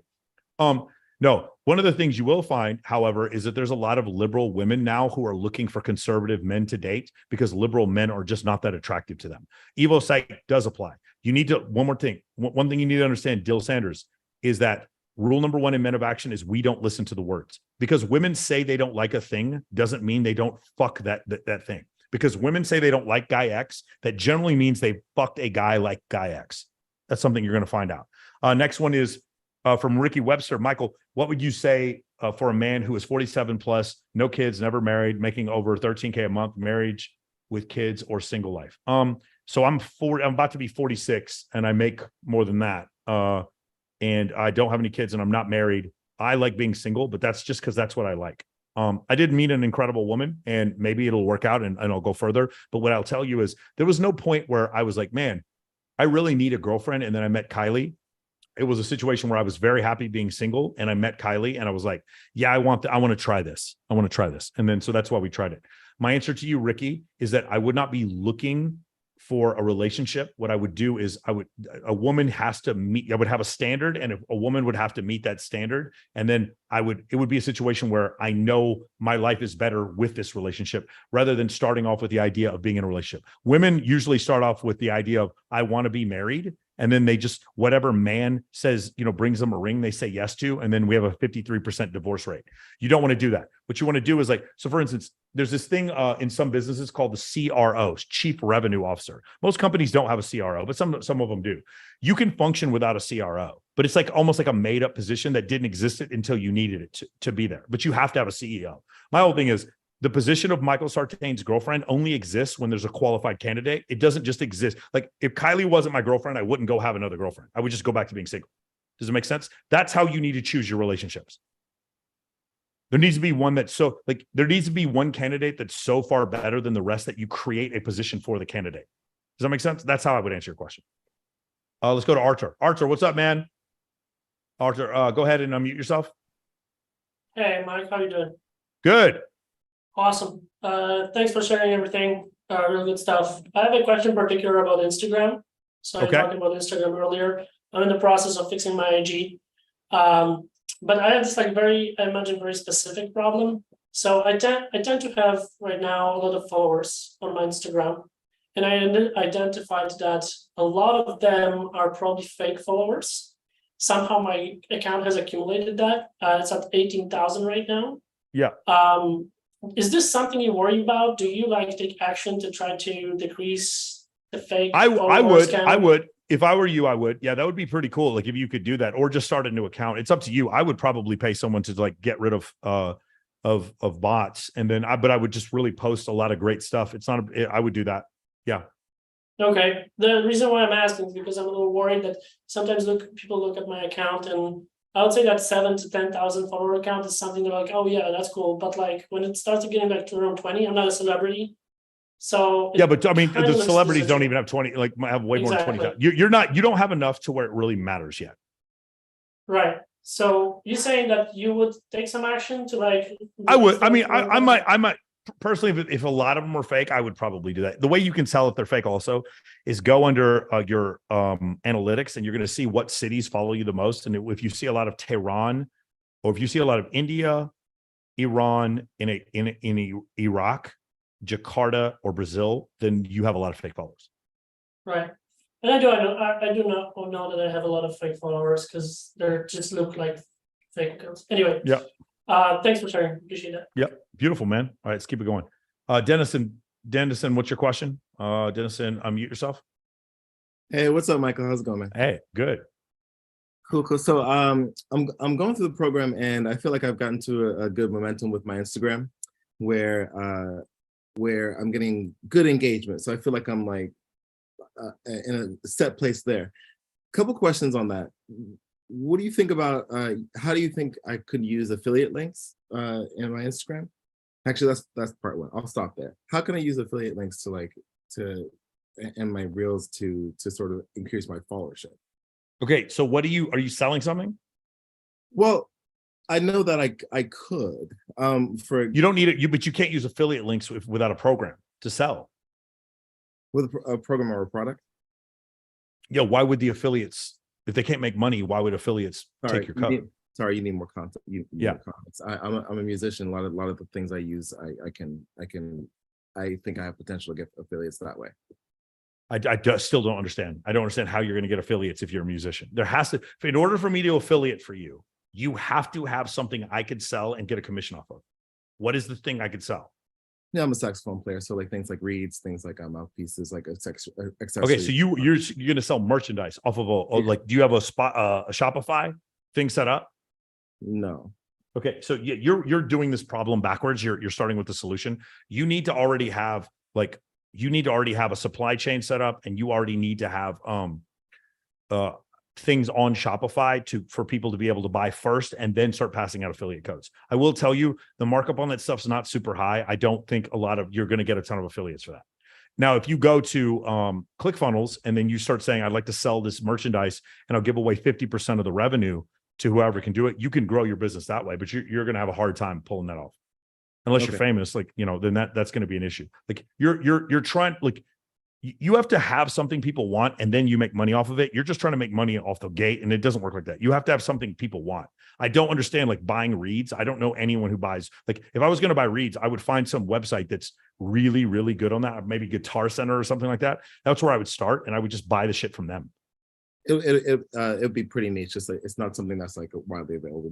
No, one of the things you will find, however, is that there's a lot of liberal women now who are looking for conservative men to date because liberal men are just not that attractive to them. Evo Psych does apply. You need to, one more thing. One thing you need to understand, Dill Sanders, is that rule number one in Men of Action is we don't listen to the words. Because women say they don't like a thing doesn't mean they don't fuck that thing. Because women say they don't like guy X, that generally means they fucked a guy like guy X. That's something you're going to find out. Next one is from Ricky Webster. Michael, what would you say for a man who is 47 plus, no kids, never married, making over 13K a month, marriage with kids or single life? So I'm about to be 46 and I make more than that. And I don't have any kids and I'm not married. I like being single, but that's just because that's what I like. I did meet an incredible woman and maybe it'll work out and I'll go further. But what I'll tell you is there was no point where I was like, man, I really need a girlfriend. And then I met Kylie. It was a situation where I was very happy being single and I met Kylie and I was like, yeah, I want to try this. I want to try this. And then, so that's why we tried it. My answer to you, Ricky, is that I would not be looking for a relationship. What I would do is a woman has to meet, I would have a standard and a woman would have to meet that standard. And then it would be a situation where I know my life is better with this relationship rather than starting off with the idea of being in a relationship. Women usually start off with the idea of, I want to be married. And then they just, whatever man says, brings them a ring, they say yes to. And then we have a 53% divorce rate. You don't want to do that. What you want to do is like, so for instance, there's this thing in some businesses called the CRO, Chief Revenue Officer. Most companies don't have a CRO, but some of them do. You can function without a CRO, but it's like almost like a made up position that didn't exist until you needed it to be there. But you have to have a CEO. My whole thing is, the position of Michael Sartain's girlfriend only exists when there's a qualified candidate. It doesn't just exist. Like if Kylie wasn't my girlfriend, I wouldn't go have another girlfriend. I would just go back to being single. Does it make sense? That's how you need to choose your relationships. There needs to be one that's there needs to be one candidate that's so far better than the rest that you create a position for the candidate. Does that make sense? That's how I would answer your question. Let's go to Arthur. Arthur, what's up, man? Arthur, go ahead and unmute yourself. Hey, Mike, how you doing? Good. Awesome. Thanks for sharing everything. Really good stuff. I have a question in particular about Instagram. So I talked about Instagram earlier. I'm in the process of fixing my IG. But I have this I imagine very specific problem. So I tend to have right now a lot of followers on my Instagram. And I identified that a lot of them are probably fake followers. Somehow my account has accumulated that. It's at 18,000 right now. Yeah. Is this something you worry about? Do you take action to try to decrease the fake? I would. If I were you, I would. Yeah, that would be pretty cool. Like if you could do that, or just start a new account. It's up to you. I would probably pay someone to get rid of bots, and then but I would just really post a lot of great stuff. I would do that. Yeah. Okay. The reason why I'm asking is because I'm a little worried that sometimes people look at my account and I would say that 7,000 to 10,000 follower account is something they're like, oh yeah, that's cool. But when it starts getting to around 20, I'm not a celebrity. So yeah, but I mean, the celebrities don't even have 20, have way more than 20,000. You don't have enough to where it really matters yet. Right. So you're saying that you would take some action to I would. I mean, I might personally, if a lot of them were fake, I would probably do that. The way you can tell if they're fake also is go under your analytics and you're going to see what cities follow you the most. And if you see a lot of Tehran, or if you see a lot of India, Iran, in Iraq, Jakarta, or Brazil, then you have a lot of fake followers. Right. And I do not know that I have a lot of fake followers because they just look like fake accounts. Anyway. Yeah. Thanks for sharing. Appreciate that. Yep. Beautiful, man. All right, let's keep it going. Dennison, what's your question? Dennison, unmute yourself. Hey, what's up, Michael? How's it going, man? Hey, good. Cool. So I'm going through the program, and I feel like I've gotten to a good momentum with my Instagram, where I'm getting good engagement. So I feel like I'm like in a set place there. Couple questions on that. What do you think about? How do you think I could use affiliate links in my Instagram? Actually, that's part one. I'll stop there. How can I use affiliate links in my reels to sort of increase my followership? Okay, so are you selling something? Well, I know that I could. You don't need it, but you can't use affiliate links without a program to sell. With a program or a product? Yeah, why would the affiliates, if they can't make money, why would affiliates take your code? You need more content. More comments. I'm a musician. A lot of the things I use, I think I have potential to get affiliates that way. I still don't understand. I don't understand how you're going to get affiliates if you're a musician. There has to, in order for me to affiliate for you, you have to have something I could sell and get a commission off of. What is the thing I could sell? Yeah, I'm a saxophone player, so like things like reeds, things like mouthpieces, like accessories. Okay, so you're going to sell merchandise off of like, do you have a Shopify thing set up? No. Okay, so you're doing this problem backwards. You're starting with the solution. You need to already have a supply chain set up, and you already need to have things on Shopify for people to be able to buy first and then start passing out affiliate codes. I will tell you, the markup on that stuff's not super high. I don't think you're going to get a ton of affiliates for that. Now, if you go to ClickFunnels and then you start saying, I'd like to sell this merchandise and I'll give away 50% of the revenue to whoever can do it, you can grow your business that way, but you're going to have a hard time pulling that off. Unless you're famous, then that's going to be an issue. Like you're trying, like you have to have something people want and then you make money off of it. You're just trying to make money off the gate, and it doesn't work like that. You have to have something people want. I don't understand like buying reeds. I don't know anyone who buys, like if I was going to buy reeds, I would find some website that's really, really good on that. Maybe Guitar Center or something like that. That's where I would start, and I would just buy the shit from them. It'd be pretty niche. Just like it's not something that's like widely available.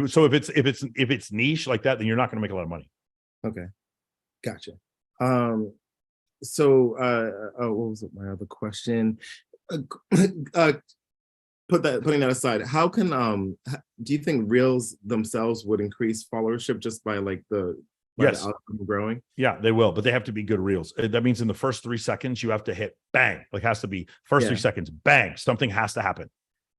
So if it's niche like that, then you're not going to make a lot of money. Okay, gotcha. So what was my other question? Putting that aside, how can do you think reels themselves would increase followership just by like the algorithm growing? Yeah, they will, but they have to be good reels. That means in the first 3 seconds, you have to hit bang. Like has to be first 3 seconds, bang. Something has to happen.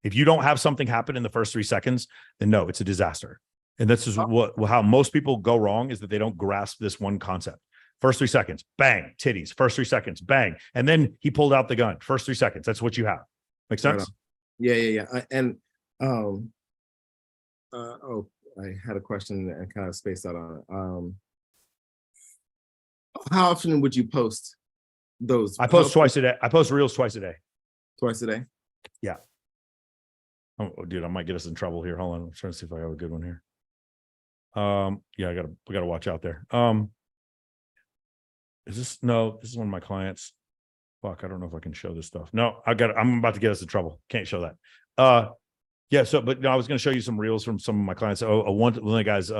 If you don't have something happen in the first 3 seconds, then no, it's a disaster. And this is how most people go wrong, is that they don't grasp this one concept. First 3 seconds, bang, titties. First 3 seconds, bang. And then he pulled out the gun. First 3 seconds. That's what you have. Make sense? Yeah. I had a question and kind of spaced out on it. How often would you post those? I post twice a day. I post reels twice a day. Twice a day? Yeah. Oh, dude, I might get us in trouble here. Hold on. I'm trying to see if I have a good one here. Yeah, we gotta watch out there. This is one of my clients. Fuck, I don't know if I can show this stuff. No, I'm about to get us in trouble. Can't show that. Yeah, but no, I was going to show you some reels from some of my clients. One of the guys,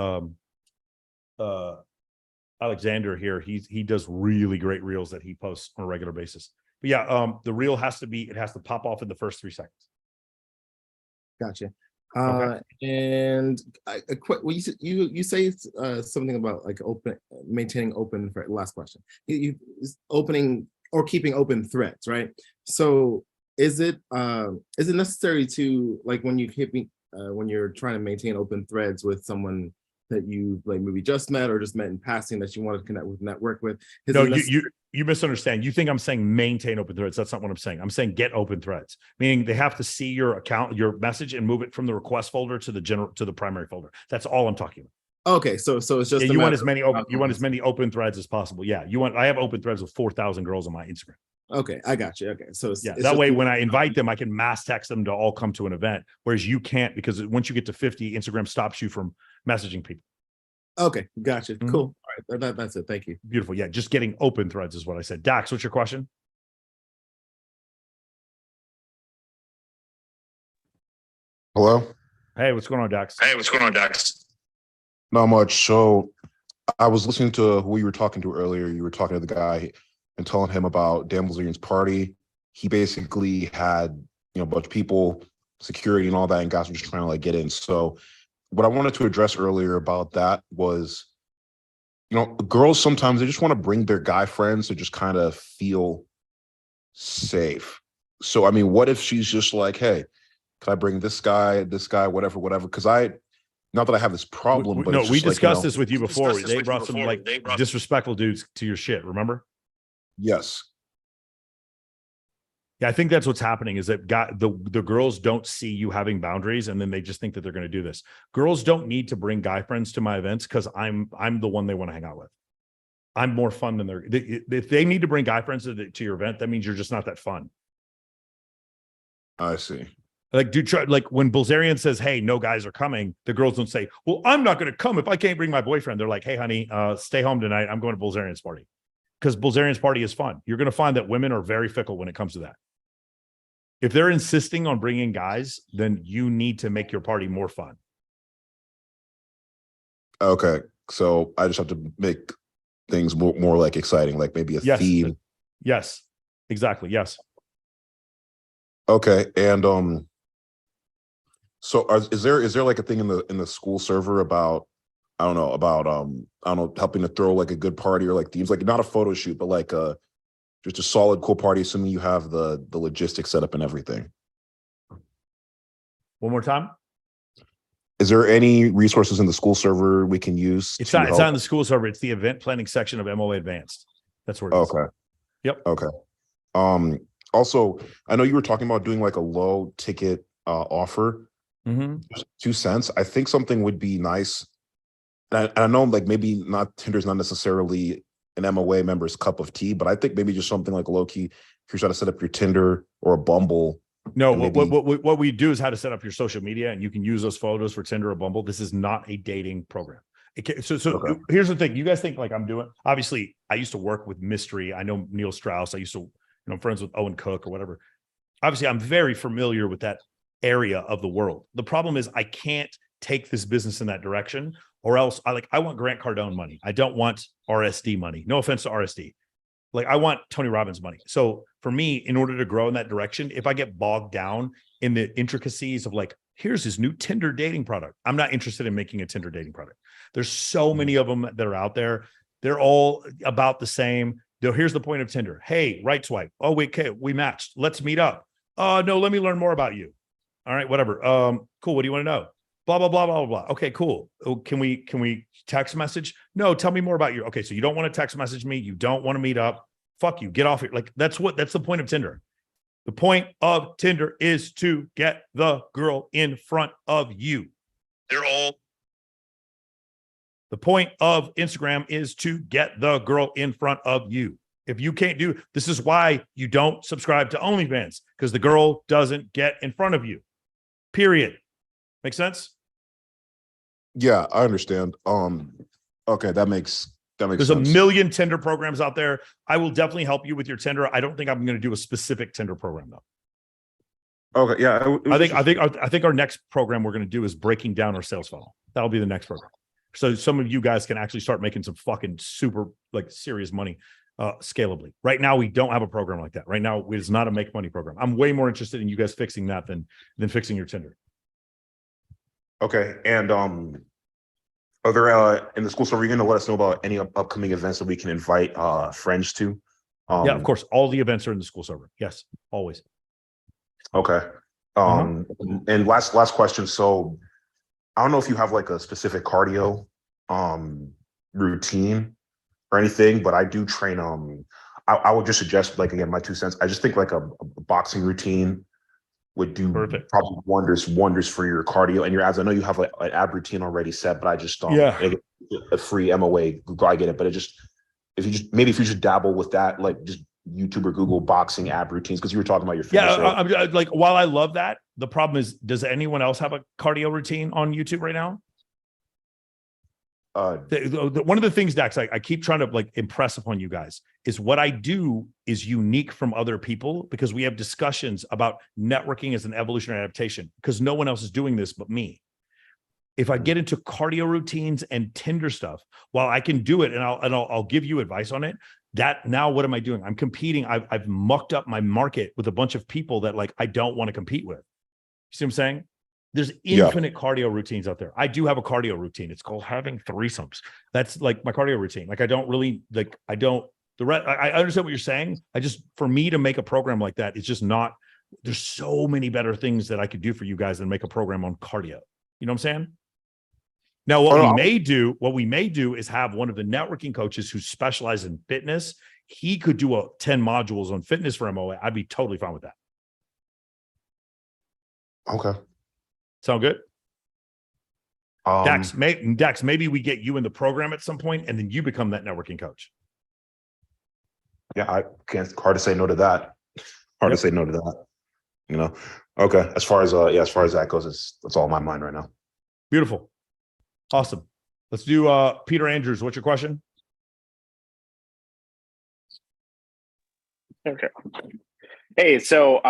Alexander here, he does really great reels that he posts on a regular basis. But yeah, the reel has to pop off in the first 3 seconds. Gotcha. Okay. And you say something about like maintaining open. Last question. You opening or keeping open threads, right? So is it necessary to, like, when you're trying to maintain open threads with someone that you like maybe just met or just met in passing that you want to connect with, network with? No, you misunderstand. You think I'm saying maintain open threads. That's not what I'm saying. I'm saying get open threads, meaning they have to see your account, your message, and move it from the request folder to the primary folder. That's all I'm talking about. Okay, so it's just you want as many open threads as possible. Yeah, I have open threads with 4,000 girls on my Instagram. Okay, I got you. Okay, so it's that way when I invite them, I can mass text them to all come to an event, whereas you can't, because once you get to 50, Instagram stops you from messaging people. Okay, gotcha. Cool. That's it. Thank you. Beautiful. Yeah, just getting open threads is what I said. Dax, what's your question? Hello? Hey, what's going on, Dax? Not much. So I was listening to who you were talking to earlier. You were talking to the guy and telling him about Dan Bilzerian's party. He basically had, a bunch of people, security and all that, and guys were just trying to like get in. So what I wanted to address earlier about that was, girls sometimes they just want to bring their guy friends to just kind of feel safe. So I mean, what if she's just like, hey, can I bring this guy, whatever, because not that I have this problem, but no, it's we just like, discussed this with you before. They brought some like disrespectful dudes to your shit, remember? Yes. Yeah, I think that's what's happening is that the girls don't see you having boundaries, and then they just think that they're going to do this. Girls don't need to bring guy friends to my events because I'm the one they want to hang out with. I'm more fun than if they need to bring guy friends to your event, that means you're just not that fun. I see. Like, dude, like when Bilzerian says, hey, no guys are coming, the girls don't say, well, I'm not going to come if I can't bring my boyfriend. They're like, hey, honey, stay home tonight. I'm going to Bilzerian's party. Because Bilzerian's party is fun. You're going to find that women are very fickle when it comes to that. If they're insisting on bringing guys, then you need to make your party more fun. Okay. So I just have to make things more like exciting, like maybe a theme. Yes, exactly. Yes. Okay. And so is there like a thing in the school server about helping to throw like a good party or like themes, like not a photo shoot, but like just a solid, cool party, assuming you have the logistics set up and everything. One more time. Is there any resources in the school server we can use? It's not in the school server. It's the event planning section of MOA Advanced. That's where it is. Okay. Yep. Okay. Also, I know you were talking about doing like a low ticket offer. Mm-hmm. 2 cents. I think something would be nice. And I know like maybe Tinder's not necessarily an MOA member's cup of tea, but I think maybe just something like low key, if you're trying to set up your Tinder or a Bumble. No, what we do is how to set up your social media, and you can use those photos for Tinder or Bumble. This is not a dating program. Okay. Here's the thing. You guys think like I'm doing, obviously I used to work with Mystery. I know Neil Strauss. I used to, I'm friends with Owen Cook or whatever. Obviously I'm very familiar with that area of the world. The problem is I can't take this business in that direction, or else I want Grant Cardone money. I don't want RSD money. No offense to RSD. Like I want Tony Robbins money. So for me, in order to grow in that direction, if I get bogged down in the intricacies of like, here's his new Tinder dating product, I'm not interested in making a Tinder dating product. There's so many of them that are out there. They're all about the same. Here's the point of Tinder. Hey, right swipe. Oh, we matched. Let's meet up. No, let me learn more about you. All right, whatever. Cool. What do you want to know? Blah, blah, blah, blah, blah. Okay, cool. Oh, can we text message? No, tell me more about you. Okay, so you don't want to text message me. You don't want to meet up. Fuck you. Get off it. Like that's the point of Tinder. The point of Tinder is to get the girl in front of you. The point of Instagram is to get the girl in front of you. If you can't do, this is why you don't subscribe to OnlyFans, because the girl doesn't get in front of you. Period. Make sense? Yeah, I understand. Okay, that makes There's sense. a million Tinder programs out there. I will definitely help you with your Tinder. I don't think I'm going to do a specific Tinder program though. Okay, yeah. I think our next program we're going to do is breaking down our sales funnel. That'll be the next program. So some of you guys can actually start making some fucking super like serious money scalably. Right now, we don't have a program like that. Right now, it's not a make money program. I'm way more interested in you guys fixing that than fixing your Tinder. Okay, and are there in the school server, you're going to let us know about any upcoming events that we can invite friends to? Yeah, of course. All the events are in the school server. Yes, always. Okay. And last question. So I don't know if you have like a specific cardio routine or anything, but I do train. I would just suggest, like, again, my 2 cents. I just think like a boxing routine would do probably wonders for your cardio and your abs. I know you have like an ab routine already set, but I just a free MOA, I get it. But if you just dabble with that, like just YouTube or Google boxing ab routines, because you were talking about your fitness. Yeah, like while I love that, the problem is, does anyone else have a cardio routine on YouTube right now? One of the things, Dax, I keep trying to like impress upon you guys is what I do is unique from other people because we have discussions about networking as an evolutionary adaptation because no one else is doing this but me. If I get into cardio routines and Tinder stuff, while I can do it and I'll give you advice on it, that now what am I doing? I'm competing. I've mucked up my market with a bunch of people that like I don't want to compete with. You see what I'm saying? There's infinite cardio routines out there. I do have a cardio routine. It's called having threesomes. That's like my cardio routine. Like I don't really like, I understand what you're saying. For me to make a program like that, it's just not, there's so many better things that I could do for you guys than make a program on cardio. You know what I'm saying? Now, what we may do is have one of the networking coaches who specializes in fitness. He could do 10 modules on fitness for MOA. I'd be totally fine with that. Okay. Sound good? Dax, maybe we get you in the program at some point and then you become that networking coach. Yeah, I can't, hard to say no to that. Hard to say no to that. You know? Okay. As far as that goes, that's all in my mind right now. Beautiful. Awesome. Let's do Peter Andrews. What's your question? Okay. Hey, so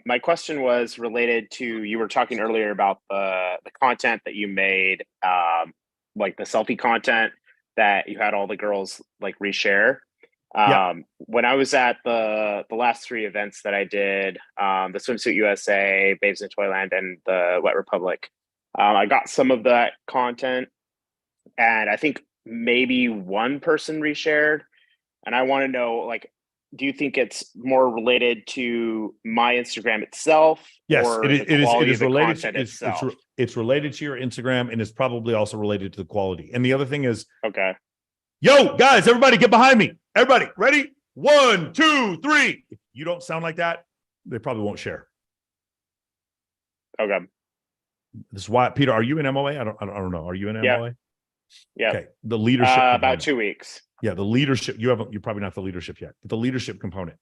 my question was related to, you were talking earlier about the content that you made, like the selfie content that you had all the girls like reshare. When I was at the last 3 events that I did, the Swimsuit USA, Babes in Toyland, and the Wet Republic, I got some of that content, and I think maybe one person reshared, and I want to know, like, do you think it's more related to my Instagram itself? Yes, or it is related to it's related to your Instagram, and it's probably also related to the quality. And the other thing is, okay. Yo, guys, everybody get behind me. Everybody, ready? 1, 2, 3. If you don't sound like that, they probably won't share. Okay. This is why, Peter, are you in MOA? I don't know. Are you in MOA? Yeah. Okay. The leadership. About 2 weeks. Yeah, the leadership. You're probably not the leadership yet, but the leadership component.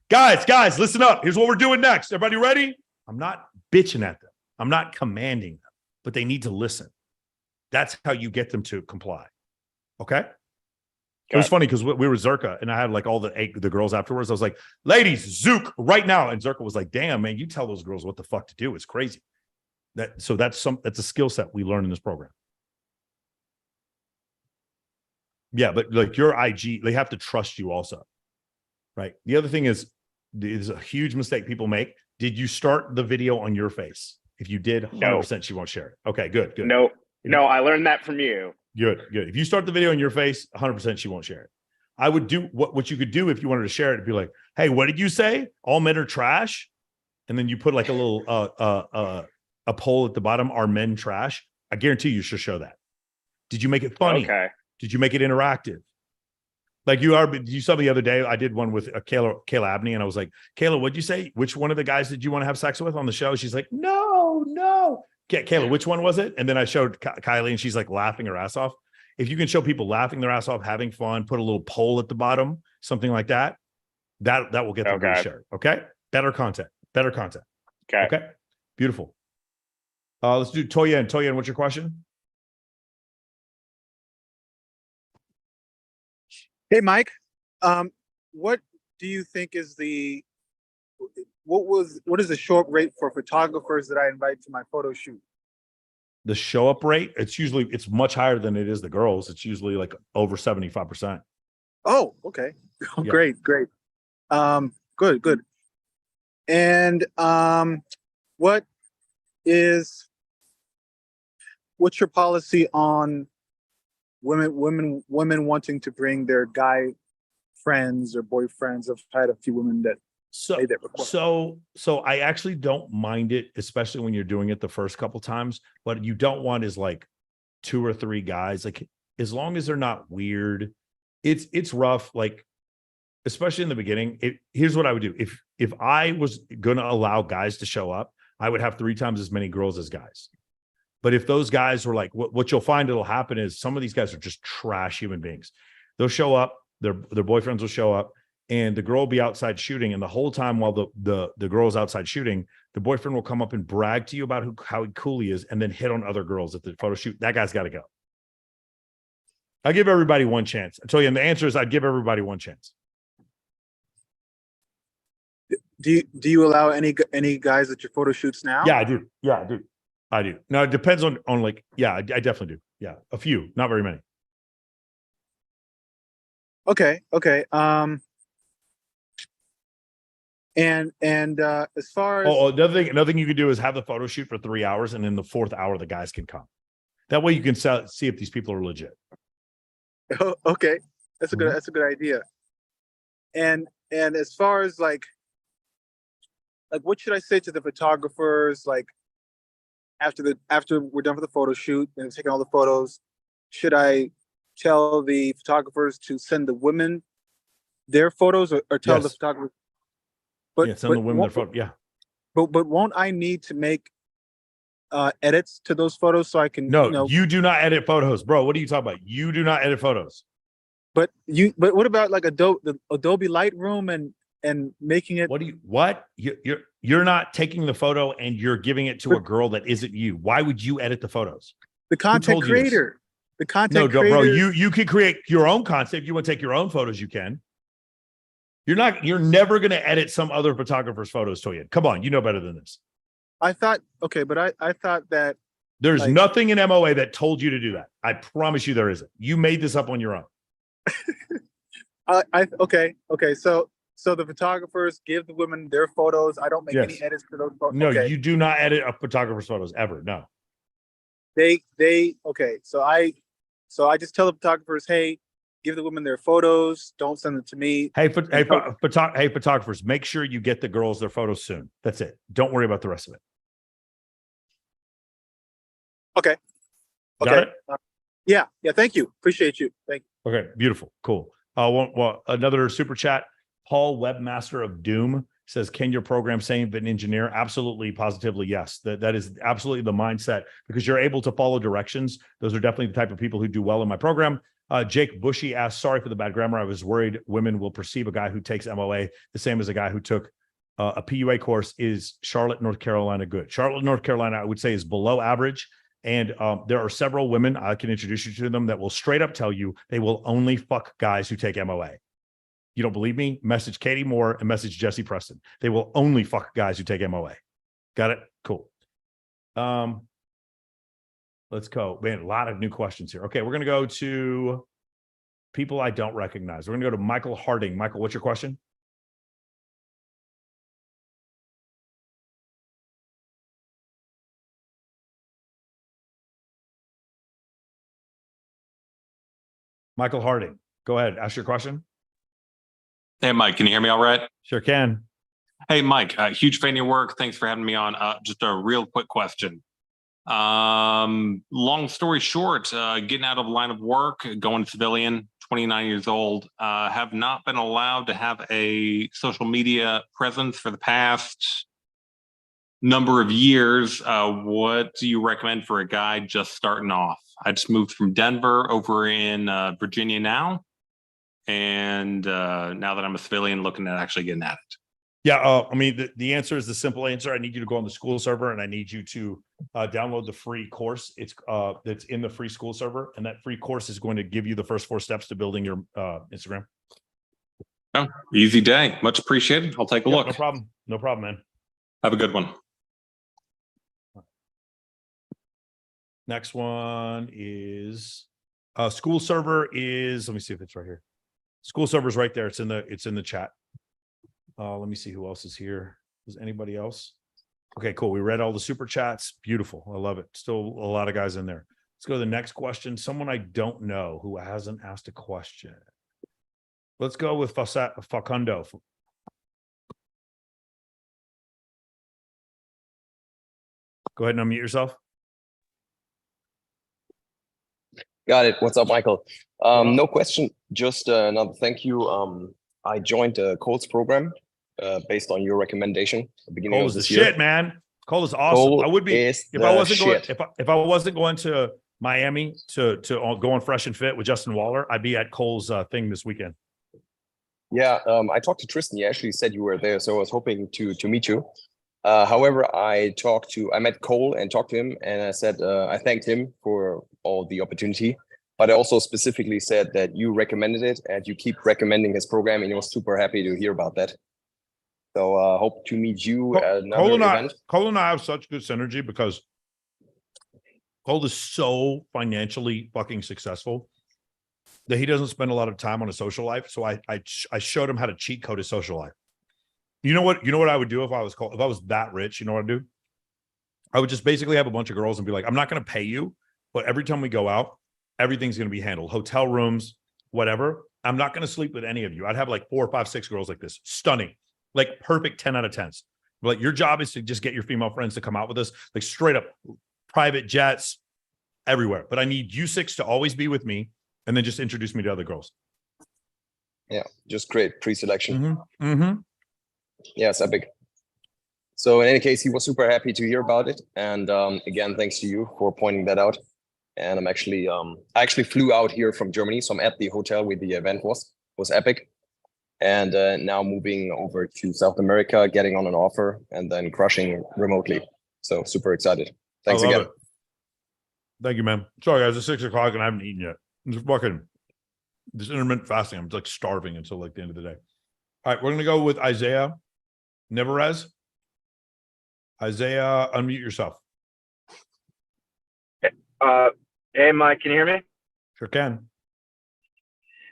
Guys, listen up. Here's what we're doing next. Everybody ready? I'm not bitching at them. I'm not commanding them, but they need to listen. That's how you get them to comply. Okay. It was funny because we were Zerka and I had like all the girls afterwards. I was like, ladies, Zook right now. And Zerka was like, damn, man, you tell those girls what the fuck to do. It's crazy. That's a skill set we learn in this program. Yeah, but like your IG, they have to trust you also. Right. The other thing is a huge mistake people make. Did you start the video on your face? If you did, 100% she won't share it. Okay, good. No, I learned that from you. Good. If you start the video in your face, 100% she won't share it. I would do what you could do if you wanted to share it. It'd be like, hey, what did you say? All men are trash. And then you put like a little a poll at the bottom. Are men trash? I guarantee you should show that. Did you make it funny? Okay. Did you make it interactive? Like you saw the other day, I did one with Kayla Abney, and I was like, Kayla, what'd you say? Which one of the guys did you want to have sex with on the show? She's like, no. Kayla, which one was it? And then I showed Kylie, and she's like laughing her ass off. If you can show people laughing their ass off, having fun, put a little poll at the bottom, something like that, that will get them to share. Okay. Better content. Okay. Beautiful. Let's do Toya. Toya, what's your question? Hey, Mike. What do you think is what is the show up rate for photographers that I invite to my photo shoot? The show up rate, it's much higher than it is the girls. It's usually like over 75%. Oh, okay. Oh, yeah. Great. Good. And what's your policy on women wanting to bring their guy friends or boyfriends? I've had a few women that made that request. So I actually don't mind it, especially when you're doing it the first couple times. What you don't want is like 2 or 3 guys. Like as long as they're not weird, it's rough. Like especially in the beginning. Here's what I would do if I was gonna allow guys to show up, I would have 3 times as many girls as guys. But if those guys were like, what you'll find it'll happen is some of these guys are just trash human beings. They'll show up, their boyfriends will show up, and the girl will be outside shooting. And the whole time while the girl's outside shooting, the boyfriend will come up and brag to you about how cool he is, and then hit on other girls at the photo shoot. That guy's got to go. I give everybody one chance. I tell you, and the answer is I'd give everybody one chance. Do you allow any guys at your photo shoots now? Yeah, I do. Yeah, I do. No, it depends on like, yeah, I definitely do. Yeah, a few, not very many. Okay. And as far as another thing you can do is have the photo shoot for 3 hours, and in the 4th hour the guys can come. That way you can see if these people are legit. okay, that's a good idea. And as far as like what should I say to the photographers, like after we're done with the photo shoot and taking all the photos, should I tell the photographers to send the women their photos, or tell the photographers? But send the women their photo. Yeah. But won't I need to make edits to those photos so I can? No, you do not edit photos, bro. What are you talking about? You do not edit photos. But what about like the Adobe Lightroom and making it? You're not taking the photo and you're giving it to a girl that isn't you. Why would you edit the photos? The content creator. The content creator. Bro, you can create your own content. If you want to take your own photos, you can. You're never going to edit some other photographer's photos, Toyin. Come on, you know better than this. I thought, okay, but I thought that there's nothing in MOA that told you to do that. I promise you there isn't. You made this up on your own. Okay. So the photographers give the women their photos. I don't make any edits to those photos. No, you do not edit a photographer's photos ever. No. They okay. So I just tell the photographers, hey, give the women their photos. Don't send them to me. Hey, photographers, make sure you get the girls their photos soon. That's it. Don't worry about the rest of it. Okay. Got it? Yeah. Thank you. Appreciate you. Thank you. Okay. Beautiful. Cool. Another super chat. Paul, Webmaster of Doom, says, can your program save an engineer? Absolutely, positively, yes. That is absolutely the mindset, because you're able to follow directions. Those are definitely the type of people who do well in my program. Jake Bushy asked, sorry for the bad grammar. I was worried women will perceive a guy who takes MOA the same as a guy who took a PUA course. Is Charlotte, North Carolina good? Charlotte, North Carolina, I would say, is below average. And there are several women, I can introduce you to them, that will straight up tell you they will only fuck guys who take MOA. You don't believe me? Message Katie Moore and message Jesse Preston. They will only fuck guys who take MOA. Got it? Cool. Let's go. Man, a lot of new questions here. Okay, we're going to go to people I don't recognize. We're going to go to Michael Harding. Michael, what's your question? Michael Harding, go ahead. Ask your question. Hey, Mike, can you hear me all right? Sure can. Hey, Mike, huge fan of your work. Thanks for having me on. Just a real quick question. Long story short, getting out of line of work, going civilian, 29 years old, have not been allowed to have a social media presence for the past number of years. What do you recommend for a guy just starting off? I just moved from Denver over in Virginia now. And now that I'm a civilian, looking at actually getting at it. Yeah, I mean, the answer is the simple answer. I need you to go on the school server, and I need you to download the free course. It's that's in the free school server, and that free course is going to give you the first 4 steps to building your Instagram. Oh, easy day. Much appreciated. I'll take a look. No problem. No problem, man. Have a good one. Next one is school server is, let me see if it's right here. School server is right there. It's in the chat. Let me see who else is here. Is anybody else? Okay, cool. We read all the super chats. Beautiful. I love it. Still a lot of guys in there. Let's go to the next question. Someone I don't know who hasn't asked a question. Let's go with Facundo. Go ahead and unmute yourself. Got it. What's up, Michael? No question, just another thank you. I joined Cole's program based on your recommendation at the beginning Cole of this is the year. shit, man. Cole is awesome. Cole I would be is if I the wasn't going shit. if I wasn't going to Miami to go on Fresh and Fit with Justin Waller, I'd be at Cole's thing this weekend. Yeah, I talked to Tristan. He actually said you were there, so I was hoping to meet you. However, I met Cole and talked to him, and I said I thanked him for all the opportunity, but I also specifically said that you recommended it and you keep recommending his program, and he was super happy to hear about that. So hope to meet you at another event. Cole and I have such good synergy because Cole is so financially fucking successful that he doesn't spend a lot of time on his social life. So I showed him how to cheat code his social life. You know what I would do if I was Cole? If I was that rich, you know what I'd do? I would just basically have a bunch of girls and be like, I'm not going to pay you, but every time we go out, everything's going to be handled. Hotel rooms, whatever. I'm not going to sleep with any of you. I'd have like 4, 5, 6 girls like this. Stunning. Like perfect 10 out of 10s. Like your job is to just get your female friends to come out with us, like straight up private jets everywhere. But I need you 6 to always be with me and then just introduce me to other girls. Yeah, just great pre-selection. Mm-hmm. Yeah, it's epic. So in any case, he was super happy to hear about it. And again, thanks to you for pointing that out. And I'm actually, I actually flew out here from Germany. So I'm at the hotel where the event was. It was epic. And now moving over to South America, getting on an offer and then crushing remotely. So super excited. Thanks again. It. Thank you, man. Sorry, guys, it's 6 o'clock and I haven't eaten yet. I'm just fucking this intermittent fasting. I'm like starving until like the end of the day. All right, we're gonna go with Isaiah Neverez. Isaiah, unmute yourself. Hey, Mike, can you hear me? Sure can.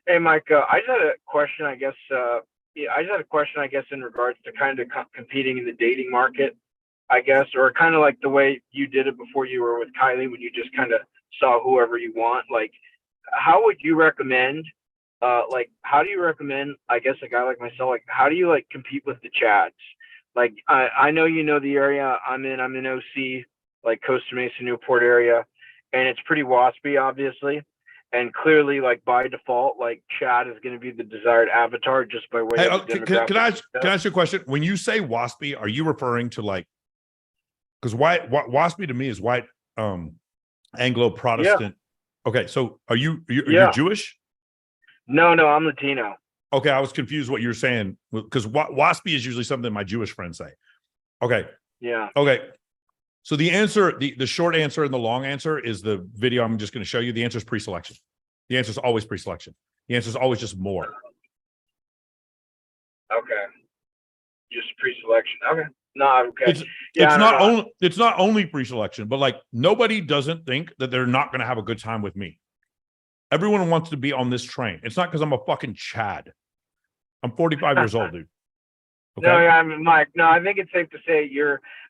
Hey, Mike, I just had a question, I guess. In regards to kind of competing in the dating market, I guess, or kind of like the way you did it before you were with Kylie, when you just kind of saw whoever you want. Like, how would you recommend? How do you recommend? I guess a guy like myself, like, how do you like compete with the Chads? Like, I know you know the area I'm in. I'm in OC, like Costa Mesa, Newport area, and it's pretty waspy, obviously. And clearly, like by default, like Chad is going to be the desired avatar just by way of the demographic. Can I ask you a question? When you say waspy, are you referring to like, because waspy to me is white, Anglo Protestant. Yeah. Okay, so are you Jewish? No, I'm Latino. Okay, I was confused what you're saying because waspy is usually something my Jewish friends say. Okay. Yeah. Okay. So the answer, the short answer and the long answer is the video I'm just going to show you. The answer is pre-selection. The answer is always pre-selection. The answer is always just more. Okay. Just pre-selection. Okay. No, okay. It's not only pre-selection, but like nobody doesn't think that they're not going to have a good time with me. Everyone wants to be on this train. It's not because I'm a fucking Chad. I'm 45 years old, dude. Okay? No, I mean, Mike. No, I think it's safe to say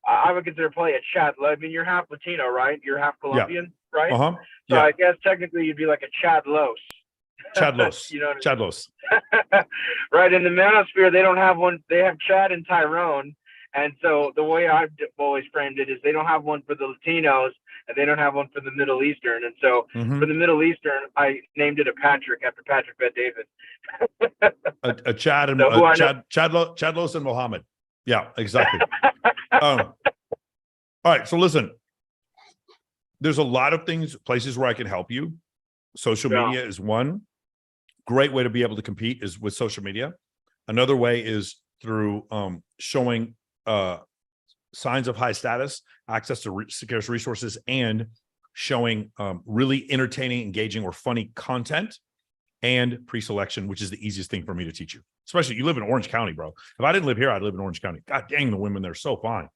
I would consider probably a Chad. I mean, you're half Latino, right? You're half Colombian, right? Uh-huh. So I guess technically you'd be like a Chad Los. Chad Los. You know what I mean? Chad Los. Right. In the manosphere, they don't have one. They have Chad and Tyrone. And so the way I've always framed it is they don't have one for the Latinos and they don't have one for the Middle Eastern. And so for the Middle Eastern, I named it a Patrick after Patrick Bet David. a Chad and Chad Los and Mohammed. Yeah, exactly. All right. So listen, there's a lot of places where I can help you. Social media is one great way to be able to compete is with social media. Another way is through showing signs of high status, access to scarce resources, and showing really entertaining, engaging, or funny content, and pre-selection, which is the easiest thing for me to teach you. Especially you live in Orange County, bro. If I didn't live here, I'd live in Orange County. God dang, the women there are so fine.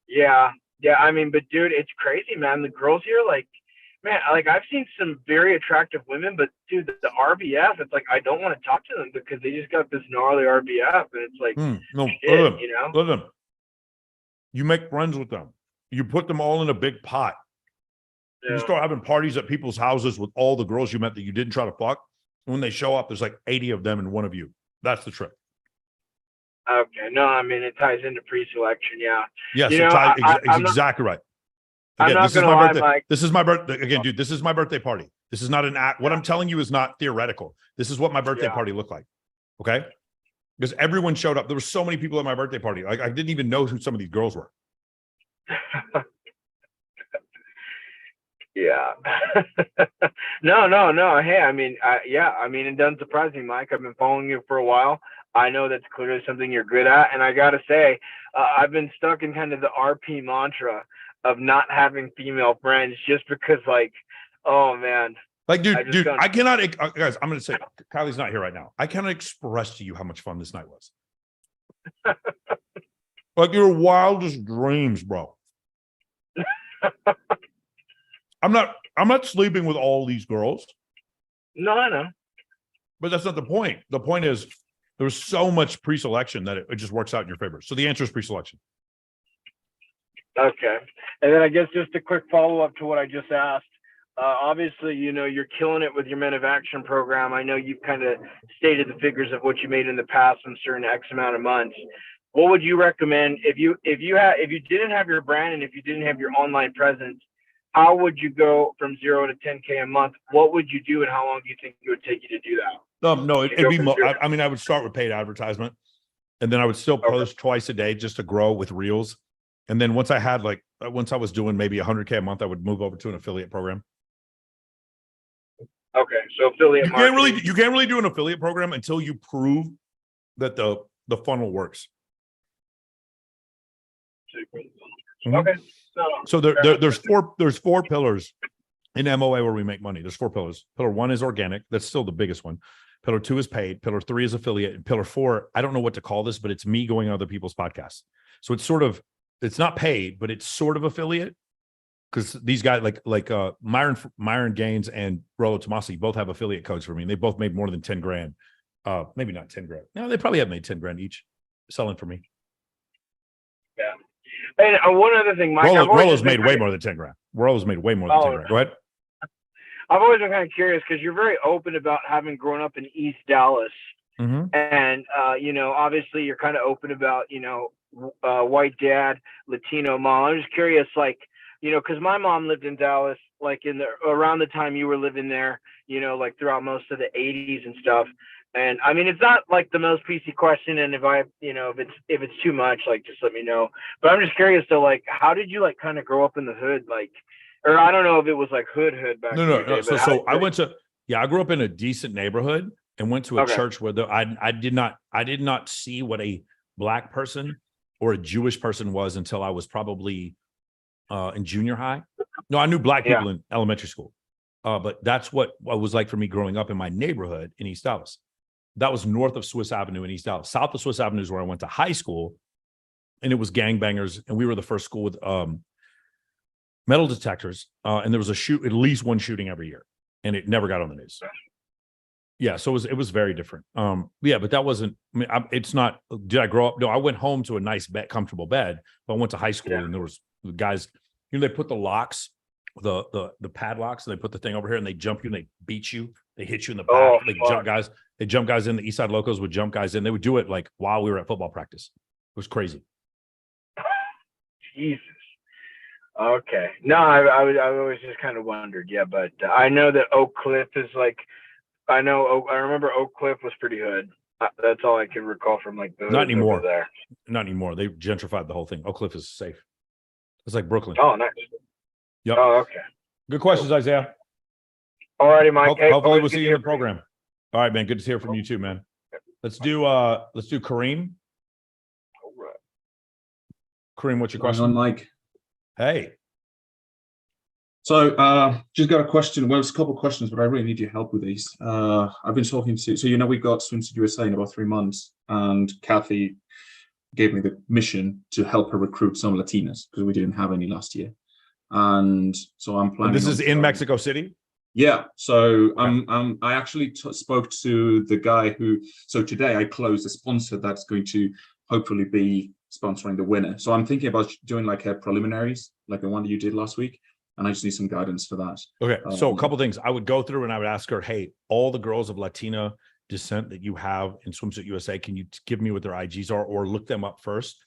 Yeah. I mean, but dude, it's crazy, man. The girls here, like, man, like I've seen some very attractive women, but dude, the RBF, it's like I don't want to talk to them because they just got this gnarly RBF, and it's like, shit, you know. Listen, you make friends with them. You put them all in a big pot. You start having parties at people's houses with all the girls you met that you didn't try to fuck. And when they show up, there's like 80 of them and one of you. That's the trick. Okay. No, I mean, it ties into pre-selection. Yeah. Yes, exactly right. Again, this is my birthday. Mike. This is my birthday. Again, dude, this is my birthday party. This is not an act. What I'm telling you is not theoretical. This is what my birthday party looked like. Okay. Because everyone showed up. There were so many people at my birthday party. Like I didn't even know who some of these girls were. Yeah. No. Hey, I mean, it doesn't surprise me, Mike. I've been following you for a while. I know that's clearly something you're good at. And I got to say, I've been stuck in kind of the RP mantra of not having female friends just because, like, Oh man. Like, dude, I cannot, guys, I'm going to say, Kylie's not here right now. I cannot express to you how much fun this night was. Like your wildest dreams, bro. I'm not sleeping with all these girls. No, I know. But that's not the point. The point is there was so much pre-selection that it just works out in your favor. So the answer is pre-selection. Okay. And then I guess just a quick follow-up to what I just asked. Obviously, you know, you're killing it with your Men of Action program. I know you've kind of stated the figures of what you made in the past in certain X amount of months. What would you recommend if you didn't have your brand and if you didn't have your online presence? How would you go from 0 to 10K a month? What would you do, and how long do you think it would take you to do that? No, it'd be more. I mean, I would start with paid advertisement, and then I would still post twice a day just to grow with reels. And then once I was doing maybe 100K a month, I would move over to an affiliate program. Okay, so affiliate marketing. You can't really do an affiliate program until you prove that the funnel works. Okay. So there's four pillars in MOA where we make money. There's 4 pillars. Pillar 1 is organic. That's still the biggest one. Pillar 2 is paid. Pillar 3 is affiliate. And pillar 4, I don't know what to call this, but it's me going on other people's podcasts. So it's not paid, but it's sort of affiliate. Because these guys like Myron Gaines and Rollo Tomasi both have affiliate codes for me. And they both made more than 10 grand. Maybe not 10 grand. No, they probably have made 10 grand each selling for me. Yeah. And one other thing, Mike. Rollo's made way more than 10 grand. Rollo's made way more than 10 grand. Go ahead. I've always been kind of curious because you're very open about having grown up in East Dallas. And, you know, obviously you're kind of open about, you know, white dad, Latino mom. I'm just curious, like, you know, because my mom lived in Dallas, like around the time you were living there, you know, like throughout most of the 80s and stuff. And I mean, it's not like the most PC question. And if it's too much, like, just let me know. But I'm just curious though, like, how did you like kind of grow up in the hood? Like, or I don't know if it was like hood back in the day. So I grew up in a decent neighborhood and went to a church where I did not see what a Black person or a Jewish person was until I was probably in junior high. No, I knew Black people in elementary school. But that's what it was like for me growing up in my neighborhood in East Dallas. That was north of Swiss Avenue in East Dallas. South of Swiss Avenue is where I went to high school. And it was gangbangers. And we were the first school with metal detectors. And there was at least one shooting every year. And it never got on the news. Yeah, so it was very different. But that wasn't, I mean, it's not, did I grow up? No, I went home to a nice bed, comfortable bed. But I went to high school and there was guys, you know, they put the locks, the padlocks, and they put the thing over here and they jump you and they beat you. They hit you in the back. They jump guys in. The East Side Locos would jump guys in. They would do it like while we were at football practice. It was crazy. Jesus. Okay. No, I always just kind of wondered. Yeah, but I know that Oak Cliff is like, I remember Oak Cliff was pretty hood. That's all I can recall from like the Not anymore. over there. Not anymore. They gentrified the whole thing. Oak Cliff is safe. It's like Brooklyn. Oh, nice. Yep. Oh, okay. Good questions, Isaiah. All righty, Mike. Hopefully we'll see you in the program. All right, man. Good to hear from you too, man. Let's do Kareem. All right. Kareem, what's your question? On, Mike. Hey. So just got a question. Well, it's a couple of questions, but I really need your help with these. I've been talking to, so you know, we got Swimsuit USA in about 3 months, and Kathy gave me the mission to help her recruit some Latinas because we didn't have any last year. And so I'm planning. This is in Mexico City? Yeah. So I actually spoke to the guy who, so today I closed a sponsor that's going to hopefully be sponsoring the winner. So I'm thinking about doing like a preliminaries, like the one that you did last week. And I just need some guidance for that. Okay. So a couple things. I would go through and I would ask her, hey, all the girls of Latina descent that you have in Swimsuit USA, can you give me what their IGs are or look them up first?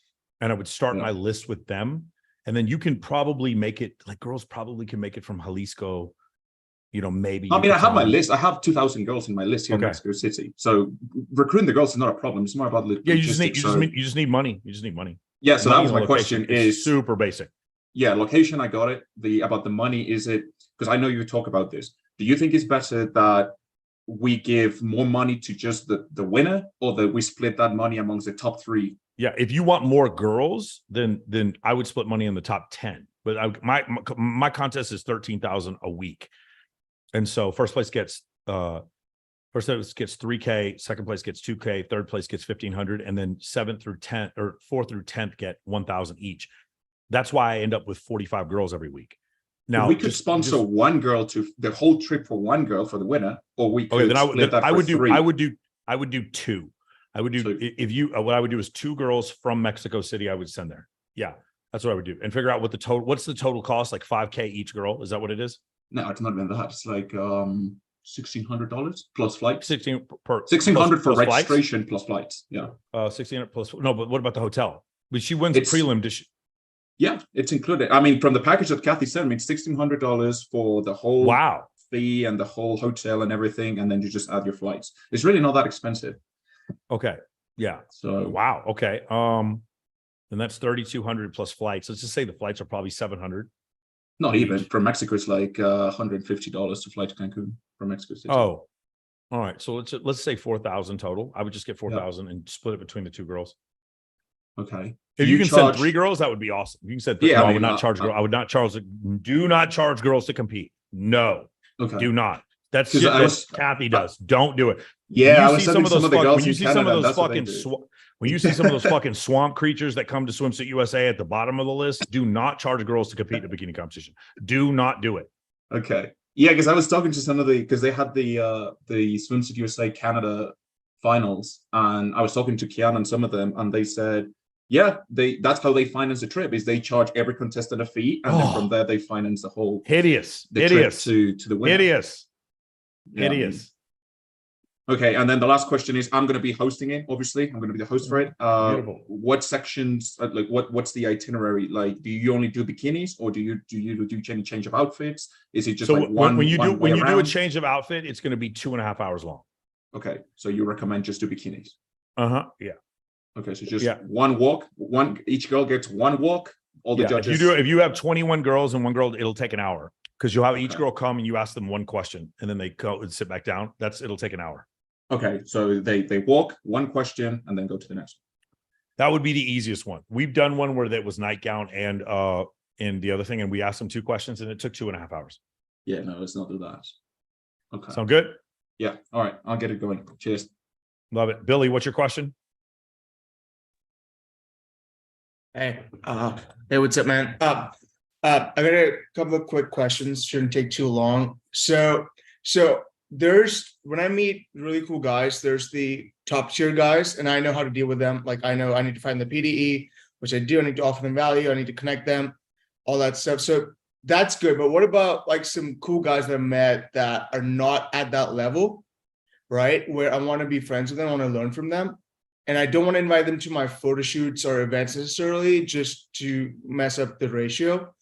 And I would start my list with them. And then you can probably make it, like girls probably can make it from Jalisco, you know, maybe. I mean, I have my list. I have 2,000 girls in my list here in Mexico City. So recruiting the girls is not a problem. It's more about you just need money. You just need money. Yeah. So that was my question. Is super basic. Yeah, location, I got it. About the money, is it, because I know you talk about this. Do you think it's better that we give more money to just the winner, or that we split that money amongst the top 3? Yeah, if you want more girls, then I would split money in the top 10. But my contest is 13,000 a week. And so first place gets 3K, second place gets 2K, third place gets 1,500, and then 7th through 10th or 4th through 10th get 1,000 each. That's why I end up with 45 girls every week. Now we could sponsor one girl to the whole trip for one girl for the winner, or we could split that for three. I would do two. I would do what I would do is 2 girls from Mexico City. I would send there. Yeah, that's what I would do, and figure out what's the total cost, like 5K each girl. Is that what it is? No, it's not even that. It's like $1,600 plus flights. 1,600 for registration plus flights. Yeah. 1,600 plus. No, but what about the hotel? But she wins the prelim. Does she? Yeah, it's included. I mean, from the package that Kathy sent me, it's $1,600 for the whole fee and the whole hotel and everything, and then you just add your flights. It's really not that expensive. Okay. Yeah. So wow. Okay. And that's 3,200 plus flights. Let's just say the flights are probably 700. Not even from Mexico. It's like $150 to fly to Cancun from Mexico City. Oh, all right. So let's say 4,000 total. I would just get 4,000 and split it between the 2 girls. Okay. If you can send 3 girls, that would be awesome. If you can send 3, I would not charge girls. I would not charge. Do not charge girls to compete. No. Okay. Do not. That's shit that Kathy does. Don't do it. Yeah, when you see some of those when you see some of those fucking swamp creatures that come to Swimsuit USA at the bottom of the list, do not charge girls to compete in a bikini competition. Do not do it. Okay. Yeah, because I was talking to some of because they had the Swimsuit USA Canada finals, and I was talking to Kian and some of them, and they said, yeah, that's how they finance the trip, is they charge every contestant a fee, and then from there they finance the whole trip to the winner. Hideous. Okay, and then the last question is, I'm going to be hosting it. Obviously, I'm going to be the host for it. What sections? Like, what's the itinerary? Like, do you only do bikinis, or do you do any change of outfits? Is it just so like when you do a change of outfit, it's going to be 2.5 hours long. Okay, so you recommend just do bikinis? Yeah. Okay, so just one walk. Each girl gets one walk. All the judges. If you have 21 girls and one girl, it'll take an hour, because you'll have each girl come and you ask them one question, and then they go and sit back down. It'll take an hour. Okay, so they walk, one question, and then go to the next one. That would be the easiest one. We've done one where that was nightgown and the other thing, and we asked them 2 questions, and it took 2.5 hours. Yeah, no, let's not do that. Okay. Sound good? Yeah. All right, I'll get it going. Cheers. Love it. Billy, what's your question? Hey, what's up, man? I got a couple of quick questions. Shouldn't take too long. So there's, when I meet really cool guys, there's the top tier guys, and I know how to deal with them. Like, I know I need to find the PDE, which I do. I need to offer them value. I need to connect them, all that stuff. So that's good. But what about like some cool guys that I met that are not at that level, right? Where I want to be friends with them, I want to learn from them. And I don't want to invite them to my photo shoots or events necessarily, just to mess up the ratio.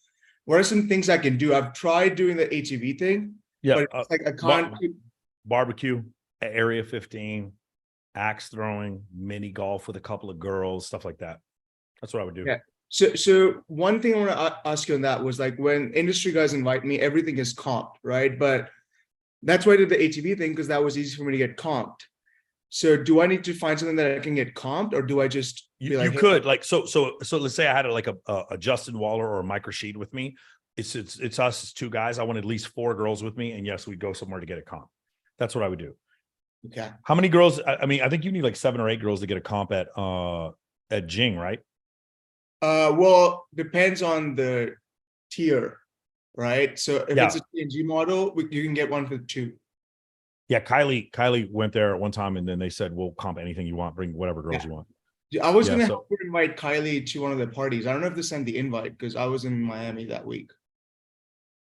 What are some things I can do? I've tried doing the ATV thing. Yeah, but it's like I can't. Barbecue at Area 15, axe throwing, mini golf with a couple of girls, stuff like that. That's what I would do. Yeah. So one thing I want to ask you on that was, like, when industry guys invite me, everything is comped, right? But that's why I did the ATV thing, because that was easy for me to get comped. So do I need to find something that I can get comped, or do I just be like, you could, like, so let's say I had a Justin Waller or a Mike Rashid with me. It's us, it's 2 guys. I want at least 4 girls with me, and yes, we'd go somewhere to get a comp. That's what I would do. Okay. How many girls? I mean, I think you need like 7 or 8 girls to get a comp at Jing, right? Well, depends on the tier, right? So if it's a TNG model, you can get one for 2. Yeah, Kylie went there at one time, and then they said, we'll comp anything you want, bring whatever girls you want. I was gonna help her invite Kylie to one of the parties. I don't know if they sent the invite, because I was in Miami that week.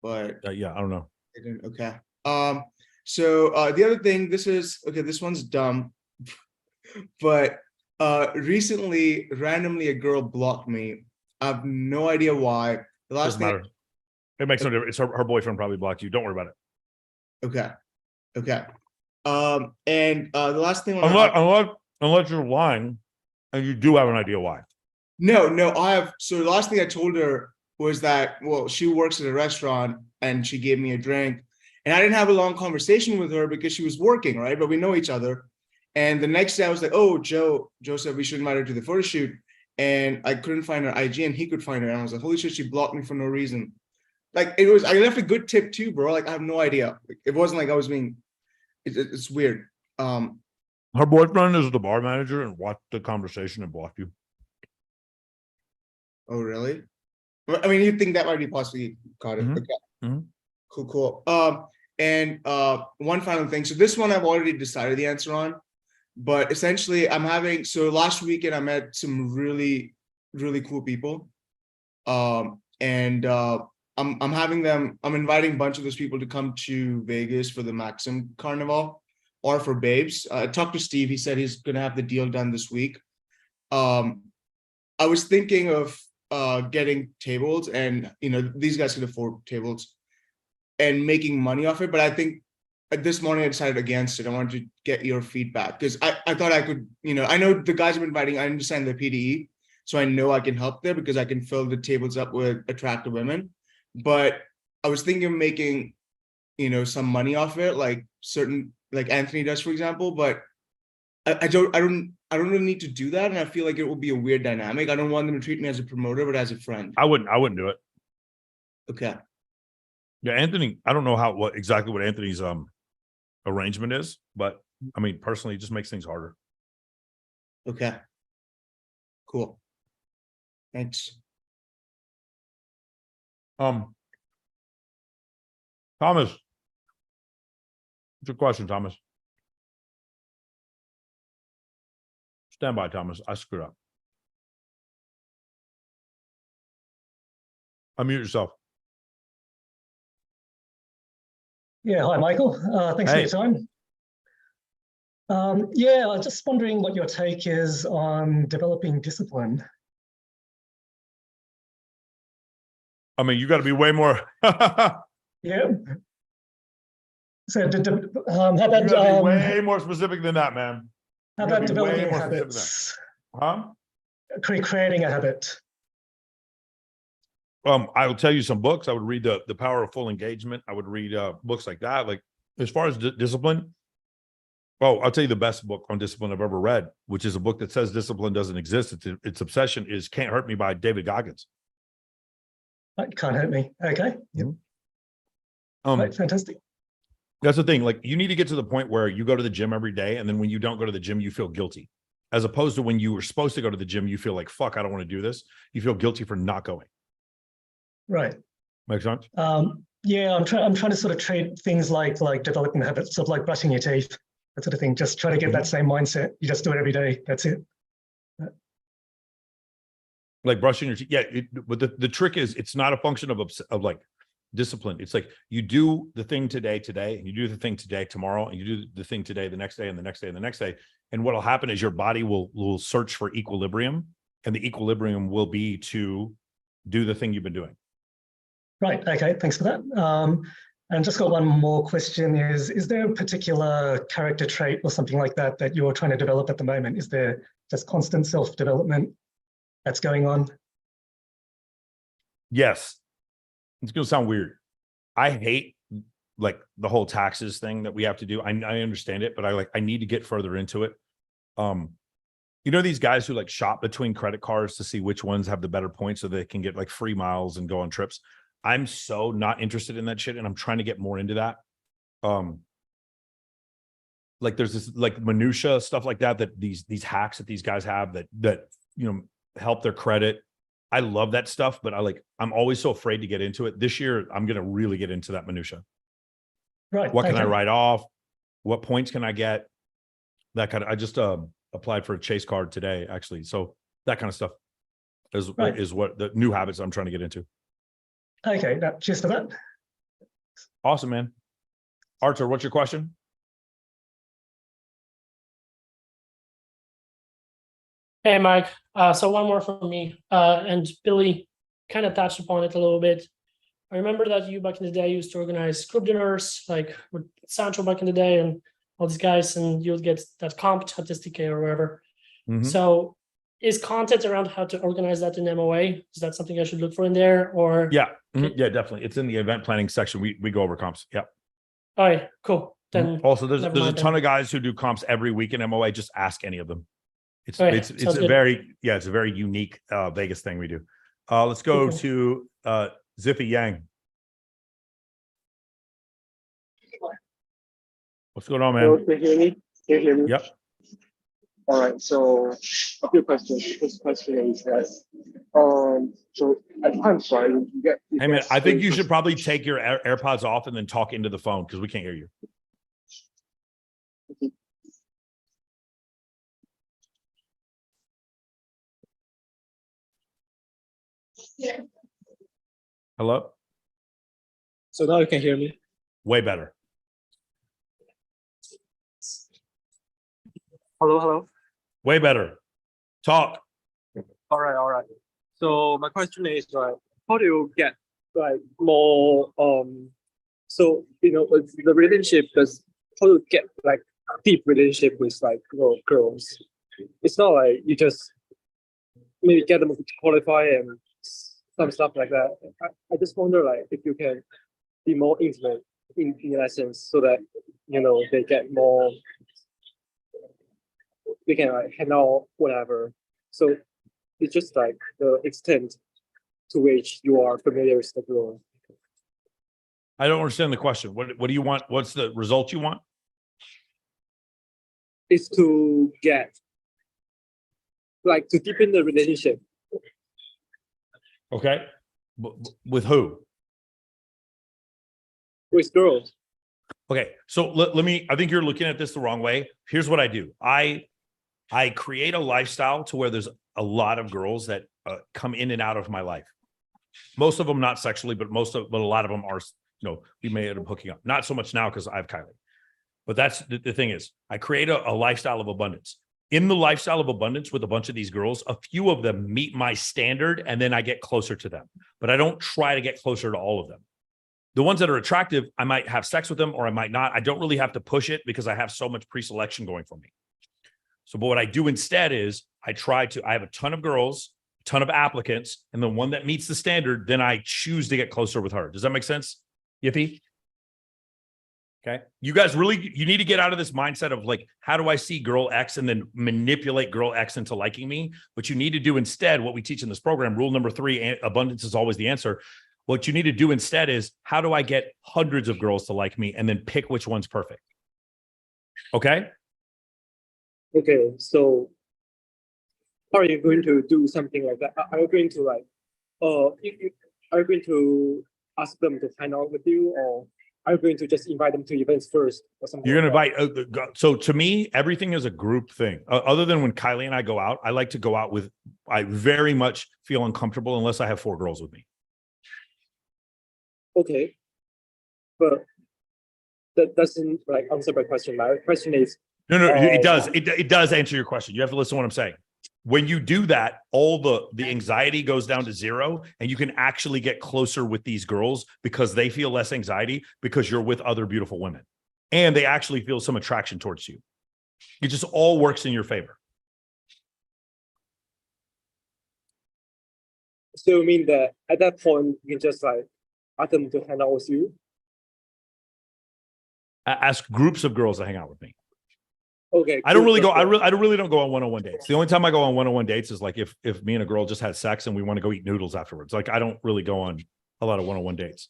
But yeah, I don't know. They didn't. Okay. So the other thing, this one's dumb, but recently, randomly, a girl blocked me. I have no idea why. The last Doesn't matter. It makes no difference. It's her boyfriend probably blocked you. Don't worry about it. Okay. And the last thing, unless you're lying, and you do have an idea why. No, I have. So the last thing I told her was that, well, she works at a restaurant and she gave me a drink, and I didn't have a long conversation with her because she was working, right? But we know each other. And the next day I was like, oh, Joe said we should invite her to the photo shoot. And I couldn't find her IG, and he could find her. And I was like, holy shit, she blocked me for no reason. like it was. I left a good tip too, bro. Like I have no idea. Like, it wasn't like I was being. It's weird. Her boyfriend is the bar manager and watched the conversation and blocked you. Oh really? I mean, you think that might be possibly caught it. Okay. Cool. And one final thing. So this one I've already decided the answer on, but essentially I'm having. So last weekend I met some really cool people, and I'm having them. I'm inviting a bunch of those people to come to Vegas for the Maxim Carnival or for Babes. I talked to Steve. He said he's gonna have the deal done this week. I was thinking of getting tables, and these guys can afford tables, and making money off it. But I think this morning I decided against it. I wanted to get your feedback because I thought I could. I know the guys I'm inviting. I understand the PDE, so I know I can help there because I can fill the tables up with attractive women. But I was thinking of making, some money off it, like Anthony does, for example. But I don't really need to do that, and I feel like it will be a weird dynamic. I don't want them to treat me as a promoter, but as a friend. I wouldn't do it. Okay. Yeah, Anthony. I don't know what Anthony's arrangement is, but I mean, personally, it just makes things harder. Okay. Cool. Thanks. Thomas, what's your question, Thomas? Stand by, Thomas. I screwed up. Unmute yourself. Yeah, hi, Michael. Thanks for your time. Yeah, I was just wondering what your take is on developing discipline. I mean, you got to be way more. Yeah. So, how about you got to be way more specific than that, man. How about developing habits? Huh? Creating a habit. I will tell you some books. I would read the Power of Full Engagement. I would read books like that. Like as far as discipline. Oh, I'll tell you the best book on discipline I've ever read, which is a book that says discipline doesn't exist. Its obsession is Can't Hurt Me by David Goggins. Can't Hurt Me. Okay. Yep. Right, fantastic. That's the thing. Like you need to get to the point where you go to the gym every day, and then when you don't go to the gym, you feel guilty, as opposed to when you were supposed to go to the gym, you feel like fuck, I don't want to do this. You feel guilty for not going. Right. Makes sense. Yeah, I'm trying to sort of treat things like developing habits of like brushing your teeth, that sort of thing. Just try to get that same mindset. You just do it every day. That's it. Like brushing your teeth. Yeah, but the trick is it's not a function of like discipline. It's like you do the thing today, and you do the thing today, tomorrow, and you do the thing today, the next day, and the next day, and the next day. And what'll happen is your body will search for equilibrium, and the equilibrium will be to do the thing you've been doing. Right. Okay. Thanks for that. And just got one more question: is there a particular character trait or something like that you're trying to develop at the moment? Is there just constant self-development that's going on? Yes. It's going to sound weird. I hate like the whole taxes thing that we have to do. I understand it, but I need to get further into it. These guys who like shop between credit cards to see which ones have the better points so they can get like free miles and go on trips. I'm so not interested in that shit, and I'm trying to get more into that. Like there's this like minutia stuff like that these hacks that these guys have that help their credit. I love that stuff, but I'm always so afraid to get into it. This year, I'm going to really get into that minutia. Right. What can I write off? What points can I get? That kind of, I just applied for a Chase card today, actually. So that kind of stuff is what the new habits I'm trying to get into. Okay. Cheers for that. Awesome, man. Arthur, what's your question? Hey, Mike. So one more from me. And Billy kind of touched upon it a little bit. I remember that you back in the day used to organize group dinners, like with Sancho back in the day and all these guys, and you'll get that comp statistic or whatever. Mm-hmm. So is content around how to organize that in MOA? Is that something I should look for in there? Or yeah, yeah, definitely. It's in the event planning section. We go over comps. Yeah. All right, cool. Then also there's a ton of guys who do comps every week in MOA. Just ask any of them. It's a very unique Vegas thing we do. Let's go to Ziffy Yang. What's going on, Hello, man? can you hear me? Can you hear me? Yep. All right. So a few questions. First question is that, so at times, right, you get. Hey, man, I think you should probably take your AirPods off and then talk into the phone because we can't hear you. Yeah. Hello? So now you can hear me. Way better. Hello, hello. Way better. Talk. All right, all right. So my question is, right, how do you get like more so the relationship is how to get like deep relationship with like girls. It's not like you just maybe get them to qualify and some stuff like that. I just wonder like if you can be more intimate in essence so that they get more, they can like hang out whatever. So it's just like the extent to which you are familiar with the girl. I don't understand the question. What do you want? What's the result you want? Is to get like to deepen the relationship. Okay. With who? With girls. Okay. So let me, I think you're looking at this the wrong way. Here's what I do. I create a lifestyle to where there's a lot of girls that come in and out of my life. Most of them not sexually, but a lot of them are, we may end up hooking up. Not so much now because I have Kylie. But that's the thing is, I create a lifestyle of abundance. In the lifestyle of abundance with a bunch of these girls, a few of them meet my standard and then I get closer to them. But I don't try to get closer to all of them. The ones that are attractive, I might have sex with them or I might not. I don't really have to push it because I have so much pre-selection going for me. So, but what I do instead is I have a ton of girls, a ton of applicants, and the one that meets the standard, then I choose to get closer with her. Does that make sense? Yippee? Okay. You guys you need to get out of this mindset of like, how do I see girl X and then manipulate girl X into liking me? What you need to do instead, what we teach in this program, rule number 3, abundance is always the answer. What you need to do instead is, how do I get hundreds of girls to like me and then pick which one's perfect? Okay. Okay. So are you going to do something like that? Are you going to like, are you going to ask them to hang out with you, or are you going to just invite them to events first or something? You're going to invite. So to me, everything is a group thing. Other than when Kylie and I go out, I like to go out with, I very much feel uncomfortable unless I have 4 girls with me. Okay. But that doesn't like answer my question. My question is. No, it does. It does answer your question. You have to listen to what I'm saying. When you do that, all the anxiety goes down to 0 and you can actually get closer with these girls because they feel less anxiety because you're with other beautiful women and they actually feel some attraction towards you. It just all works in your favor. So you mean that at that point, you can just like ask them to hang out with you? Ask groups of girls to hang out with me. Okay. I don't really go. I really don't go on one-on-one dates. The only time I go on one-on-one dates is like if me and a girl just had sex and we want to go eat noodles afterwards. Like I don't really go on a lot of one-on-one dates.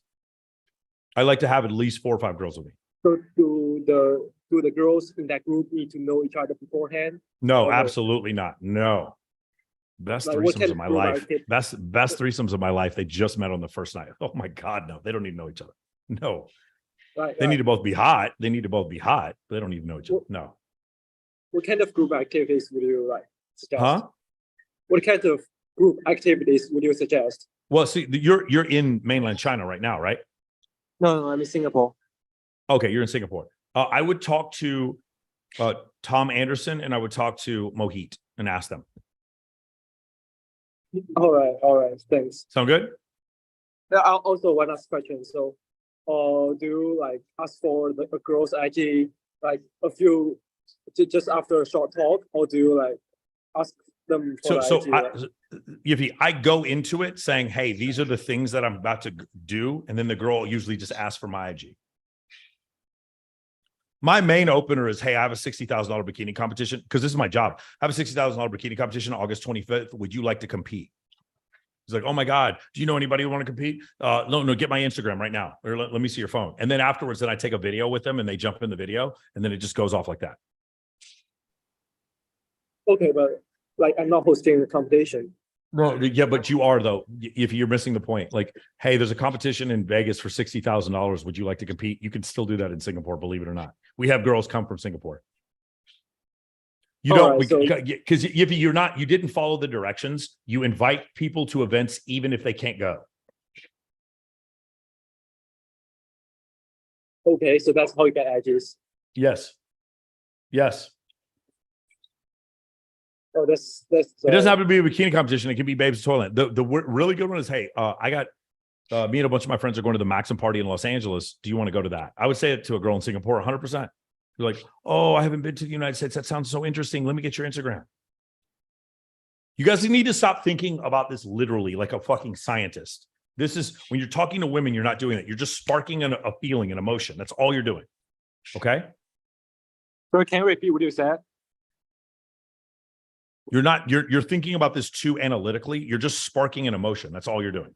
I like to have at least 4 or 5 girls with me. So do the girls in that group need to know each other beforehand? No, absolutely not. No. Best Like, threesomes of my life. activity- Best threesomes of my life. They just met on the first night. Oh my God, no. They don't need to know each other. No. They need to both be hot. They need to both be hot, but they don't even know each other. No. What kind of group activities would you like suggest? Huh? What kind of group activities would you suggest? Well, see, you're in mainland China right now, right? No, I'm in Singapore. Okay, you're in Singapore. I would talk to Tom Anderson and I would talk to Mohit and ask them. All right, thanks. Sound good? Yeah, also one last question. So, do you like ask for a girl's IG like a few just after a short talk, or do you like ask them for the IG? I go into it saying, hey, these are the things that I'm about to do. And then the girl usually just asks for my IG. My main opener is, hey, I have a $60,000 bikini competition because this is my job. I have a $60,000 bikini competition August 25th. Would you like to compete? He's like, oh my God, do you know anybody who want to compete? No, get my Instagram right now. Or let me see your phone. And then afterwards, then I take a video with them and they jump in the video and then it just goes off like that. Okay, but like I'm not hosting the competition. No, yeah, but you are though. If you're missing the point, like, hey, there's a competition in Vegas for $60,000. Would you like to compete? You can still do that in Singapore, believe it or not. We have girls come from Singapore. You don't, because if you didn't follow the directions, you invite people to events even if they can't go. Okay, so that's how you get edges. Yes. Yes. Oh, that's It doesn't have to be a bikini competition. It can be babes toilet. The really good one is, hey, I got me and a bunch of my friends are going to the Maxim party in Los Angeles. Do you want to go to that? I would say it to a girl in Singapore, 100%. You're like, oh, I haven't been to the United States. That sounds so interesting. Let me get your Instagram. You guys need to stop thinking about this literally like a fucking scientist. This is when you're talking to women, you're not doing that. You're just sparking a feeling, an emotion. That's all you're doing. Okay. So can you repeat what you said? You're not, you're thinking about this too analytically. You're just sparking an emotion. That's all you're doing.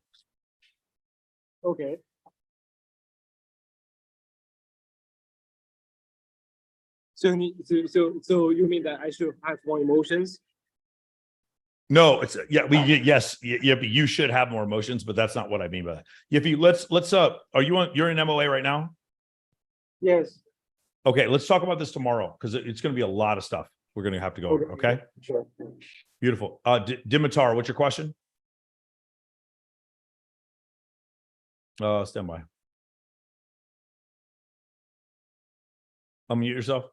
Okay. So you mean that I should have more emotions? No, it's yes, but you should have more emotions, but that's not what I mean by that. If you let's are you're in MOA right now? Yes. Okay, let's talk about this tomorrow because it's going to be a lot of stuff we're going to have to go over. Okay. Sure. Beautiful. Dimitar, what's your question? Stand by. Unmute yourself.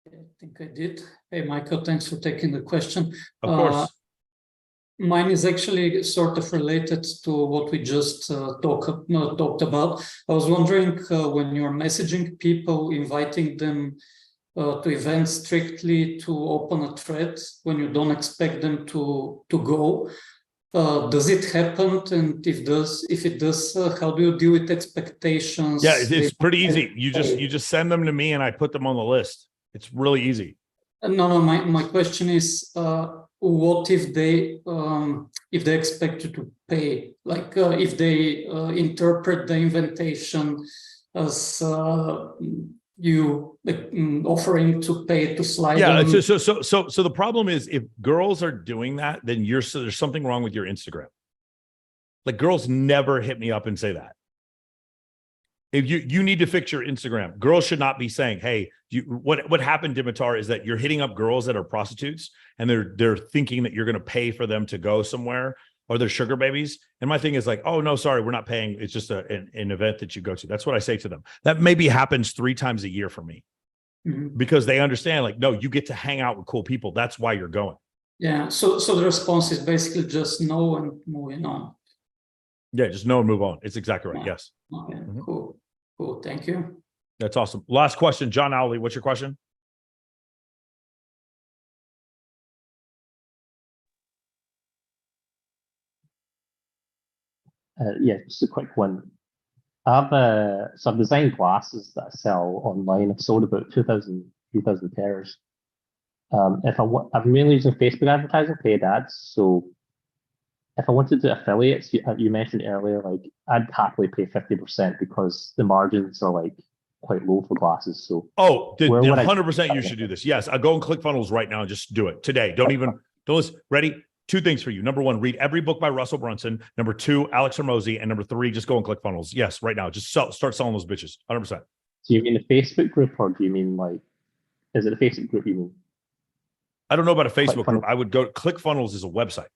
I think I did. Hey, Michael, thanks for taking the question. Of course. Mine is actually sort of related to what we just talked about. I was wondering when you're messaging people, inviting them to events strictly to open a thread when you don't expect them to go. Does it happen? And if it does, how do you deal with expectations? Yeah, it's pretty easy. You just send them to me and I put them on the list. It's really easy. No, my question is, what if they expect you to pay? Like if they interpret the invitation as you offering to pay to slide. Yeah. So the problem is if girls are doing that, then there's something wrong with your Instagram. Like girls never hit me up and say that. If you need to fix your Instagram, girls should not be saying, hey, what happened, Dimitar, is that you're hitting up girls that are prostitutes and they're thinking that you're going to pay for them to go somewhere or they're sugar babies. And my thing is like, oh, no, sorry, we're not paying. It's just an event that you go to. That's what I say to them. That maybe happens 3 times a year for me because they understand like, no, you get to hang out with cool people. That's why you're going. Yeah. So the response is basically just no and moving on. Yeah. Just no and move on. It's exactly right. Yes. Okay, cool. Cool. Thank you. That's awesome. Last question, John Owley. What's your question? Yeah, just a quick one. I've designed glasses that I sell online. I've sold about 2,000 pairs. I'm mainly using Facebook advertising, paid ads. So if I wanted to do affiliates, you mentioned earlier, like I'd happily pay 50% because the margins are like quite low for glasses. So 100% you should do this. Yes, I go and ClickFunnels right now and just do it today. Don't listen. Ready? 2 things for you. Number 1, read every book by Russell Brunson. Number 2, Alex Hormozi. And number 3, just go and ClickFunnels. Yes, right now. Just start selling those bitches. 100%. Do you mean the Facebook group or do you mean like, is it a Facebook group you mean? I don't know about a Facebook group. I would go, ClickFunnels is a website.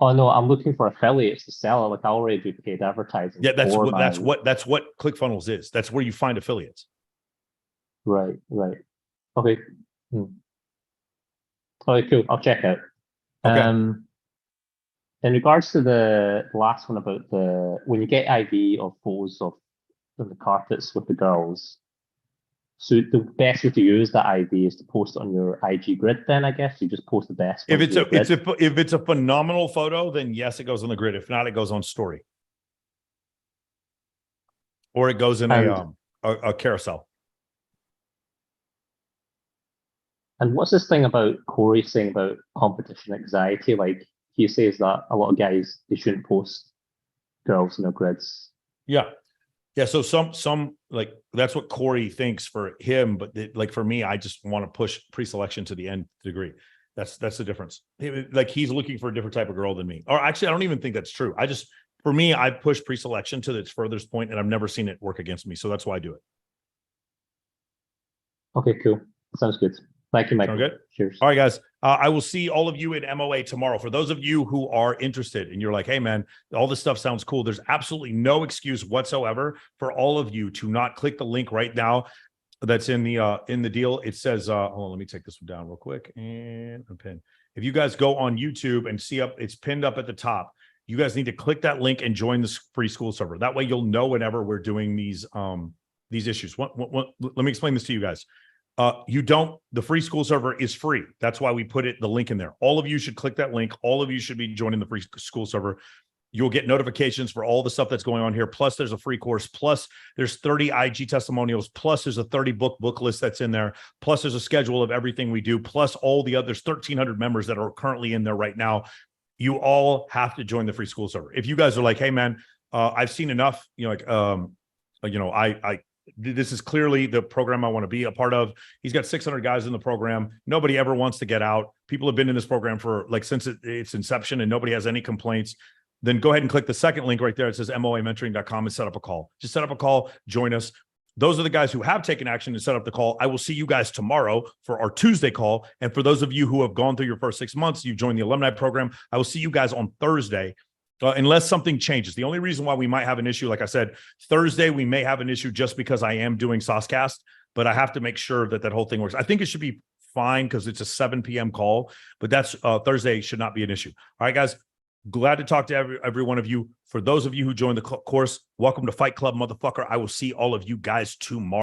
Oh no, I'm looking for affiliates to sell it. Like I already do paid advertising. Yeah, that's what ClickFunnels is. That's where you find affiliates. Right. Okay. Okay, cool. I'll check out. Okay. In regards to the last one about when you get IV or photos of the carpets with the girls, so the best way to use that IV is to post it on your IG grid. Then I guess you just post the best. If it's a phenomenal photo, then yes, it goes on the grid. If not, it goes on story, or it goes in a carousel. And what's this thing about Corey saying about competition anxiety? Like he says that a lot of guys, they shouldn't post girls in their grids. Yeah. Yeah. So some like that's what Corey thinks for him, but like for me, I just want to push pre-selection to the nth degree. That's the difference. Like he's looking for a different type of girl than me. Or actually, I don't even think that's true. For me, I push pre-selection to its furthest point, and I've never seen it work against me. So that's why I do it. Okay, cool. Sounds good. Thank you, Michael. Sound good? Cheers. All right, guys. I will see all of you in MOA tomorrow. For those of you who are interested and you're like, hey, man, all this stuff sounds cool. There's absolutely no excuse whatsoever for all of you to not click the link right now that's in the deal. It says, hold on, let me take this one down real quick and pin. If you guys go on YouTube and see it's pinned up at the top, you guys need to click that link and join the free school server. That way you'll know whenever we're doing these issues. Let me explain this to you guys. The free school server is free. That's why we put the link in there. All of you should click that link. All of you should be joining the free school server. You'll get notifications for all the stuff that's going on here. Plus there's a free course. Plus there's 30 IG testimonials. Plus there's a 30 book list that's in there. Plus there's a schedule of everything we do. Plus all the others, 1,300 members that are currently in there right now. You all have to join the free school server. If you guys are like, hey man, I've seen enough, this is clearly the program I want to be a part of. He's got 600 guys in the program. Nobody ever wants to get out. People have been in this program for since its inception and nobody has any complaints. Then go ahead and click the second link right there. It says MOAmentoring.com and set up a call. Just set up a call, join us. Those are the guys who have taken action and set up the call. I will see you guys tomorrow for our Tuesday call. And for those of you who have gone through your first 6 months, you've joined the alumni program, I will see you guys on Thursday. Unless something changes. The only reason why we might have an issue, like I said, Thursday, we may have an issue just because I am doing Saucecast, but I have to make sure that whole thing works. I think it should be fine because it's a 7 p.m. call, but that's Thursday should not be an issue. All right, guys, glad to talk to every one of you. For those of you who joined the course, welcome to Fight Club, motherfucker. I will see all of you guys tomorrow.